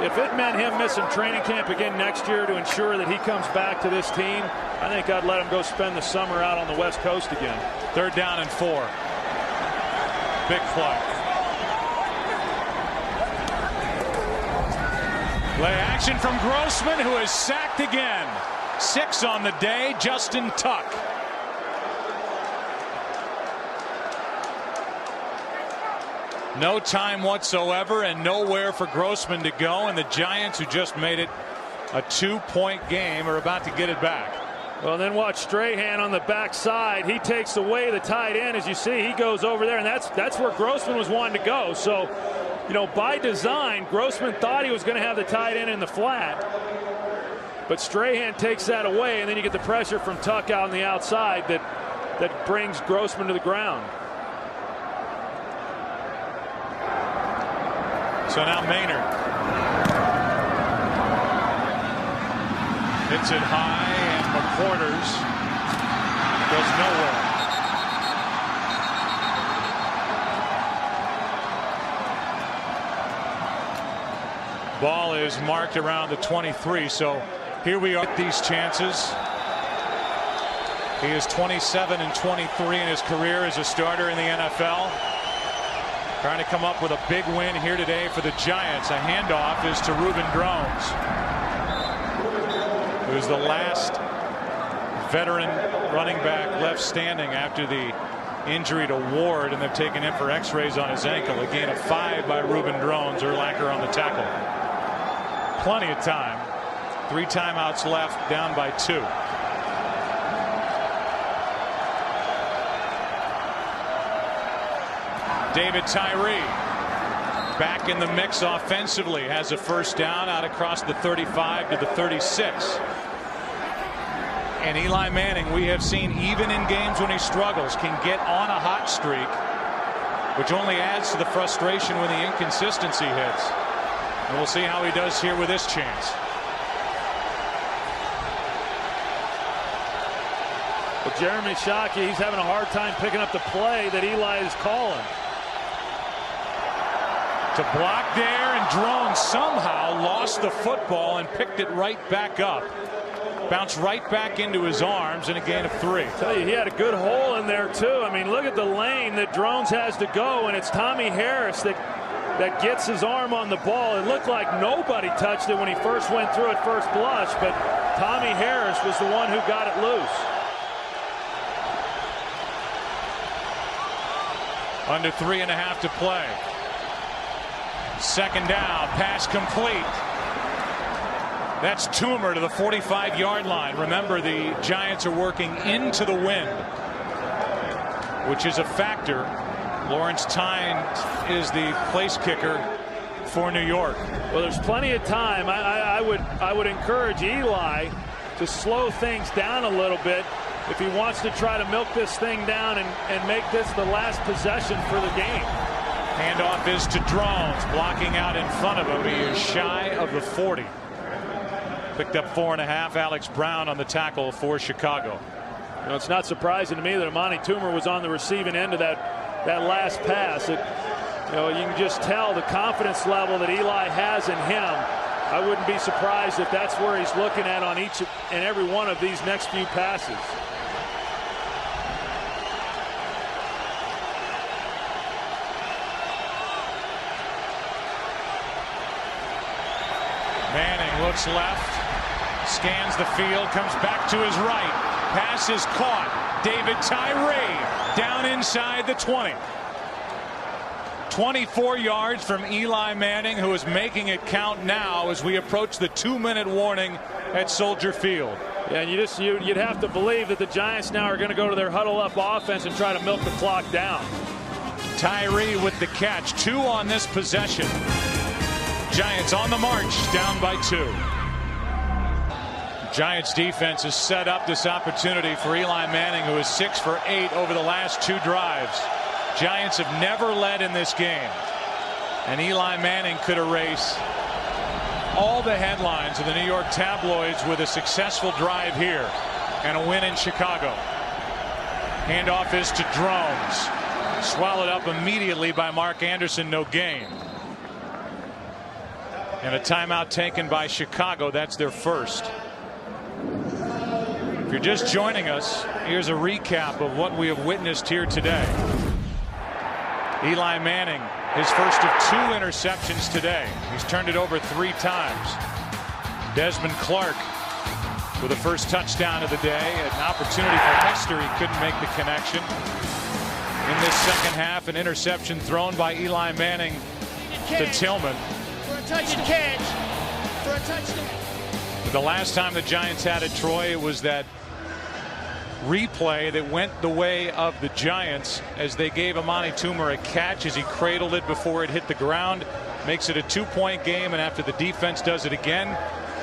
if it meant him missing training camp again next year to ensure that he comes back to this team, I think I'd let him go spend the summer out on the West Coast again. 3rd down and 4. Big play. Play action from Grossman, who is sacked again. 6 on the day, Justin Tuck. No time whatsoever and nowhere for Grossman to go, and the Giants, who just made it a 2-point game, are about to get it back. Well, then watch Strahan on the backside. He takes away the tight end. As you see, he goes over there, and that's where Grossman was wanting to go. So, you know, by design, Grossman thought he was going to have the tight end in the flat, but Strahan takes that away, and then you get the pressure from Tuck out on the outside that brings Grossman to the ground. So now Maynard hits it high, and McQuarters goes nowhere. Ball is marked around the 23, so here we are at these chances. He is 27-23 in his career as a starter in the NFL. Trying to come up with a big win here today for the Giants. A handoff is to Reuben Drones, who's the last veteran running back left standing after the injury to Ward, and they've taken him for x-rays on his ankle. A gain of 5 by Reuben Drones. Urlacher on the tackle. Plenty of time. 3 timeouts left, down by 2. David Tyree back in the mix offensively, has a 1st down out across the 35 to the 36. And Eli Manning, we have seen, even in games when he struggles, can get on a hot streak, which only adds to the frustration when the inconsistency hits. And we'll see how he does here with this chance. Well, Jeremy Shockey, he's having a hard time picking up the play that Eli is calling. To block there, and Drones somehow lost the football and picked it right back up. Bounced right back into his arms, and a gain of 3. I tell you, he had a good hole in there too. I mean, look at the lane that Drones has to go, and it's Tommy Harris that gets his arm on the ball. It looked like nobody touched it when he first went through at first blush, but Tommy Harris was the one who got it loose. Under 3.5 to play. 2nd down, pass complete. That's Toomer to the 45-yard line. Remember, the Giants are working into the wind, which is a factor. Lawrence Tynes is the place kicker for New York. Well, there's plenty of time. I would encourage Eli to slow things down a little bit if he wants to try to milk this thing down and make this the last possession for the game. Handoff is to Drones, blocking out in front of him. He is shy of the 40. Picked up 4.5. Alex Brown on the tackle for Chicago. You know, it's not surprising to me that Amani Toomer was on the receiving end of that last pass. You can just tell the confidence level that Eli has in him. I wouldn't be surprised if that's where he's looking at on each and every one of these next few passes. Manning looks left, scans the field, comes back to his right. Pass is caught. David Tyree down inside the 20. 24 yards from Eli Manning, who is making it count now as we approach the 2-minute warning at Soldier Field. Yeah, and you'd have to believe that the Giants now are going to go to their huddle up offense and try to milk the clock down. Tyree with the catch. 2 on this possession. Giants on the march, down by 2. Giants defense has set up this opportunity for Eli Manning, who is 6 for 8 over the last 2 drives. Giants have never led in this game, and Eli Manning could erase all the headlines of the New York tabloids with a successful drive here and a win in Chicago. Handoff is to Drones, swallowed up immediately by Mark Anderson. No gain. And a timeout taken by Chicago. That's their first. If you're just joining us, here's a recap of what we have witnessed here today. Eli Manning, his first of 2 interceptions today. He's turned it over 3 times. Desmond Clark with the first touchdown of the day. An opportunity for Hester. He couldn't make the connection. In this second half, an interception thrown by Eli Manning to Tillman. For a touch and catch. For a touchdown. But the last time the Giants had it, Troy, it was that replay that went the way of the Giants as they gave Amani Toomer a catch as he cradled it before it hit the ground. Makes it a 2-point game, and after the defense does it again,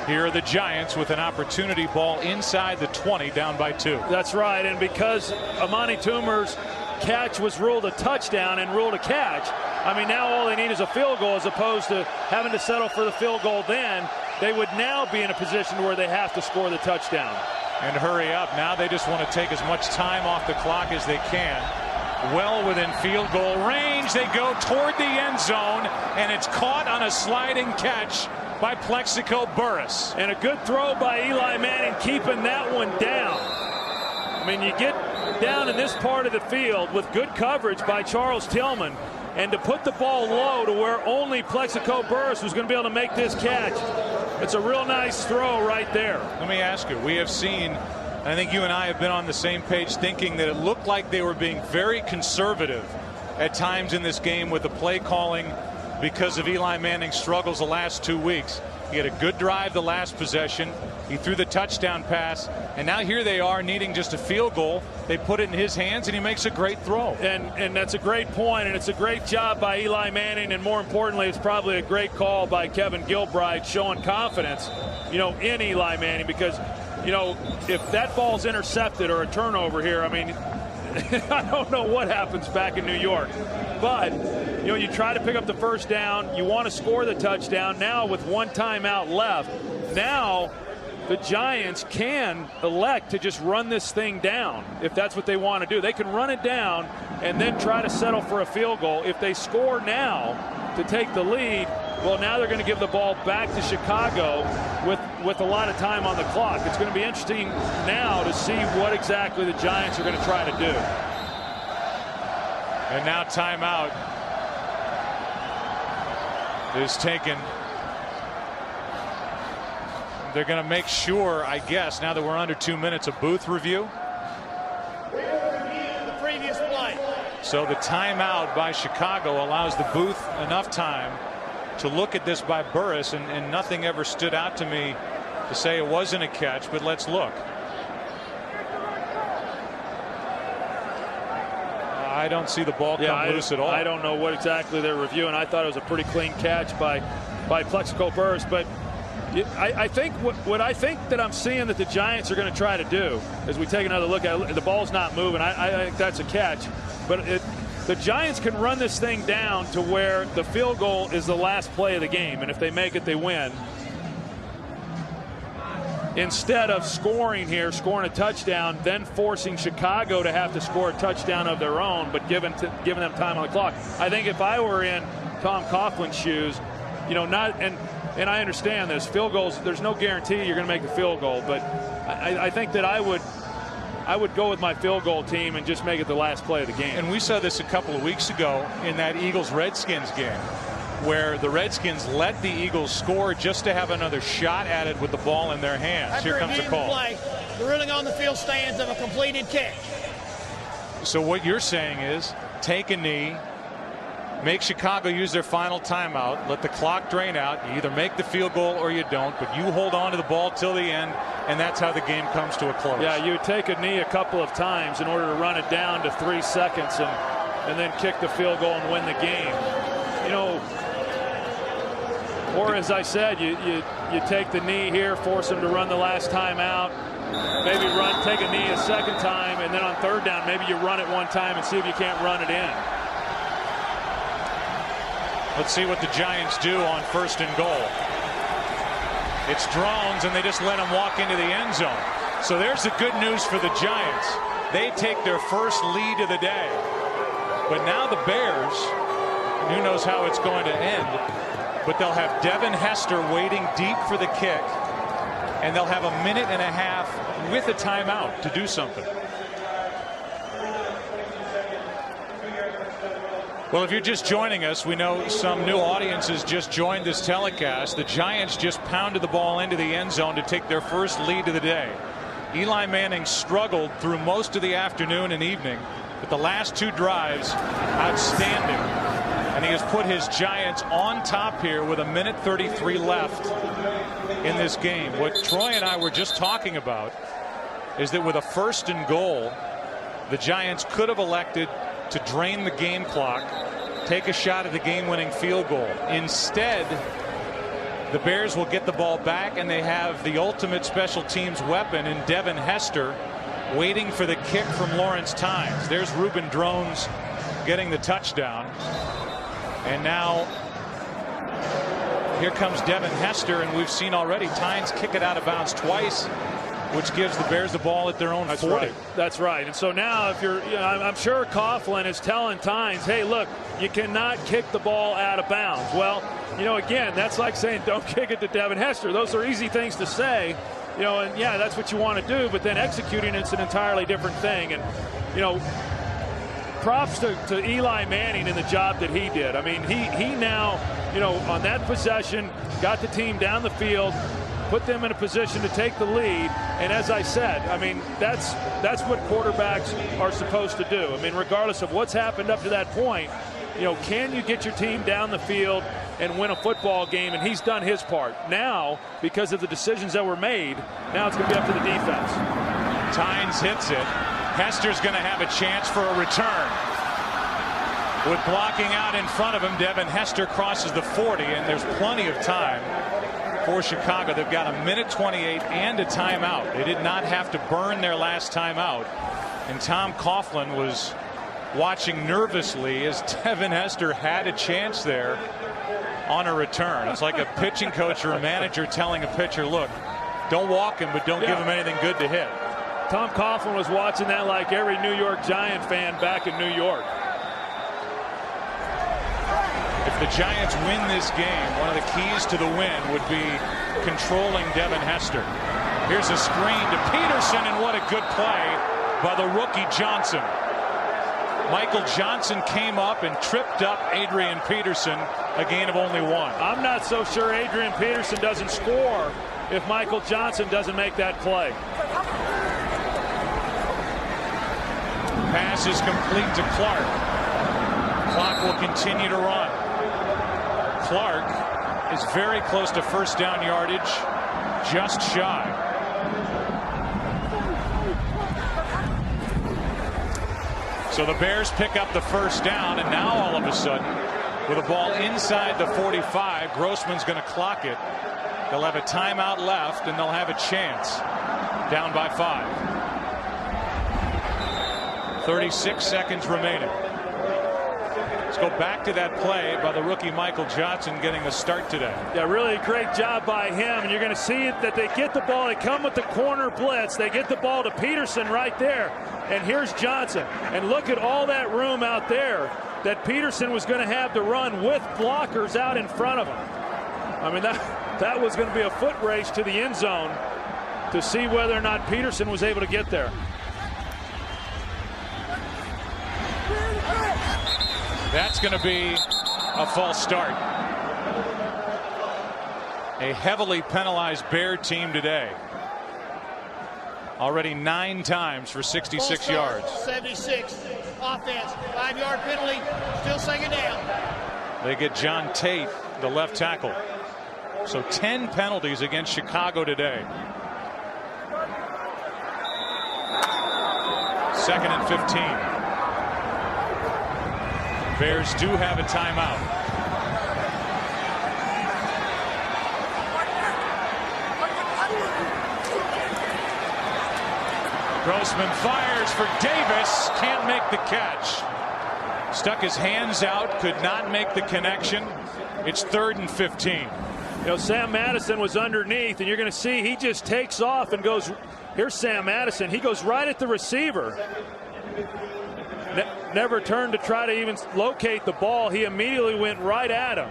here are the Giants with an opportunity ball inside the 20, down by 2. That's right, and because Amani Toomer's catch was ruled a touchdown and ruled a catch, I mean, now all they need is a field goal as opposed to having to settle for the field goal. Then they would now be in a position where they have to score the touchdown. And hurry up. Now they just want to take as much time off the clock as they can. Well within field goal range. They go toward the end zone, and it's caught on a sliding catch by Plexico Burress. And a good throw by Eli Manning, keeping that one down. I mean, you get down in this part of the field with good coverage by Charles Tillman, and to put the ball low to where only Plexico Burress was going to be able to make this catch, it's a real nice throw right there. Let me ask you, we have seen, and I think you and I have been on the same page, thinking that it looked like they were being very conservative at times in this game with the play calling because of Eli Manning's struggles the last 2 weeks. He had a good drive the last possession. He threw the touchdown pass, and now here they are needing just a field goal. They put it in his hands, and he makes a great throw. And that's a great point, and it's a great job by Eli Manning, and more importantly, it's probably a great call by Kevin Gilbride, showing confidence, in Eli Manning, because, if that ball's intercepted or a turnover here, I mean, I don't know what happens back in New York. But, you try to pick up the first down. You want to score the touchdown. Now with 1 timeout left, now the Giants can elect to just run this thing down if that's what they want to do. They can run it down and then try to settle for a field goal. If they score now to take the lead, well, now they're going to give the ball back to Chicago with a lot of time on the clock. It's going to be interesting now to see what exactly the Giants are going to try to do. And now timeout is taken. They're going to make sure, I guess, now that we're under 2 minutes, a booth review. The previous play. So the timeout by Chicago allows the booth enough time to look at this by Burress, and nothing ever stood out to me to say it wasn't a catch, but let's look. I don't see the ball come loose at all. I don't know what exactly they're reviewing. I thought it was a pretty clean catch by Plexico Burress, but I think what I think that I'm seeing that the Giants are going to try to do as we take another look at it, the ball's not moving. I think that's a catch, but the Giants can run this thing down to where the field goal is the last play of the game, and if they make it, they win. Instead of scoring a touchdown, then forcing Chicago to have to score a touchdown of their own, but giving them time on the clock. I think if I were in Tom Coughlin's shoes, and I understand this, field goals, there's no guarantee you're going to make the field goal, but I think that I would go with my field goal team and just make it the last play of the game. And we saw this a couple of weeks ago in that Eagles-Redskins game, where the Redskins let the Eagles score just to have another shot at it with the ball in their hands. Here comes the call. The ruling on the field stands of a completed catch. So what you're saying is take a knee, make Chicago use their final timeout, let the clock drain out. You either make the field goal or you don't, but you hold on to the ball till the end, and that's how the game comes to a close. Yeah, you take a knee a couple of times in order to run it down to 3 seconds and then kick the field goal and win the game. Or as I said, you take the knee here, force them to run the last time out, maybe take a knee a second time, and then on third down, maybe you run it one time and see if you can't run it in. Let's see what the Giants do on 1st and goal. It's Drones, and they just let him walk into the end zone. So there's the good news for the Giants. They take their first lead of the day. But now the Bears, who knows how it's going to end, but they'll have Devin Hester waiting deep for the kick, and they'll have a minute and a half with a timeout to do something. Well, if you're just joining us, we know some new audiences just joined this telecast. The Giants just pounded the ball into the end zone to take their first lead of the day. Eli Manning struggled through most of the afternoon and evening, but the last 2 drives, outstanding. And he has put his Giants on top here with a minute 33 left in this game. What Troy and I were just talking about is that with a 1st and goal, the Giants could have elected to drain the game clock, take a shot at the game-winning field goal. Instead, the Bears will get the ball back, and they have the ultimate special teams weapon in Devin Hester waiting for the kick from Lawrence Tynes. There's Ruben Drones getting the touchdown. And now here comes Devin Hester, and we've seen already Tynes kick it out of bounds twice, which gives the Bears the ball at their own 40. Right. That's right. And so now if you're, I'm sure Coughlin is telling Tynes, hey, look, you cannot kick the ball out of bounds. Well, again, that's like saying don't kick it to Devin Hester. Those are easy things to say, and yeah, that's what you want to do, but then executing it's an entirely different thing. And, props to Eli Manning and the job that he did. I mean, he now, on that possession, got the team down the field, put them in a position to take the lead. And as I said, I mean, that's what quarterbacks are supposed to do. I mean, regardless of what's happened up to that point, can you get your team down the field and win a football game? And he's done his part. Now, because of the decisions that were made, now it's going to be up to the defense. Tynes hits it. Hester's going to have a chance for a return. With blocking out in front of him, Devin Hester crosses the 40, and there's plenty of time for Chicago. They've got a minute 28 and a timeout. They did not have to burn their last timeout. And Tom Coughlin was watching nervously as Devin Hester had a chance there on a return. It's like a pitching coach or a manager telling a pitcher, look, don't walk him, but don't give him anything good to hit. Tom Coughlin was watching that like every New York Giant fan back in New York. If the Giants win this game, one of the keys to the win would be controlling Devin Hester. Here's a screen to Peterson, and what a good play by the rookie Johnson. Michael Johnson came up and tripped up Adrian Peterson, a gain of only 1. I'm not so sure Adrian Peterson doesn't score if Michael Johnson doesn't make that play. Pass is complete to Clark. Clock will continue to run. Clark is very close to first down yardage. just shy. So the Bears pick up the first down, and now all of a sudden, with a ball inside the 45, Grossman's going to clock it. They'll have a timeout left, and they'll have a chance. Down by 5. 36 seconds remaining. Let's go back to that play by the rookie Michael Johnson getting the start today. Yeah, really a great job by him. And you're going to see that they get the ball. They come with the corner blitz. They get the ball to Peterson right there. And here's Johnson. And look at all that room out there that Peterson was going to have to run with blockers out in front of him. I mean, that was going to be a foot race to the end zone to see whether or not Peterson was able to get there. That's going to be a false start. A heavily penalized Bear team today. Already 9 times for 66 yards. 76 offense, 5-yard penalty, still second down. They get John Tate, the left tackle. So 10 penalties against Chicago today. 2nd and 15. Bears do have a timeout. Grossman fires for Davis, can't make the catch. Stuck his hands out, could not make the connection. It's 3rd and 15. You know, Sam Madison was underneath, and you're going to see he just takes off and goes. Here's Sam Madison. He goes right at the receiver. Never turned to try to even locate the ball. He immediately went right at him,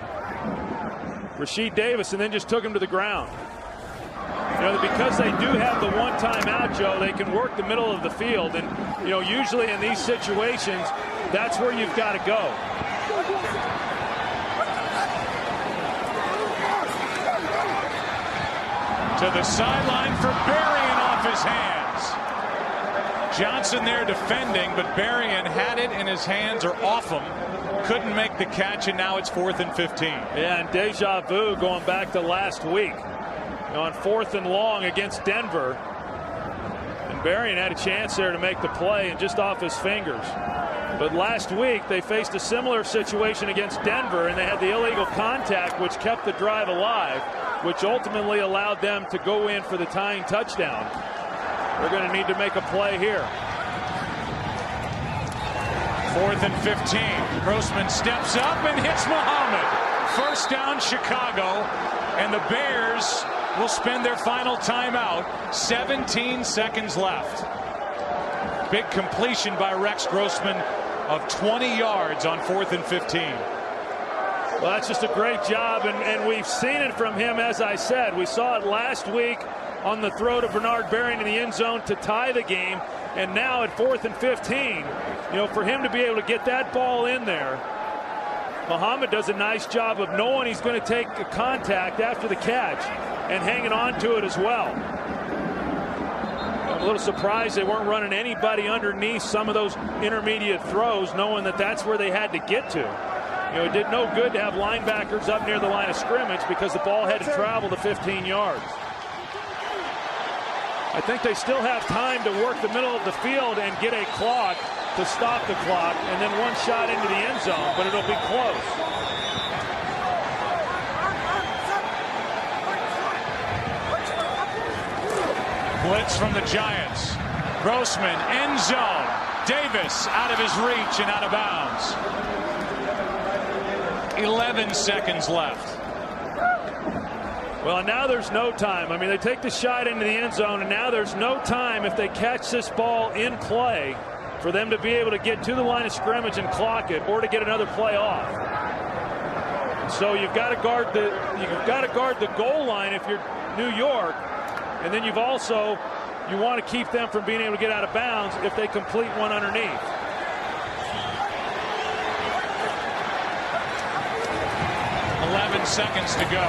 Rasheed Davis, and then just took him to the ground. You know, because they do have the one timeout, Joe, they can work the middle of the field. And, you know, usually in these situations, that's where you've got to go. To the sideline for Berrien off his hands. Johnson there defending, but Berrien had it in his hands or off him. Couldn't make the catch, and now it's 4th and 15. Yeah, and deja vu going back to last week. You know, on 4th and long against Denver. And Berrien had a chance there to make the play and just off his fingers. But last week they faced a similar situation against Denver, and they had the illegal contact, which kept the drive alive, which ultimately allowed them to go in for the tying touchdown. They're going to need to make a play here. 4th and 15. Grossman steps up and hits Muhammad. First down, Chicago, and the Bears will spend their final timeout. 17 seconds left. Big completion by Rex Grossman of 20 yards on 4th and 15. Well, that's just a great job, and we've seen it from him, as I said. We saw it last week on the throw to Bernard Berrien in the end zone to tie the game, and now at 4th and 15, you know, for him to be able to get that ball in there, Muhammad does a nice job of knowing he's going to take a contact after the catch and hanging on to it as well. I'm a little surprised they weren't running anybody underneath some of those intermediate throws, knowing that that's where they had to get to. You know, it did no good to have linebackers up near the line of scrimmage because the ball had to travel to 15 yards. I think they still have time to work the middle of the field and get a clock to stop the clock, and then one shot into the end zone, but it'll be close. Blitz from the Giants. Grossman, end zone. Davis out of his reach and out of bounds. 11 seconds left. Well, now there's no time. I mean, they take the shot into the end zone, and now there's no time if they catch this ball in play for them to be able to get to the line of scrimmage and clock it, or to get another play off. So you've got to guard the goal line if you're New York, and then you want to keep them from being able to get out of bounds if they complete one underneath. Seconds to go.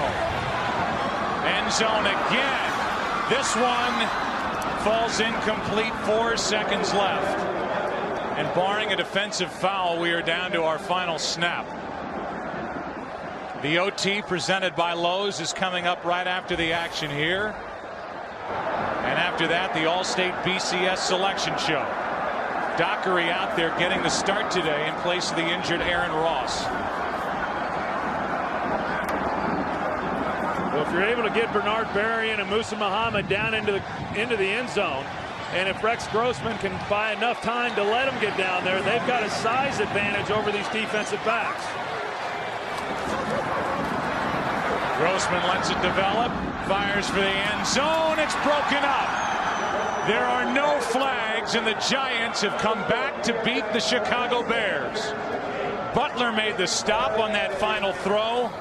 End zone again. This one falls incomplete. 4 seconds left. And barring a defensive foul, we are down to our final snap. The OT presented by Lowe's is coming up right after the action here. After that, the All-State BCS selection show. Dockery out there getting the start today in place of the injured Aaron Ross. Well, if you're able to get Bernard Berrien and Musa Muhammad down into the end zone, and if Rex Grossman can buy enough time to let him get down there, they've got a size advantage over these defensive backs. Grossman lets it develop, fires for the end zone. It's broken up. There are no flags, and the Giants have come back to beat the Chicago Bears. Butler made the stop on that final throw,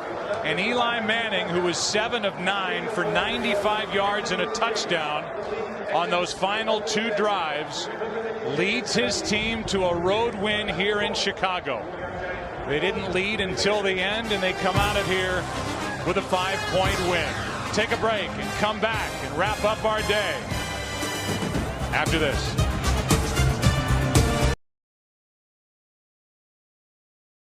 and Eli Manning, who was 7 of 9 for 95 yards and a touchdown on those final 2 drives, leads his team to a road win here in Chicago. They didn't lead until the end, and they come out of here with a 5-point win. Take a break and come back and wrap up our day after this.